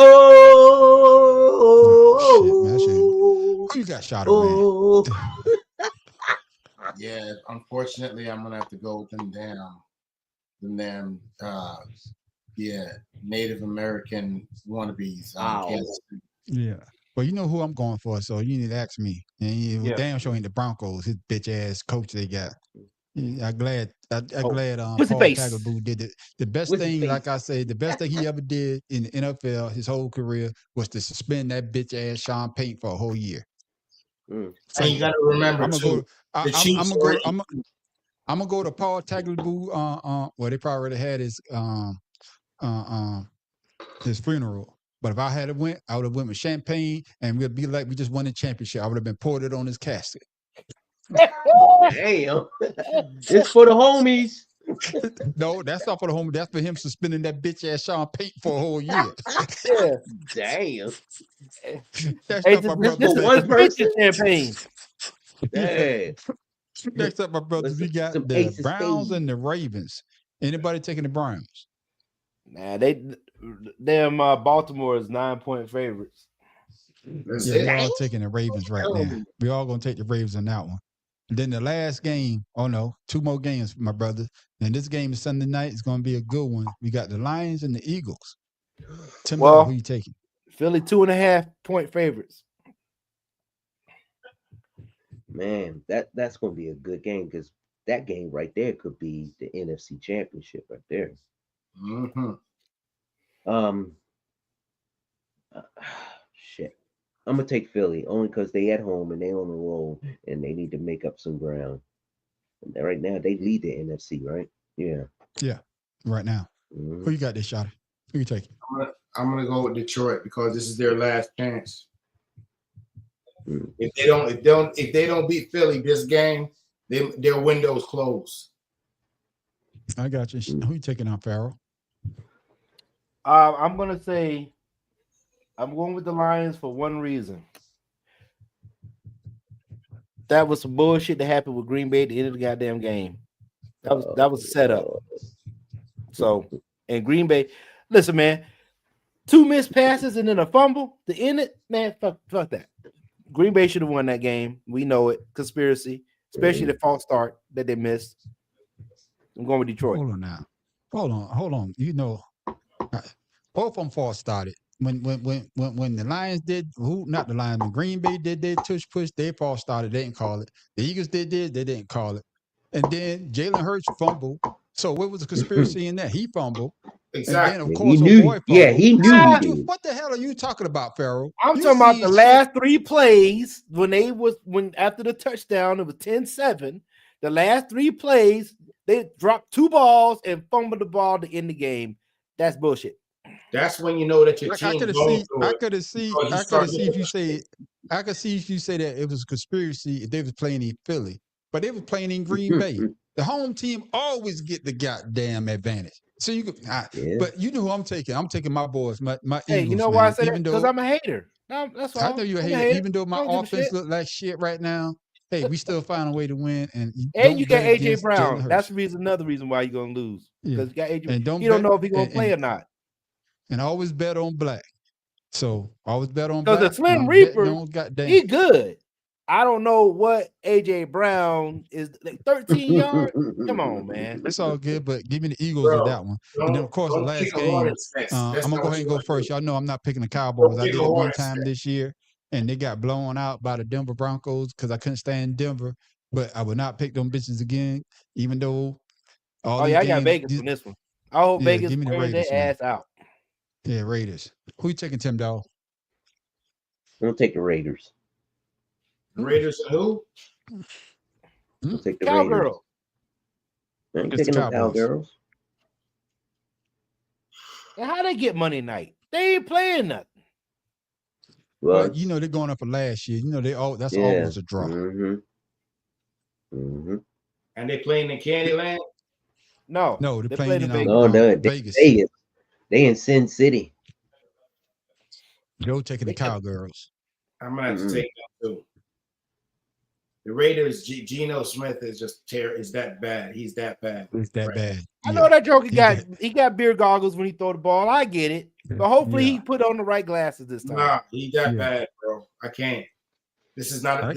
S1: Shit, man. Shit. Who you got, Shadow, man?
S4: Yeah, unfortunately, I'm gonna have to go with them damn Native American wannabes. Kansas City.
S1: Yeah. Well, you know who I'm going for, so you need to ask me. And
S2: Yeah.
S1: damn sure ain't the Broncos, his bitch ass coach they got. I'm glad Paul
S2: Pussy face.
S1: Tagliabue did it. The best thing, like I say, the best thing he ever did in the NFL his whole career was to suspend that bitch ass Sean Payton for a whole year.
S4: And you got to remember
S1: I'm
S4: too, the Chiefs
S1: I'm gonna go to Paul Tagliabue. Well, they probably already had his funeral. But if I had went, I would have went with champagne, and we'd be like we just won the championship. I would have been poured it on his casket.
S3: Damn, it's for the homies.
S1: No, that's not for the home. That's for him suspending that bitch ass Sean Payton for a whole year.
S2: Yeah.
S3: Damn.
S1: That's
S2: Hey,
S1: not my
S2: this
S1: brother.
S2: one person champagne.
S3: Hey.
S1: Next up, my brothers, we got
S3: some
S1: the
S3: Ace of
S1: Browns
S3: Spades.
S1: and the Ravens. Anybody taking the Browns?
S2: Nah, Baltimore is 9-point favorites.
S1: Yeah, we're all taking the Ravens right now. We're all gonna take the Ravens in that one. And then the last game, oh no, 2 more games, my brother. And this game is Sunday night. It's gonna be a good one. We got the Lions and the Eagles. Tim,
S2: Well,
S1: who you taking?
S2: Philly 2.5-point favorites.
S3: Man, that's going to be a good game because that game right there could be the NFC Championship right there.
S4: Mm-hmm.
S3: Shit. I'm gonna take Philly only because they at home and they on the roll and they need to make up some ground. And right now they lead the NFC, right? Yeah.
S1: Yeah, right now.
S3: Mhm.
S1: Who you got this shot? Who you taking?
S4: I'm gonna go with Detroit because this is their last chance.
S3: Mm.
S4: If they don't beat Philly this game, their window's closed.
S1: I got you. Who you taking on, Farrell?
S2: I'm gonna say I'm going with the Lions for one reason. That was some bullshit that happened with Green Bay at the end of the goddamn game. That was set up. So, and Green Bay, listen, man, 2 missed passes and then a fumble to end it, man. Fuck that. Green Bay should have won that game. We know it. Conspiracy, especially the false start that they missed. I'm going with Detroit.
S1: Hold on now. Hold on. You know, both of them false started. When the Lions did, not the Lions, when Green Bay did their tush push, they false started. They didn't call it. The Eagles they didn't call it. And then Jalen Hurts fumbled. So what was the conspiracy in that? He fumbled.
S4: Exactly.
S1: And then, of course,
S3: he knew.
S1: boy
S3: Yeah, he knew. He did.
S1: What the hell are you talking about, Farrell?
S2: I'm talking about the last 3 plays when after the touchdown, it was 10-7. The last 3 plays, they dropped 2 balls and fumbled the ball to end the game. That's bullshit.
S4: That's when you know that your team.
S1: I could see if you say that it was a conspiracy if they was playing in Philly, but they was playing in Green Bay. The home team always get the goddamn advantage. So you could, but you know who I'm taking. I'm taking my boys, my
S2: Hey,
S1: Eagles.
S2: you know why I say that? Because I'm a hater. No, that's all.
S1: I know you're a hater. Even though my offense look like shit right now, hey, we still find a way to win. And
S2: you got AJ Brown. That's another reason why you're gonna lose. Because you got AJ. And you don't know if he's gonna play or not.
S1: And always bet on black. So always bet on
S2: black. Because the Slim Reaper, he good. I don't know what AJ Brown is, like 13 yards. Come on, man.
S1: It's all good, but give me the Eagles in that one. And then, of course, the last game, I'm going to go ahead and go first. Y'all know I'm not picking the Cowboys. I did it one time this year, and they got blown out by the Denver Broncos because I couldn't stand Denver. But I would not pick them bitches again, even though all these
S2: I
S1: games,
S2: got Vegas on this one. I hope Vegas wears their ass out.
S1: Yeah, Raiders. Who you taking, Tim Dawg?
S3: I'm going to take the Raiders.
S4: Raiders and who?
S3: I'll take the
S2: Cowgirl.
S3: Raiders. I'm taking the Cowgirls.
S2: And how they get Monday night? They ain't playing nothing.
S1: But you know they're going up for last year. You know that's always a draw.
S3: Mm-hmm.
S4: And they playing in Candyland?
S2: No,
S1: they're playing in
S3: Vegas. They in Sin City.
S1: Joe taking the Cowgirls.
S4: I'm gonna have to take that too. The Raiders, Geno Smith is just is that bad. He's that bad.
S1: It's that bad.
S2: I know that joker he got beer goggles when he throw the ball. I get it. But hopefully he put on the right glasses this time.
S4: Nah, he's that bad, bro. I can't. This is not about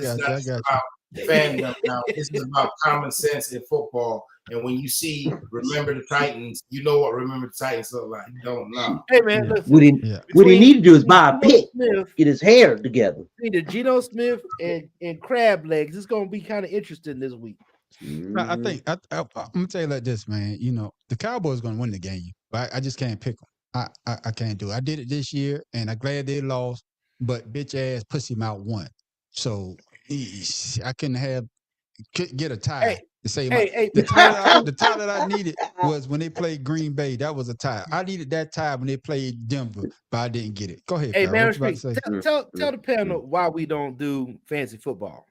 S4: fandom now. This is about common sense in football. And when you see Remember the Titans, you know what Remember the Titans look like. You don't know.
S2: Hey man, listen,
S3: what he need to do is buy a pit, get his hair together.
S2: Between Geno Smith and Crab Legs, it's gonna be kind of interesting this week.
S1: I think I'm gonna tell you like this, man. You know the Cowboys gonna win the game, but I just can't pick them. I can't do it. I did it this year, and I'm glad they lost. But bitch ass pussy mouth won, so I couldn't get a tie. To say the tie that I needed was when they played Green Bay. That was a tie. I needed that tie when they played Denver, but I didn't get it. Go ahead.
S2: Hey,
S1: Farrell,
S2: man, tell the panel why we don't do fantasy football.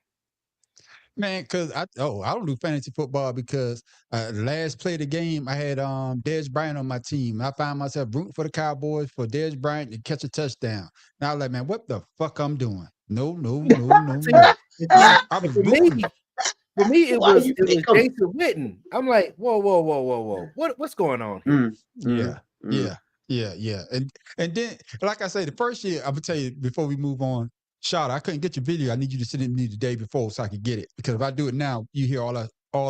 S1: Man, because I don't do fantasy football because last play of the game I had Dez Bryant on my team. I found myself rooting for the Cowboys for Dez Bryant to catch a touchdown. Now I was like, man, what the fuck I'm doing? No.
S2: For me, it was Jason Witten. I'm like, whoa. What's going on here?
S1: Yeah. And then, like I say, the first year, I'm gonna tell you before we move on, Shot, I couldn't get your video. I need you to send it to me the day before so I could get it. Because if I do it now, you hear all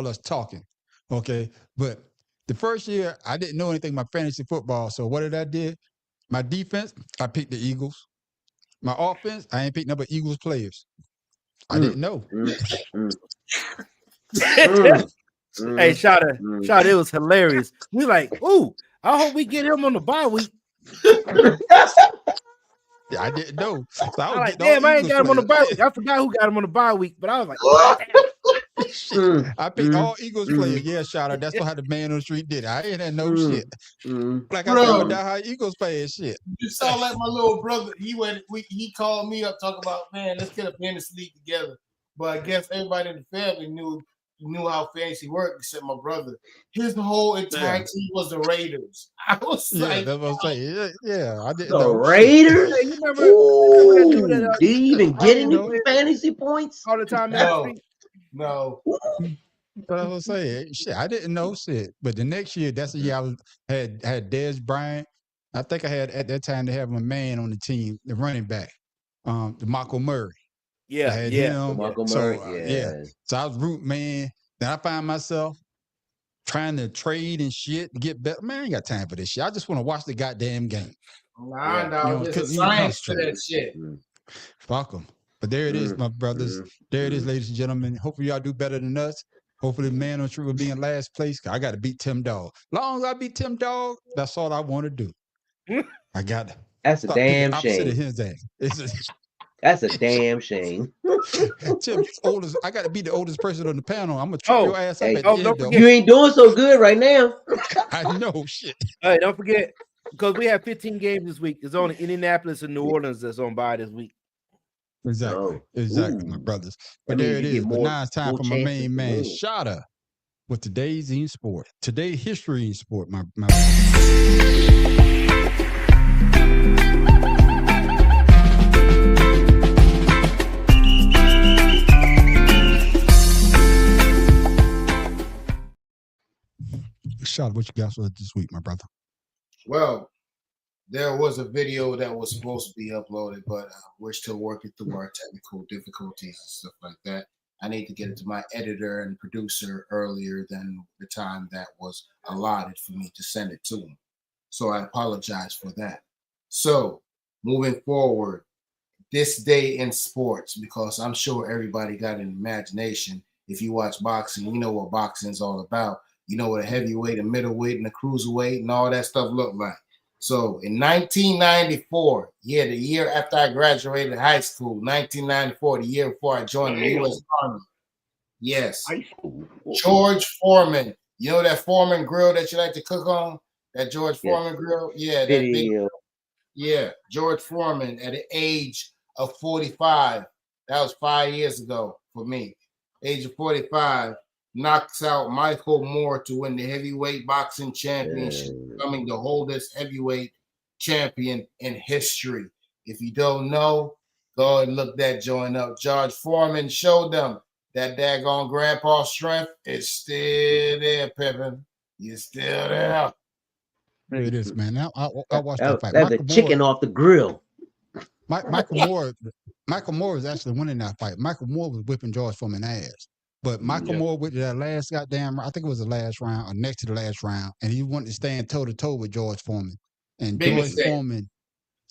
S1: us talking. Okay. But the first year, I didn't know anything about fantasy football. So what did I do? My defense, I picked the Eagles. My offense, I ain't picked no but Eagles players. I didn't know.
S2: Hey, Shot, it was hilarious. We like, ooh, I hope we get him on the bye week.
S1: I didn't know. So I was
S2: like, damn, I ain't got him on the bye week. I forgot who got him on the bye week, but I was like,
S1: I picked all Eagles players. Yeah, Shout out. That's how the man on the street did it. I ain't had no shit. Like I said, die how Eagles players shit.
S4: You sound like my little brother. He called me up talking about, man, let's get a fantasy league together. But I guess everybody in the family knew how fantasy worked except my brother. His whole entire team was the Raiders. I was like,
S1: that's what I'm saying. Yeah, I didn't
S3: the
S1: know.
S3: Raiders.
S2: Hey, you remember
S3: do you even get any fantasy points
S2: all the time?
S4: No.
S1: But I was saying, shit, I didn't know shit. But the next year, that's the year I had Dez Bryant. I think I had at that time to have a man on the team, the running back, DeMarco Murray.
S3: DeMarco Murray.
S1: So I was rooting, man. Then I find myself trying to trade and shit to get better. Man, I ain't got time for this shit. I just want to watch the goddamn game.
S4: Nah, there's a science to that shit.
S1: Fuck them. But there it is, my brothers. There it is, ladies and gentlemen. Hopefully y'all do better than us. Hopefully the man on true will be in last place. I got to beat Tim Dog. Long as I beat Tim Dog, that's all I want to do. I got to.
S3: That's a damn shame.
S1: His ass.
S3: That's a damn shame.
S1: Tim, I got to be the oldest person on the panel. I'm gonna trip your ass up at the end, though.
S3: You ain't doing so good right now.
S1: I know, shit.
S2: Hey, don't forget, because we have 15 games this week. It's only Indianapolis and New Orleans that's on bye this week.
S1: Exactly, my brothers. But there it is. But now it's time for my main man, Shotta, with today's in sport. Today's history in sport, my Shotta, what you got for this week, my brother?
S4: Well, there was a video that was supposed to be uploaded, but we're still working through our technical difficulties and stuff like that. I need to get it to my editor and producer earlier than the time that was allotted for me to send it to them. So I apologize for that. So moving forward, this day in sports, because I'm sure everybody got an imagination. If you watch boxing, you know what boxing is all about. You know what a heavyweight, a middleweight, and a cruiserweight and all that stuff look like. So in 1994, the year after I graduated high school, 1994, the year before I joined the U.S. Army. Yes. George Foreman. You know that Foreman grill that you like to cook on? That George Foreman grill? Yeah. That big, George Foreman at the age of 45. That was 5 years ago for me. Age of 45, knocks out Michael Moore to win the heavyweight boxing championship, becoming the oldest heavyweight champion in history. If you don't know, go and look that joint up. George Foreman showed them that daggone grandpa strength is still there, Pippin. You're still there.
S1: There it is, man. Now I watched that fight.
S3: That's the chicken off the grill.
S1: Michael Moore was actually winning that fight. Michael Moore was whipping George Foreman's ass. But Michael Moore with that last goddamn, I think it was the last round or next to the last round, and he wanted to stand toe to toe with George Foreman. And George Foreman,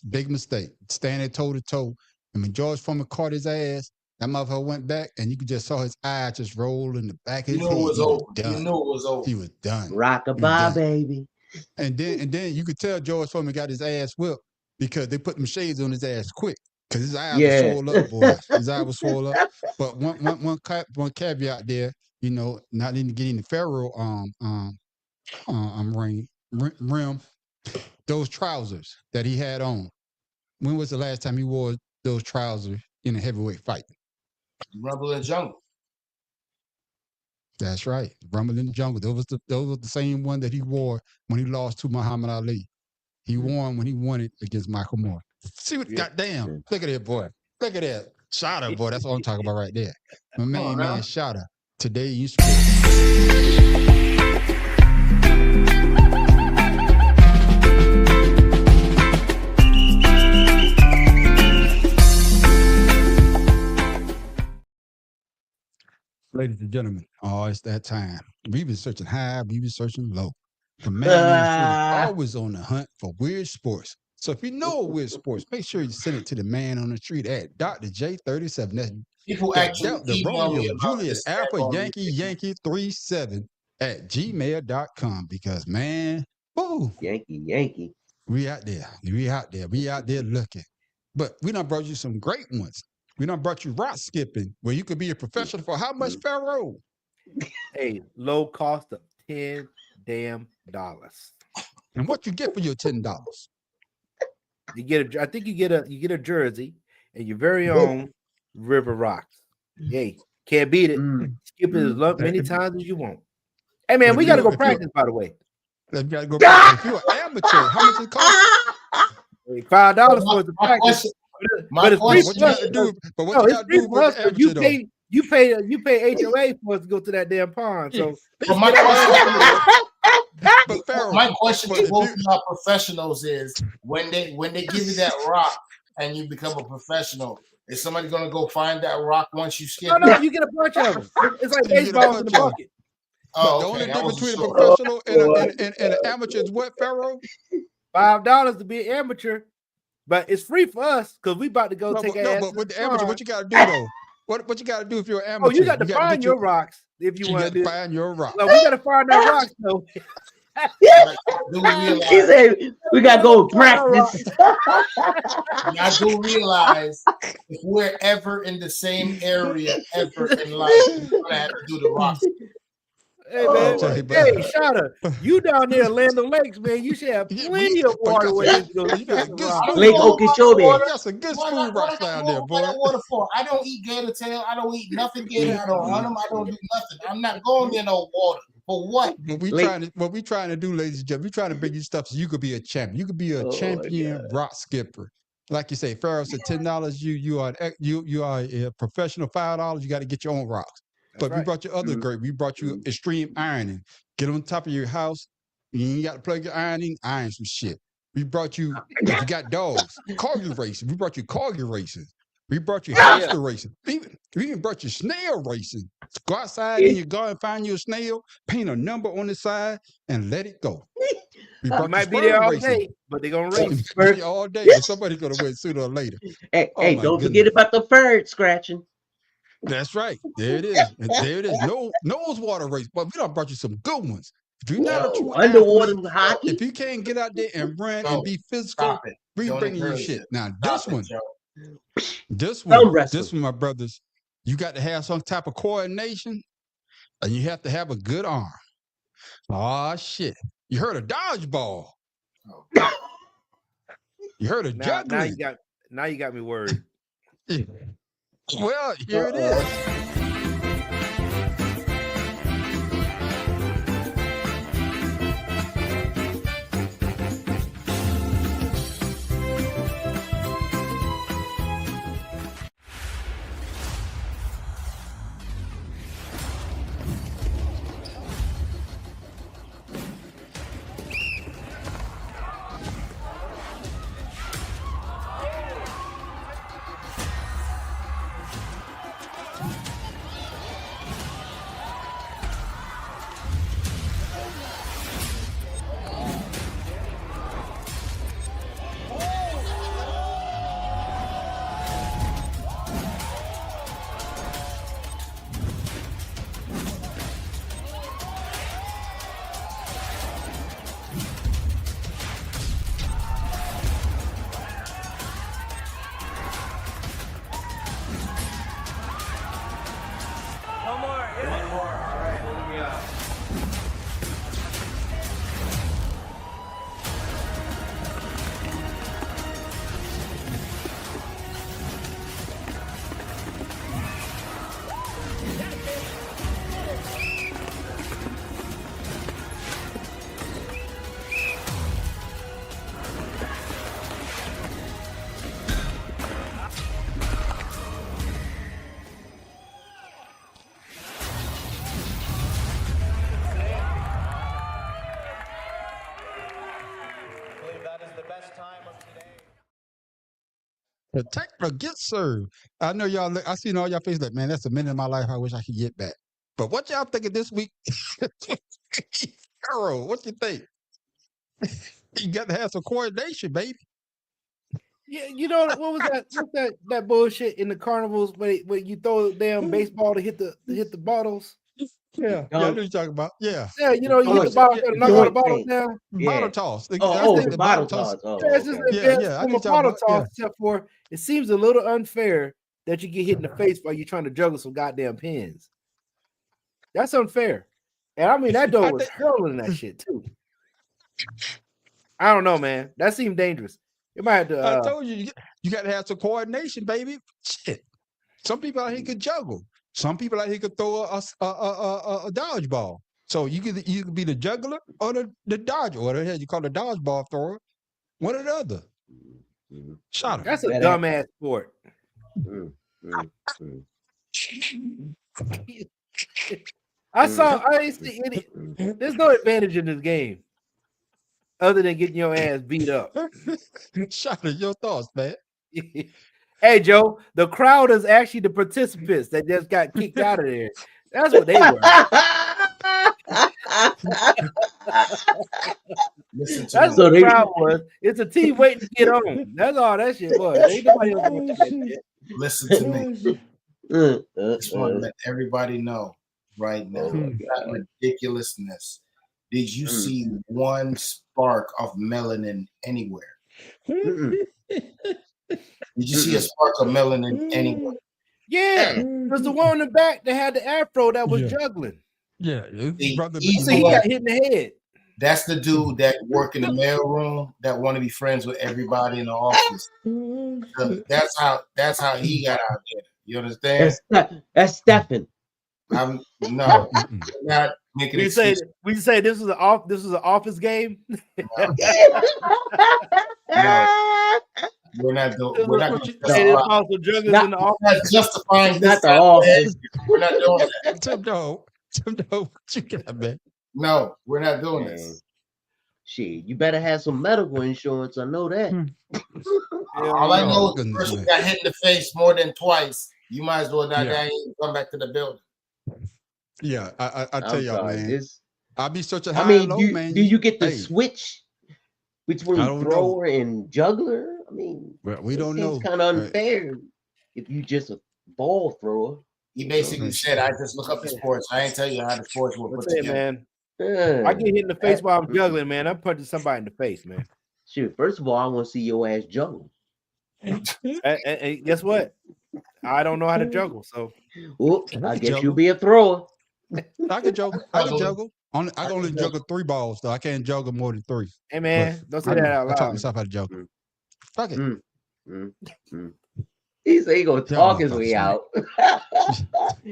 S1: big mistake, standing toe to toe. And when George Foreman caught his ass, that motherfucker went back, and you could just saw his eyes just roll in the back of his head.
S4: It was over. You knew it was over.
S1: He was done.
S3: Rock-a-bye, baby.
S1: And then you could tell George Foreman got his ass whipped because they put them shades on his ass quick. Because his eye was swole up, boy. His eye was swole up. But one caveat there, you know, not into getting the Pharaoh rim, those trousers that he had on. When was the last time he wore those trousers in a heavyweight fight?
S4: Rumble in the Jungle.
S1: That's right. Rumble in the Jungle. Those were the same one that he wore when he lost to Muhammad Ali. He won when he won it against Michael Moore. See what goddamn. Look at that, boy. Look at that. Shotta, boy. That's what I'm talking about right there. My main man, Shotta. Today you sports. Ladies and gentlemen, it's that time. We've been searching high, we've been searching low. The man is always on the hunt for weird sports. So if you know a weird sports, make sure you send it to the man on the street at Dr. J37. That's
S4: people actually
S1: the Romeo Juliet Alpha Yankee 37 at gmail.com because man, woo,
S3: Yankee.
S1: We out there looking. But we done brought you some great ones. We done brought you rock skipping where you could be a professional for how much, Pharaoh?
S2: Hey, low cost of $10 damn.
S1: And what you get for your $10?
S2: You get I think you get a jersey and your very own River Rocks. Hey, can't beat it. Skip it as many times as you want. Hey man, we gotta go practice, by the way.
S1: We gotta go practice. If you're an amateur, how much it cost?
S2: $5 for the practice. But it's free.
S1: What you gotta do? But what you gotta do with the amateur,
S2: you pay HOA for us to go to that damn pond. So
S4: my question to both our professionals is when they give you that rock and you become a professional, is somebody gonna go find that rock once you skip?
S2: No, you get a bunch of them. It's like baseball in the bucket.
S1: The only difference between a professional and an amateur is what, Pharaoh?
S2: $5 to be an amateur, but it's free for us because we about to go take a
S1: but with the amateur, what you gotta do though? What you gotta do if you're an amateur?
S2: Oh, you got to find your rocks if you want to
S1: find your rocks.
S2: No, we got to find our rocks though.
S3: He said we gotta go practice.
S4: I do realize if we're ever in the same area ever in life, we're gonna have to do the rock.
S2: Hey man, hey Shotta, you down there at Land O'Lakes, man. You should have plenty of waterways to go.
S3: Lake Okeechobee.
S1: You got some good food rocks down there, boy.
S4: Water for? I don't eat gator tail. I don't eat nothing gator. I don't hunt them. I don't do nothing. I'm not going near no water. For what?
S1: What we trying to do, ladies and gentlemen, we trying to bring you stuff so you could be a champion. You could be a champion rock skipper. Like you say, Pharaoh said $10. You are a professional. $5. You got to get your own rocks. But we brought you other great. We brought you extreme ironing. Get on top of your house. You ain't got to plug your iron some shit. We brought you, if you got dogs, corgi racing. We brought you corgi racing. We brought you hamster racing. We even brought you snail racing. Go outside in your garden, find you a snail, paint a number on the side, and let it go. We
S2: might be there all day, but they're going to race
S1: all day. But somebody's going to win sooner or later.
S3: Hey, don't forget about the bird scratching.
S1: That's right. There it is. There it is. Nose water race. But we done brought you some good ones. If you're not a
S3: underwater hockey,
S1: if you can't get out there and run and be physical, we bringing you shit. Now this one, my brothers, you got to have some type of coordination, and you have to have a good arm. Oh shit! You heard of dodgeball? You heard of juggling?
S2: Now you got me worried.
S1: Well, here it is. The technical gets served. I know y'all. I seen all y'all faces like, man, that's a minute in my life I wish I could get back. But what y'all thinking this week? Harold, what you think? You got to have some coordination, baby.
S2: Yeah, you know what was that? What's that bullshit in the carnivals where you throw a damn baseball to hit the bottles?
S1: Yeah, I know what you're talking about. Yeah,
S2: yeah, you know, you hit the bottle, knock all the bottles down.
S1: Bottle toss.
S3: The bottle toss.
S2: Yeah, it's just from a bottle toss, except for it seems a little unfair that you get hit in the face while you're trying to juggle some goddamn pins. That's unfair. And I mean, that dog was hurling that shit too. I don't know, man. That seemed dangerous. You might have to.
S1: I told you, you got to have some coordination, baby. Shit. Some people out here could juggle. Some people out here could throw a dodgeball. So you could be the juggler or the dodger, or the hell you call the dodgeball thrower. One or the other. Shot him.
S2: That's a dumbass sport. I ain't see any. There's no advantage in this game other than getting your ass beat up.
S1: Shot at your thoughts, man.
S2: Hey, Joe, the crowd is actually the participants that just got kicked out of there. That's what they were. That's what the crowd was. It's a team waiting to get on. That's all that shit was. Ain't nobody else doing that shit.
S4: Listen to me. Just want to let everybody know right now. That ridiculousness. Did you see one spark of melanin anywhere? Did you see a spark of melanin anywhere?
S2: Yeah, because the one in the back that had the afro that was juggling.
S1: Yeah,
S2: he got hit in the head.
S4: That's the dude that work in the mail room that want to be friends with everybody in the office. That's how he got out there. You understand?
S3: That's Stephen.
S4: I'm not making
S2: we say this was an office game.
S4: No. We're not justifying this. We're not doing that.
S1: Tim, what you got, man?
S4: No, we're not doing this.
S3: Shit, you better have some medical insurance. I know that.
S4: All I know is the person got hit in the face more than twice. You might as well not die and come back to the building.
S1: Yeah, I tell y'all, man. I'll be such a high and low, man.
S3: Do you get the switch between thrower and juggler? I mean,
S1: we don't know.
S3: It's kind of unfair if you just a ball thrower.
S4: He basically said, "I just look up the sports. I ain't tell you how the sports were put together."
S2: Man, I get hit in the face while I'm juggling, man. I'm punching somebody in the face, man.
S3: Shoot, first of all, I want to see your ass juggle.
S2: And guess what? I don't know how to juggle, so
S3: I guess you'll be a thrower.
S1: I can juggle. I can only juggle 3 balls, though. I can't juggle more than 3.
S2: Hey, man, don't say that out loud.
S1: I taught myself how to juggle. Fuck it.
S3: He said he gonna
S1: Y'all
S3: talk his
S1: motherfuckers,
S3: way
S1: man.
S3: out.
S1: I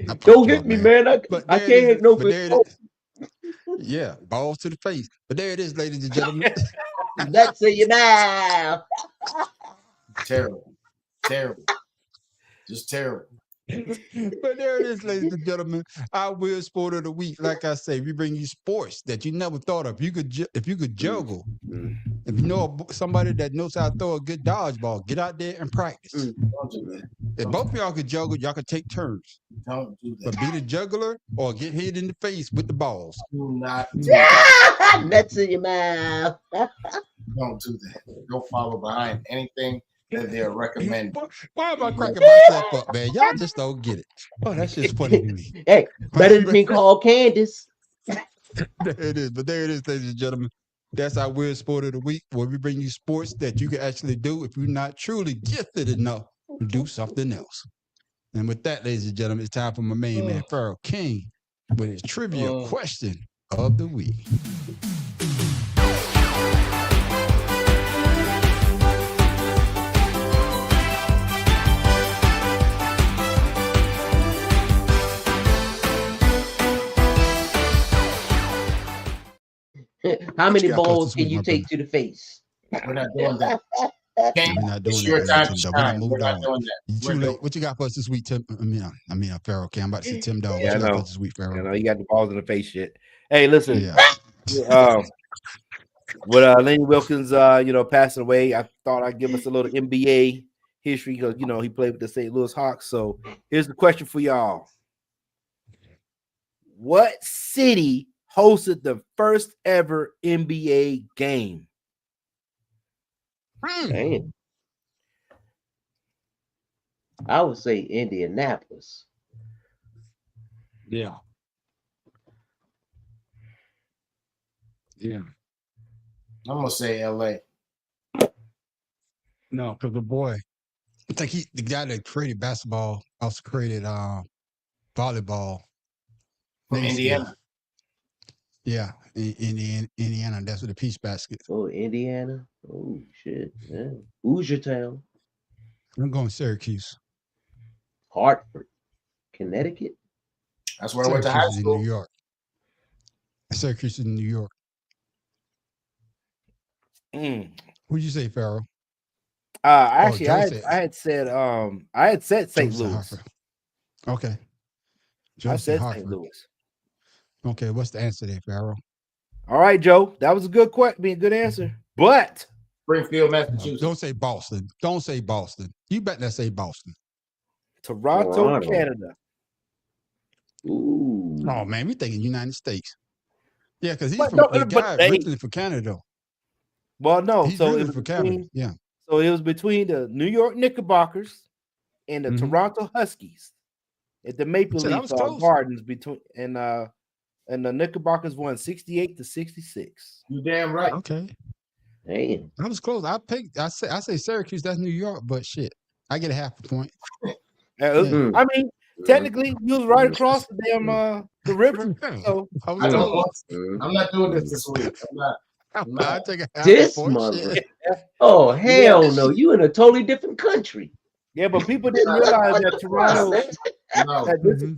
S1: put
S3: Don't
S1: you
S3: hit
S1: up,
S3: me,
S1: man.
S3: man.
S1: But
S3: I
S1: there
S3: can't
S1: it
S3: hit
S1: is.
S3: no
S1: But
S3: good.
S1: there it is. Yeah, balls to the face. But there it is, ladies and gentlemen.
S3: Nuts in your mouth.
S4: Terrible. Terrible. Just terrible.
S1: But there it is, ladies and gentlemen. Our weird sport of the week. Like I say, we bring you sports that you never thought of. If you could juggle, if you know somebody that knows how to throw a good dodgeball, get out there and practice.
S4: Don't do that.
S1: If both of y'all could juggle, y'all could take turns.
S4: Don't do that.
S1: But be the juggler or get hit in the face with the balls.
S4: Do not do that.
S3: Nuts in your mouth.
S4: Don't do that. Don't follow behind anything that they're recommending.
S1: Why am I cracking myself up, man? Y'all just don't get it. Oh, that's just funny to me.
S3: Hey, better than being called Candace.
S1: There it is. But there it is, ladies and gentlemen. That's our weird sport of the week, where we bring you sports that you can actually do if you're not truly gifted enough to do something else. And with that, ladies and gentlemen, it's time for my main man, Pharaoh King, with his trivia question of the week.
S3: How many
S1: you got for us
S3: balls
S1: this
S3: can
S1: week,
S3: you
S1: my
S3: take to the face?
S4: We're not doing that. Okay?
S1: We're not doing
S4: It's
S1: that,
S4: your
S1: ladies
S4: time
S1: and
S4: to
S1: gentlemen.
S4: shine.
S1: We
S4: We're
S1: done
S4: not
S1: moved
S4: doing
S1: on.
S4: that.
S1: You too late. What you got for us this week, Tim? I mean, Pharaoh King. I'm about to say Tim Dog. What
S2: Yeah, I
S1: you got for
S2: know.
S1: us this week, Pharaoh?
S2: You know, you got the balls in the face shit. Hey, listen.
S1: Yeah.
S2: With Lenny Wilkins, passing away, I thought I'd give us a little NBA history because he played with the St. Louis Hawks. So here's the question for y'all: what city hosted the first ever NBA game?
S3: Damn. I would say Indianapolis.
S1: Yeah. Yeah.
S4: I'm gonna say LA.
S1: No, because the boy, I think the guy that created basketball also created volleyball.
S4: From
S1: Name
S4: Indiana.
S1: escapes. Yeah, in Indiana. That's with the Peach Basket.
S3: Oh, Indiana. Oh shit. Yeah. Hoosier Town.
S1: I'm going Syracuse.
S3: Hartford. Connecticut.
S4: That's where I went to high
S1: Syracuse is in
S4: school.
S1: New York. Syracuse is in New York. What'd you say, Pharaoh?
S2: Actually,
S1: Joe
S2: I had said St.
S1: Joe said
S2: Louis.
S1: Hartford. Okay. Joe
S2: I
S1: said
S2: said St.
S1: Hartford.
S2: Louis.
S1: Okay, what's the answer there, Pharaoh?
S2: All right, Joe, that was a good question, a good answer. But
S4: Springfield, Massachusetts.
S1: Don't say Boston. Don't say Boston. You better not say Boston.
S2: Toronto, Canada.
S3: Ooh.
S1: Oh man, we thinking United States. Yeah, because he's
S2: But
S1: from
S2: no,
S1: the
S2: but
S1: guy
S2: they-
S1: originally from Canada.
S2: Well, no,
S1: He's
S2: so
S1: really
S2: it was
S1: from Canada.
S2: between,
S1: Yeah.
S2: so it was between the New York Knickerbockers and the Toronto Huskies at the Maple
S1: So that
S2: Leaf
S1: was close.
S2: Gardens and the Knickerbockers won 68-66.
S4: You damn right.
S1: Okay.
S3: Damn.
S1: That was close. I say Syracuse, that's New York, but shit. I get a half a point.
S2: I mean, technically, you was right across the damn the river. So
S4: I don't want. I'm not doing this week. I'm not.
S1: I take a half
S3: This
S1: a point.
S3: mother.
S1: Shit.
S3: Oh hell no! You in a totally different country.
S2: Yeah, but people didn't realize that Toronto,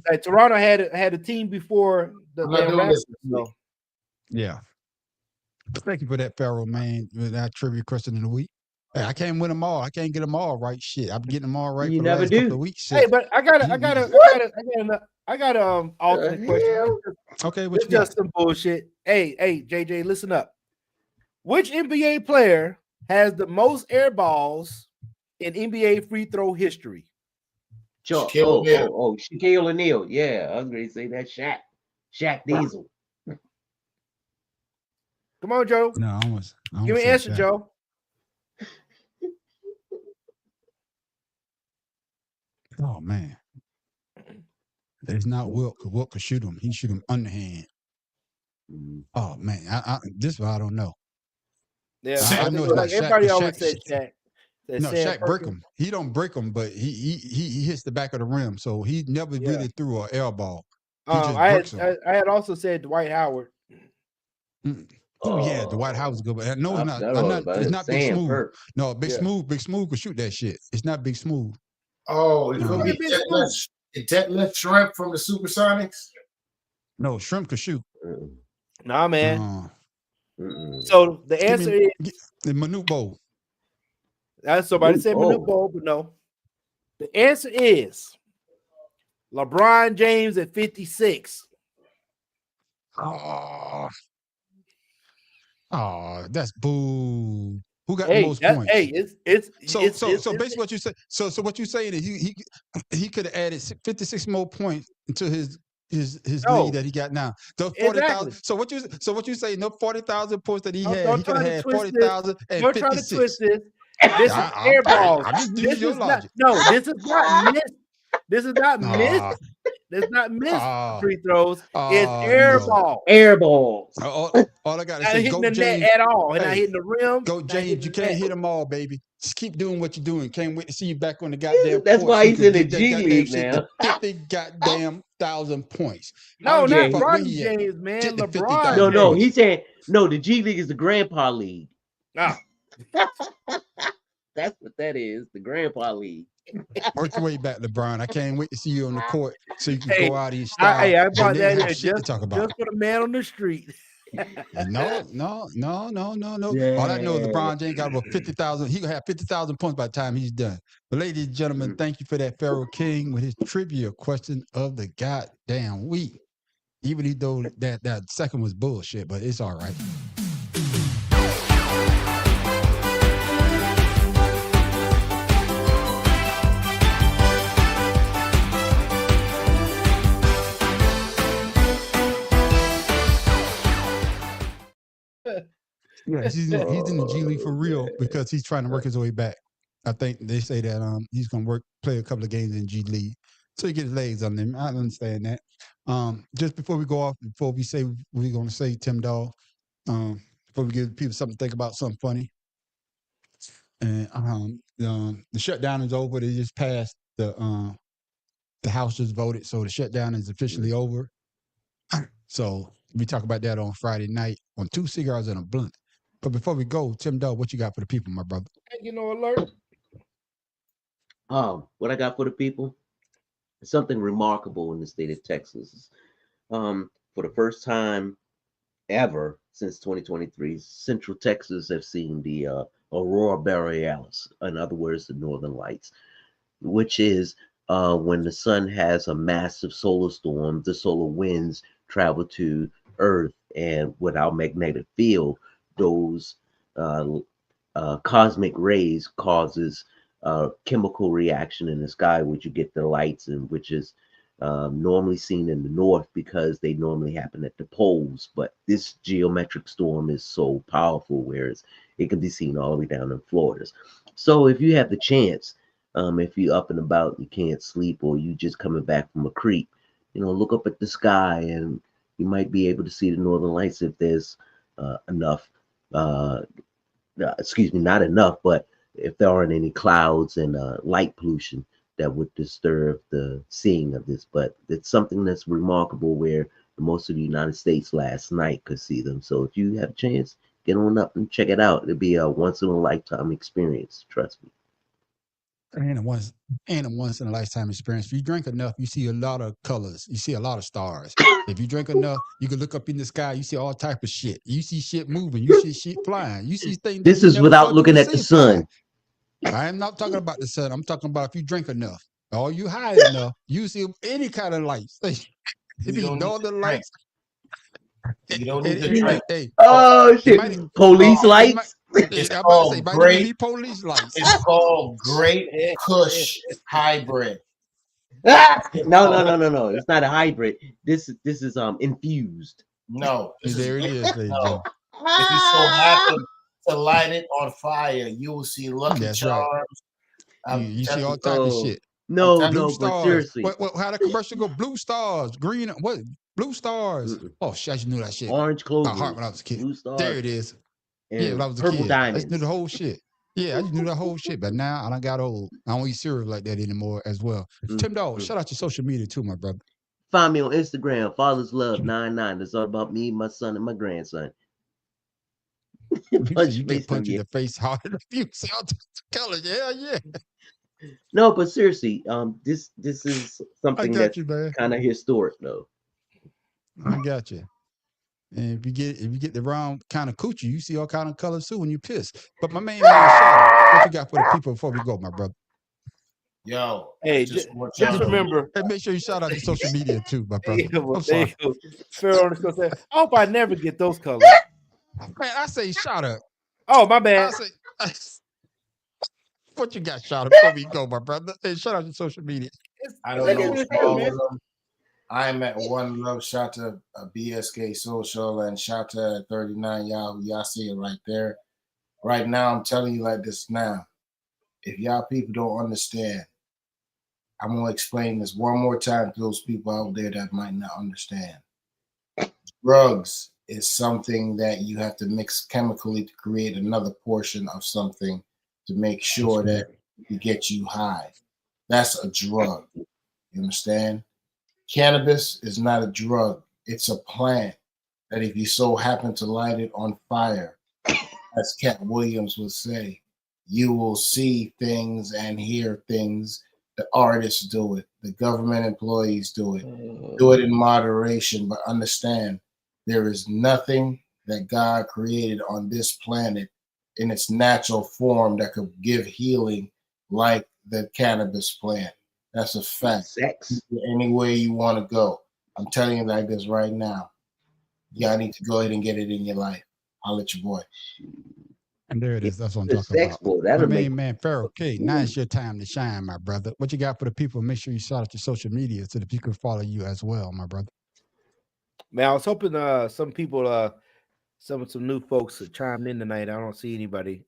S2: that Toronto had a team before the
S4: I'm not
S2: damn
S4: doing this
S2: Raptors, so.
S1: Yeah. Thank you for that, Pharaoh, man. With that trivia question of the week. Hey, I can't win them all. I can't get them all right. Shit, I'm getting them all right
S3: You
S1: for the
S3: never
S1: last
S3: do.
S1: couple of weeks.
S2: Hey,
S1: Shit.
S2: but I got alternate question.
S1: Okay, what
S2: It's
S1: you got?
S2: just some bullshit. Hey, JJ, listen up. Which NBA player has the most air balls in NBA free throw history?
S3: Shaquille O'Neal. Yeah, I was going to say that. Shaq Diesel.
S2: Come on, Joe.
S1: No, I almost
S2: Give me an answer, Joe.
S1: Oh man, it's not Wilt. Cause Wilt could shoot him. He shoot him underhand. Oh man, this one I don't know.
S2: Yeah,
S1: I know it's not Shaq.
S2: everybody
S1: but
S2: always
S1: Shaq-
S2: said Shaq.
S1: No,
S2: Sam
S1: Shaq break
S2: Perkins.
S1: him. He don't break him, but he hits the back of the rim. So he never really threw an air ball. He just breaks him.
S2: I had also said Dwight Howard.
S1: Oh yeah, the White House is good, but no, it's not.
S3: I was about
S1: It's
S3: to
S1: not
S3: say
S1: Big
S3: Sam
S1: Smooth.
S3: Perk.
S1: No, Big
S2: Yeah.
S1: Smooth. Big Smooth could shoot that shit. It's not Big Smooth.
S4: Oh, it's gonna be Detlef Shrimp from the Supersonics.
S1: No, Shrimp could shoot.
S2: Nah, man. So the answer is
S1: the Manute Bowl.
S2: That's somebody said Manute Bowl, but no. The answer is LeBron James at 56.
S1: Oh, that's boo. Who got the most points? So basically what you say. So what you saying is he could have added 56 more points into his lead that he got now. Those 40,000. So what you say? No 40,000 points that he had. He could have had 40,000 and 56.
S2: Don't try to twist this. This is air balls. This is not missed. This is not missed. This is not missed free throws. It's air balls.
S3: Air balls.
S1: All I gotta
S2: Not
S1: say,
S2: hitting
S1: go
S2: the
S1: James.
S2: net at all. And not hitting the rim.
S1: Go James. You can't hit them all, baby. Just keep doing what you're doing. Can't wait to see you back on the goddamn.
S3: That's
S1: court
S3: why
S1: so you
S3: he's
S1: can
S3: in the
S1: get that
S3: G
S1: goddamn
S3: League
S1: shit
S3: now.
S1: to 50 goddamn thousand points.
S2: No, not
S1: fuck where
S2: LeBron
S1: he at.
S2: James, man.
S1: Get the
S2: LeBron.
S1: 50,000
S3: No,
S1: points.
S3: he said no. The G League is the Grandpa League.
S2: Ah.
S3: That's what that is. The Grandpa League.
S1: Work your way back, LeBron. I can't wait to see you on the court so you can
S2: Hey,
S1: go out of your style.
S2: I brought
S1: and then
S2: that
S1: have
S2: in
S1: shit to talk about.
S2: just for the man on the street.
S1: No. All I know is LeBron James got over 50,000. He gonna have 50,000 points by the time he's done. But ladies and gentlemen, thank you for that, Pharaoh King, with his trivia question of the goddamn week. Even though that second was bullshit, but it's all right. Yeah, he's in the G League for real because he's trying to work his way back. I think they say that he's gonna play a couple of games in G League so he get his legs on them. I understand that. Just before we go off, before we say we're gonna say Tim Dog, before we give people something to think about, something funny. And the shutdown is over. They just passed the House just voted, so the shutdown is officially over. So we talk about that on Friday night on 2 cigars and a blunt. But before we go, Tim Dog, what you got for the people, my brother?
S2: You know, alert.
S3: What I got for the people? Something remarkable in the state of Texas. For the first time ever since 2023, Central Texas have seen the Aurora Borealis, in other words, the Northern Lights, which is when the sun has a massive solar storm, the solar winds travel to Earth, and with our magnetic field, those cosmic rays causes chemical reaction in the sky, which you get the lights, and which is normally seen in the north because they normally happen at the poles. But this geometric storm is so powerful, whereas it can be seen all the way down in Florida. So if you have the chance, if you're up and about, you can't sleep, or you just coming back from a creep, look up at the sky, and you might be able to see the Northern Lights if there's enough. Excuse me, not enough, but if there aren't any clouds and light pollution that would disturb the seeing of this. But it's something that's remarkable, where most of the United States last night could see them. So if you have a chance, get on up and check it out. It'll be a once in a lifetime experience. Trust me.
S1: And a once in a lifetime experience. If you drink enough, you see a lot of colors. You see a lot of stars. If you drink enough, you can look up in the sky. You see all type of shit. You see shit moving. You see shit flying. You see things.
S3: This is without looking at the sun.
S1: I am not talking about the sun. I'm talking about if you drink enough or you high enough, you see any kind of lights. If you know the lights.
S4: You don't need to drink.
S3: Oh shit! Police lights.
S4: It's called great police lights. It's called Great Kush Hybrid.
S3: No. It's not a hybrid. This is infused.
S4: No.
S1: There it is. There you go.
S4: If you so happen to light it on fire, you will see Lucky
S1: That's
S4: Charms.
S1: Right. You see all type of shit.
S3: No,
S1: blue
S3: but
S1: stars.
S3: seriously.
S1: How the commercial go? Blue stars, green, what? Blue stars. Oh shit, I just knew that shit.
S3: Orange clover.
S1: My heart when I was a kid.
S3: Blue stars.
S1: There it is.
S3: And
S1: Yeah, when I was a
S3: purple
S1: kid.
S3: diamonds.
S1: I just knew the whole shit. Yeah, I just knew the whole shit. But now I done got old. I don't eat cereal like that anymore as well. Tim Dog, shout out your social media too, my brother.
S3: Find me on Instagram, Father's Love 99. That's all about me, my son, and my grandson.
S1: You get punched in the face hard enough. You see all the colors. Yeah.
S3: No, but seriously, this is
S1: I
S3: something
S1: got
S3: that's
S1: you, man.
S3: kind of historic, though.
S1: I got you. And if you get the wrong kind of coochie, you see all kind of colors too when you piss. But my man, Shada, what you got for the people before we go, my brother?
S4: Yo,
S2: Hey,
S4: just
S2: remember.
S1: And make sure you shout out to social media too, my brother. I'm
S2: There you
S1: sorry.
S2: go. Pharaoh underscore said, I hope I never get those colors.
S1: Man, I say shout out.
S2: Oh, my
S1: I
S2: bad.
S1: say, what you got, shout out before we go, my brother? Hey, shout out to social media.
S4: I don't know all of them. I'm at One Love, shout to BSK Social, and shout to 39 Yahoo. Y'all see it right there. Right now, I'm telling you like this now. If y'all people don't understand, I'm going to explain this one more time to those people out there that might not understand. Drugs is something that you have to mix chemically to create another portion of something to make sure that it gets you high. That's a drug. You understand? Cannabis is not a drug. It's a plant that if you so happen to light it on fire, as Cat Williams would say, you will see things and hear things. The artists do it. The government employees do it. Do it in moderation, but understand there is nothing that God created on this planet in its natural form that could give healing like the cannabis plant. That's a fact.
S3: Sex.
S4: Any way you want to go. I'm telling you like this right now. Y'all need to go ahead and get it in your life. I'll let your boy.
S1: And there it is. That's what I'm
S3: The
S1: talking
S3: sex
S1: about.
S3: boy,
S1: My
S3: that'll
S1: main
S3: make
S1: man, Pharaoh K. Now it's your time to shine, my brother. What you got for the people? Make sure you shout out your social media so that people can follow you as well, my brother.
S2: Man, I was hoping some people, some new folks to chime in tonight. I don't see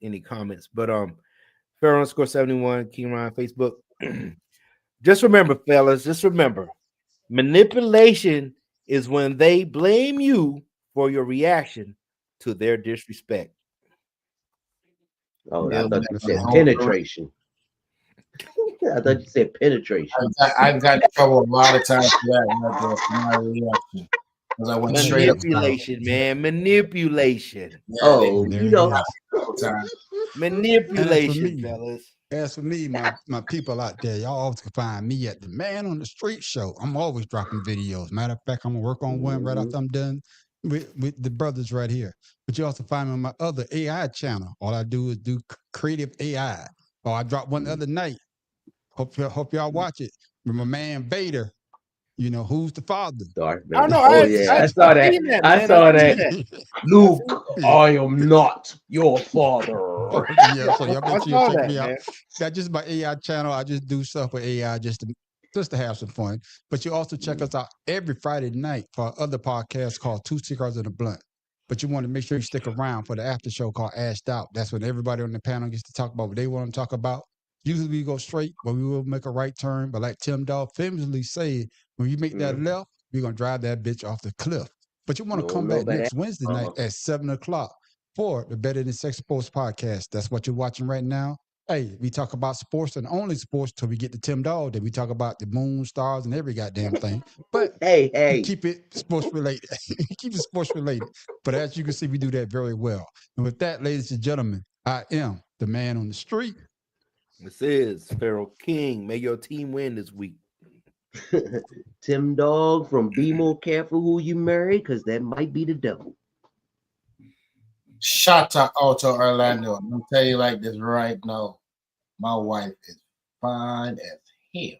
S2: any comments, but Pharaoh underscore 71, King Ryan, Facebook. Just remember, fellas, manipulation is when they blame you for your reaction to their disrespect.
S3: Oh, I thought you said penetration. I thought you said penetration.
S4: I've got in trouble a lot of times for that. For my reaction. Because I went straight up.
S2: Manipulation, man. Manipulation.
S4: Yeah,
S3: Oh,
S1: There
S3: you
S1: it
S3: know,
S1: is.
S2: Manipulation, fellas.
S1: As for me, my people out there, y'all always can find me at the Man on the Street show. I'm always dropping videos. Matter of fact, I'm gonna work on one right after I'm done with the brothers right here. But you also find me on my other AI channel. All I do is do creative AI. Oh, I dropped one the other night. Hope y'all watch it. With my man Vader. You know, who's the father?
S3: Darth
S2: I
S3: Vader.
S2: know.
S3: Oh, yeah, I saw that.
S2: seen that,
S3: I
S2: man.
S3: saw
S2: I've seen
S3: that. Luke, I am not your father.
S1: Yeah, so y'all
S2: I
S1: make sure
S2: saw
S1: you check
S2: that,
S1: me out.
S2: man.
S1: That's just my AI channel. I just do stuff with AI just to have some fun. But you also check us out every Friday night for our other podcast called Two Cigars and a Blunt. But you want to make sure you stick around for the after show called Ashed Out. That's when everybody on the panel gets to talk about what they want to talk about. Usually we go straight, but we will make a right turn. But like Tim Dog famously said, when you make that left, we're going to drive that bitch off the cliff. But you want to come back next Wednesday night at 7 o'clock for the Better Than Sex Sports podcast. That's what you're watching right now. Hey, we talk about sports and only sports till we get to Tim Dog. Then we talk about the moon, stars, and every goddamn thing. But
S3: hey,
S1: keep it sports related. Keep it sports related. But as you can see, we do that very well. And with that, ladies and gentlemen, I am the man on the street.
S2: This is Pharaoh King. May your team win this week.
S3: Tim Dog from Be More Careful Who You Marry, because that might be the devil.
S4: Shout out to Orlando. I'm gonna tell you like this right now. My wife is fine as hell.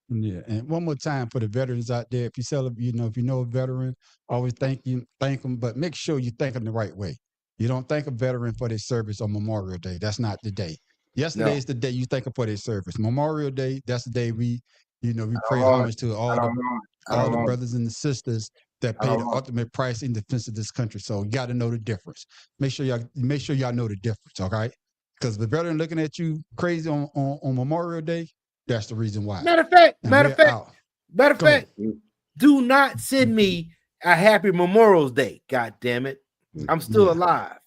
S1: Yeah, and one more time for the veterans out there. If you if you know a veteran, always thank them, but make sure you thank them the right way. You don't thank a veteran for their service on Memorial Day. That's not the day. Yesterday is the day you thank them for their service. Memorial Day, that's the day we pay homage to all the brothers and the sisters that pay the ultimate price in defense of this country. So you got to know the difference. Make sure y'all know the difference, okay? Because the veteran looking at you crazy on Memorial Day, that's the reason why.
S2: Matter of fact, do not send me a happy Memorial Day. God damn it. I'm still alive.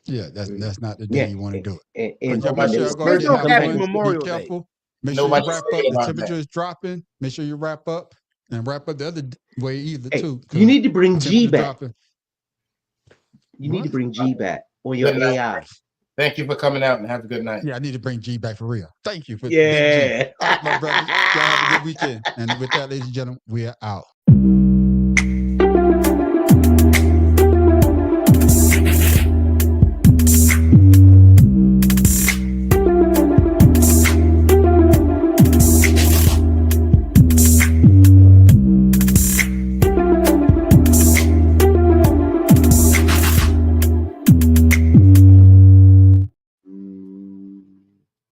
S1: Yeah, that's not the day you want to do it.
S3: And
S1: make sure y'all go ahead and have fun. Be careful. Make sure you wrap up. The temperature is dropping. Make sure you wrap up and wrap up the other way either too.
S3: You need to bring G back.
S1: Dropping.
S3: You need to bring G back or your AI.
S4: Thank you for coming out and have a good night.
S1: Yeah, I need to bring G back for real. Thank you for
S3: Yeah.
S1: Big G. All right, my brothers. Y'all have a good weekend. And with that, ladies and gentlemen, we are out.